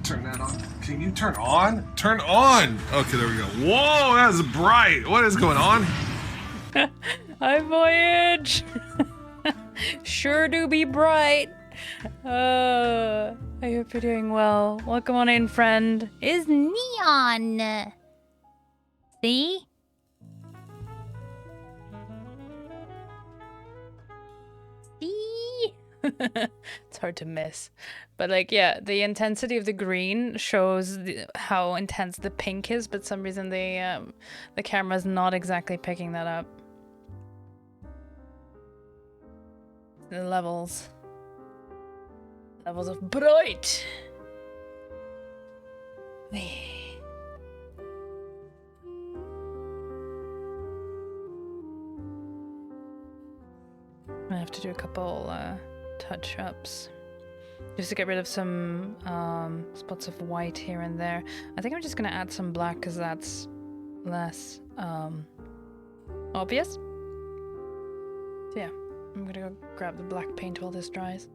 turn that on. Can you turn on? Turn on! Okay, there we go. Whoa, that's bright. What is going on? Hi, Voyage! Sure do be bright. I hope you're doing well. Welcome on in, friend. Is Neon. See? See? It's hard to miss. But like, yeah, the intensity of the green shows how intense the pink is, but for some reason the camera's not exactly picking that up. The levels of bright. I have to do a couple touch-ups just to get rid of some spots of white here and there. I think I'm just gonna add some black because that's less obvious. So yeah, I'm gonna go grab the black paint while this dries.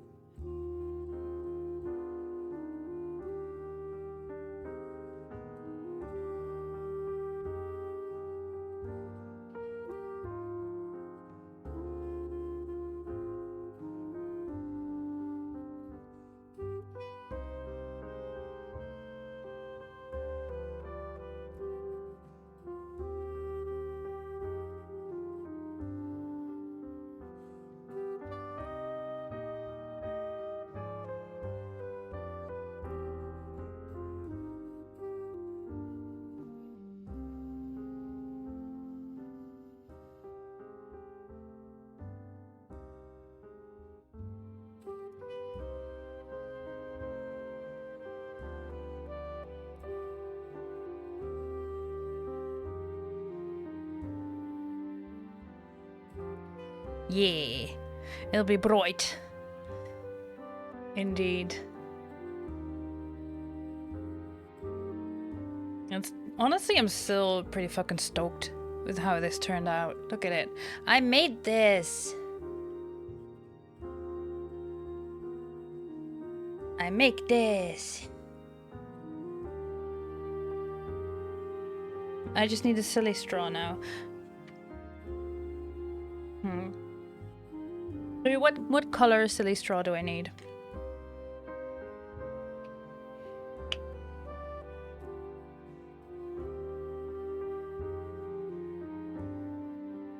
Yeah, it'll be bright. Indeed. It's honestly, I'm still pretty fucking stoked with how this turned out. Look at it. I made this. I make this. I just need a silly straw now. So what color silly straw do I need?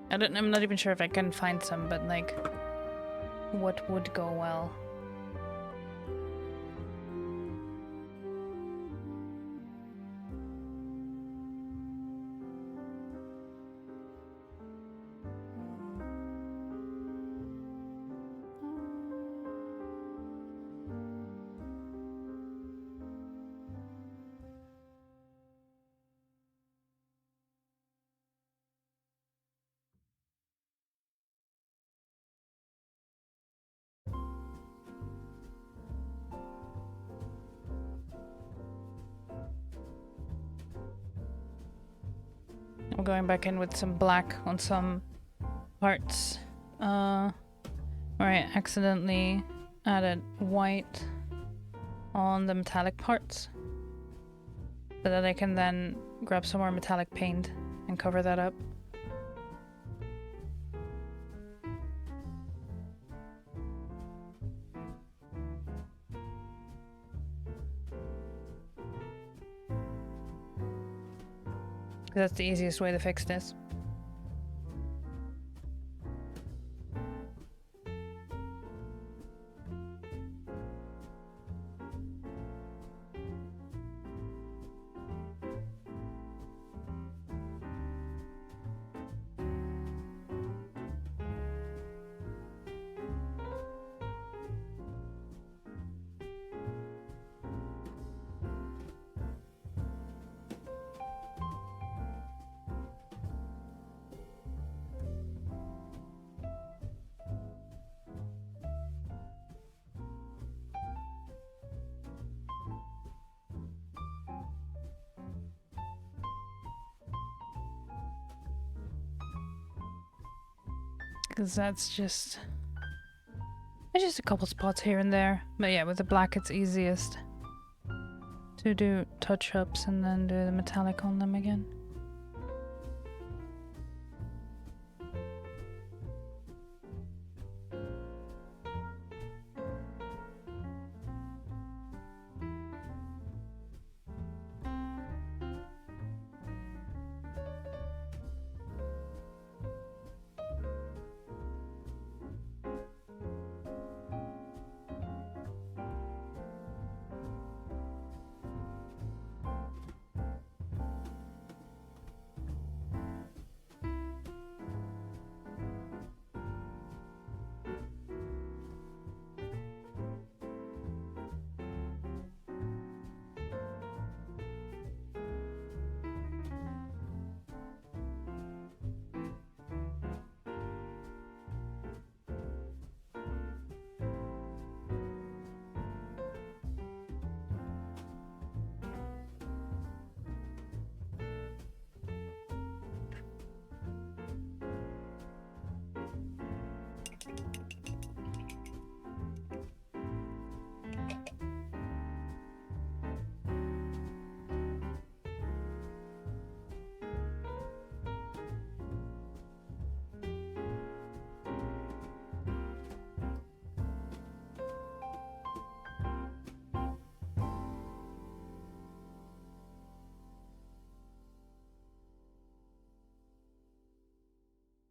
I'm not even sure if I can find some, but like, what would go well? I'm going back in with some black on some parts. Alright, accidentally added white on the metallic parts. So that I can then grab some more metallic paint and cover that up. That's the easiest way to fix this. Because that's just... There's just a couple spots here and there. But yeah, with the black it's easiest. to do touch-ups and then do the metallic on them again.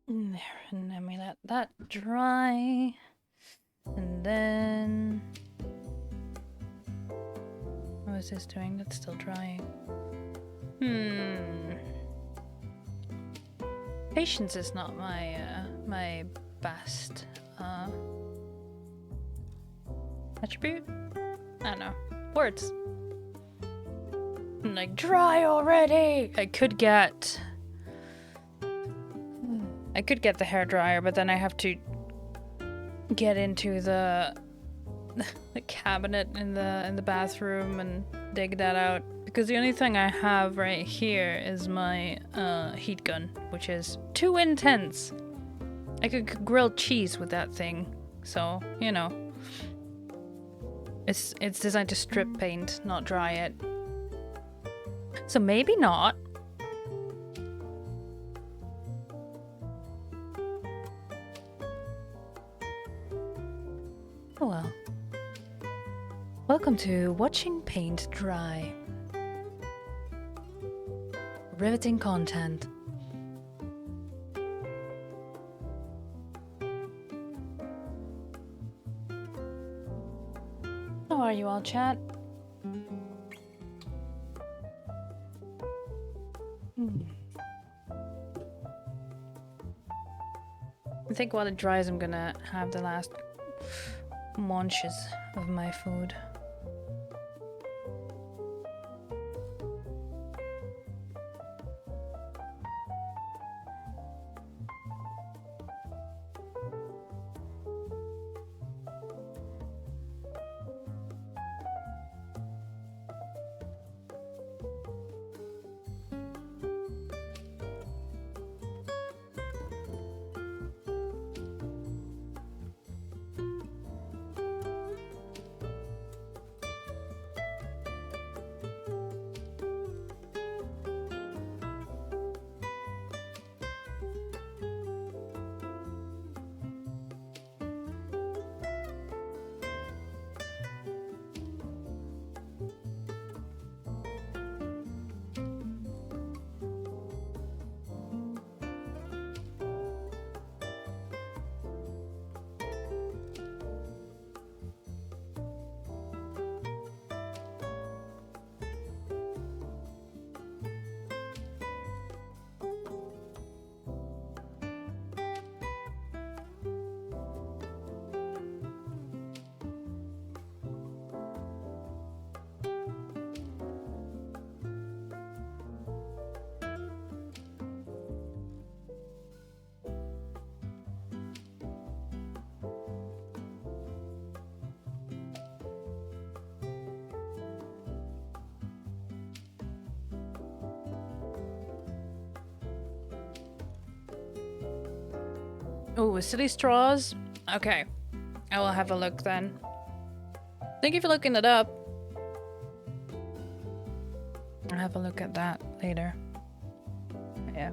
There, and then we let that dry. And then... what is this doing? That's still drying. Patience is not my, my best, attribute? I don't know. Words. I'm like, dry already! I could get the hairdryer, but then I have to get into the cabinet in the bathroom and dig that out. Because the only thing I have right here is my heat gun, which is too intense. I could grill cheese with that thing, so you know. It's designed to strip paint, not dry it. So maybe not. Oh well. Welcome to watching paint dry. Riveting content. How are you all, chat? I think while it dries, I'm gonna have the last munches of my food. Oh, silly straws? Okay. I will have a look then. Thank you for looking it up. have a look at that later. Yeah.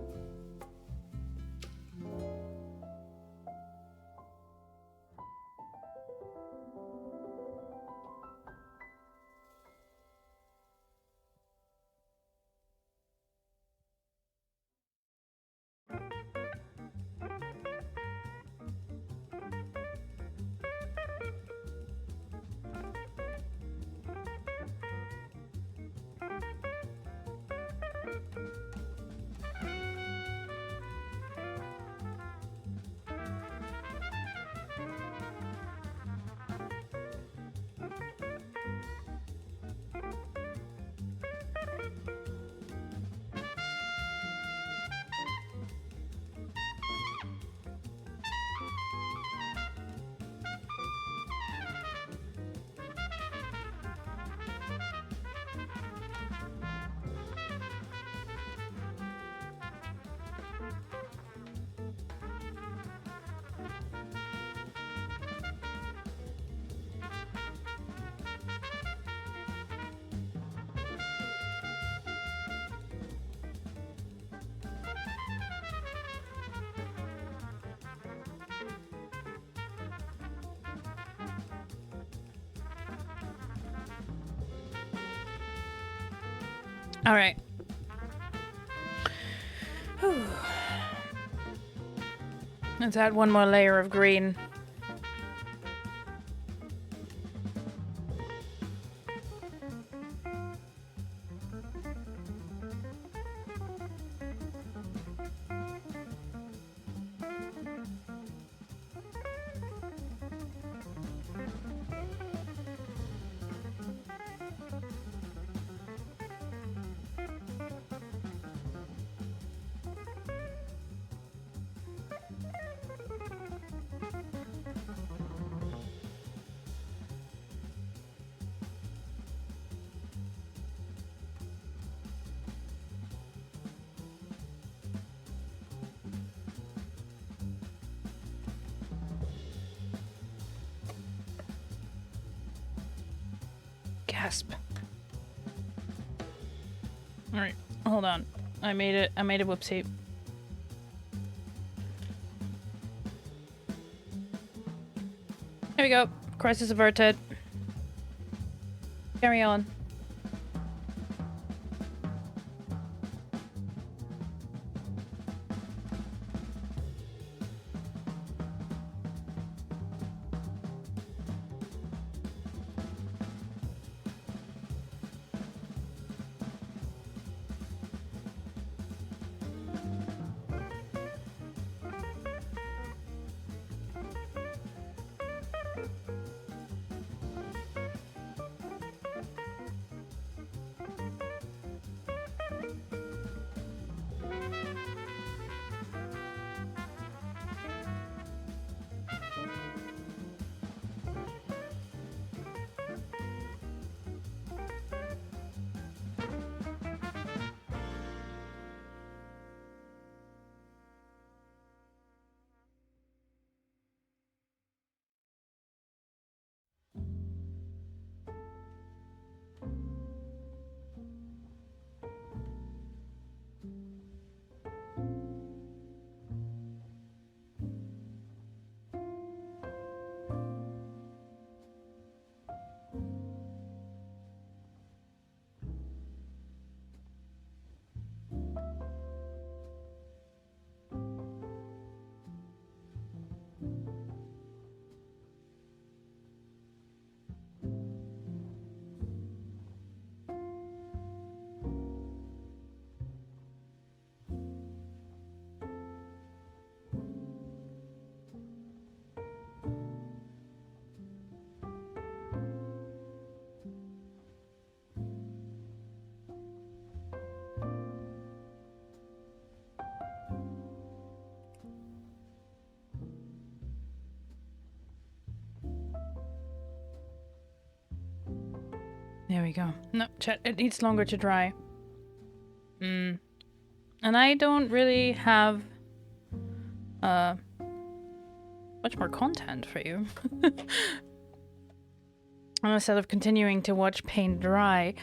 All right. Whew. Let's add one more layer of green. Gasp. All right, hold on. I made a whoopsie. There we go. Crisis averted. Carry on. There we go. No, chat, it needs longer to dry. And I don't really have much more content for you. Instead of continuing to watch paint dry,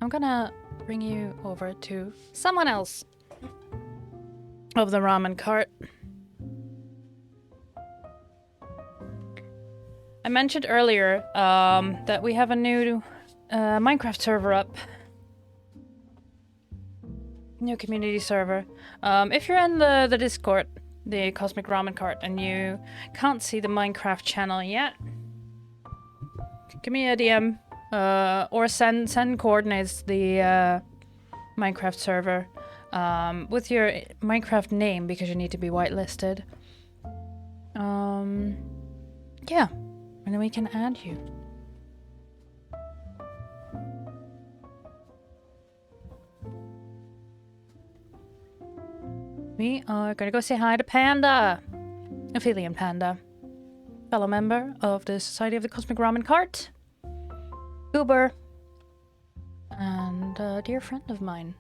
I'm gonna bring you over to someone else of the ramen cart. I mentioned earlier that we have a new Minecraft server up. New community server. If you're in the Discord, the Cosmic Ramen Cart, and you can't see the Minecraft channel yet, give me a DM or send coordinates the Minecraft server with your Minecraft name because you need to be whitelisted. Yeah, and then we can add you. We are gonna go say hi to Panda, Aphelion Panda, fellow member of the Society of the Cosmic Ramen Cart, Goober, and a dear friend of mine.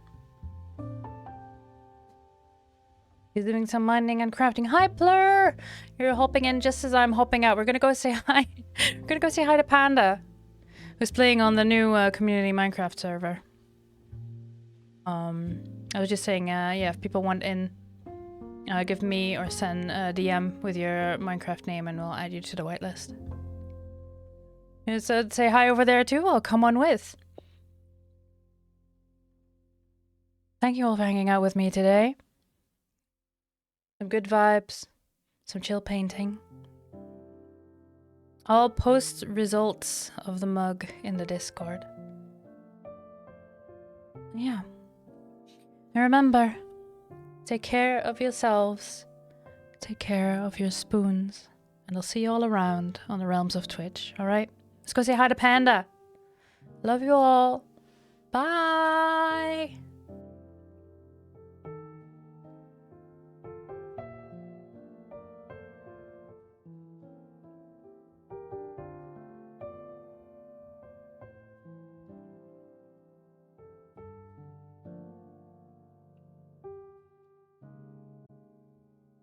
He's doing some mining and crafting. Hi, Plur! You're hopping in just as I'm hopping out. We're gonna go say hi. We're gonna go say hi to Panda, who's playing on the new community Minecraft server. I was just saying, yeah, if people want in, give me or send a DM with your Minecraft name and we'll add you to the whitelist. So say hi over there too. I'll come on with. Thank you all for hanging out with me today. Some good vibes, some chill painting. I'll post results of the mug in the Discord. Yeah. And remember, take care of yourselves, take care of your spoons, and I'll see you all around on the realms of Twitch, alright? Let's go say hi to Panda. Love you all. Bye!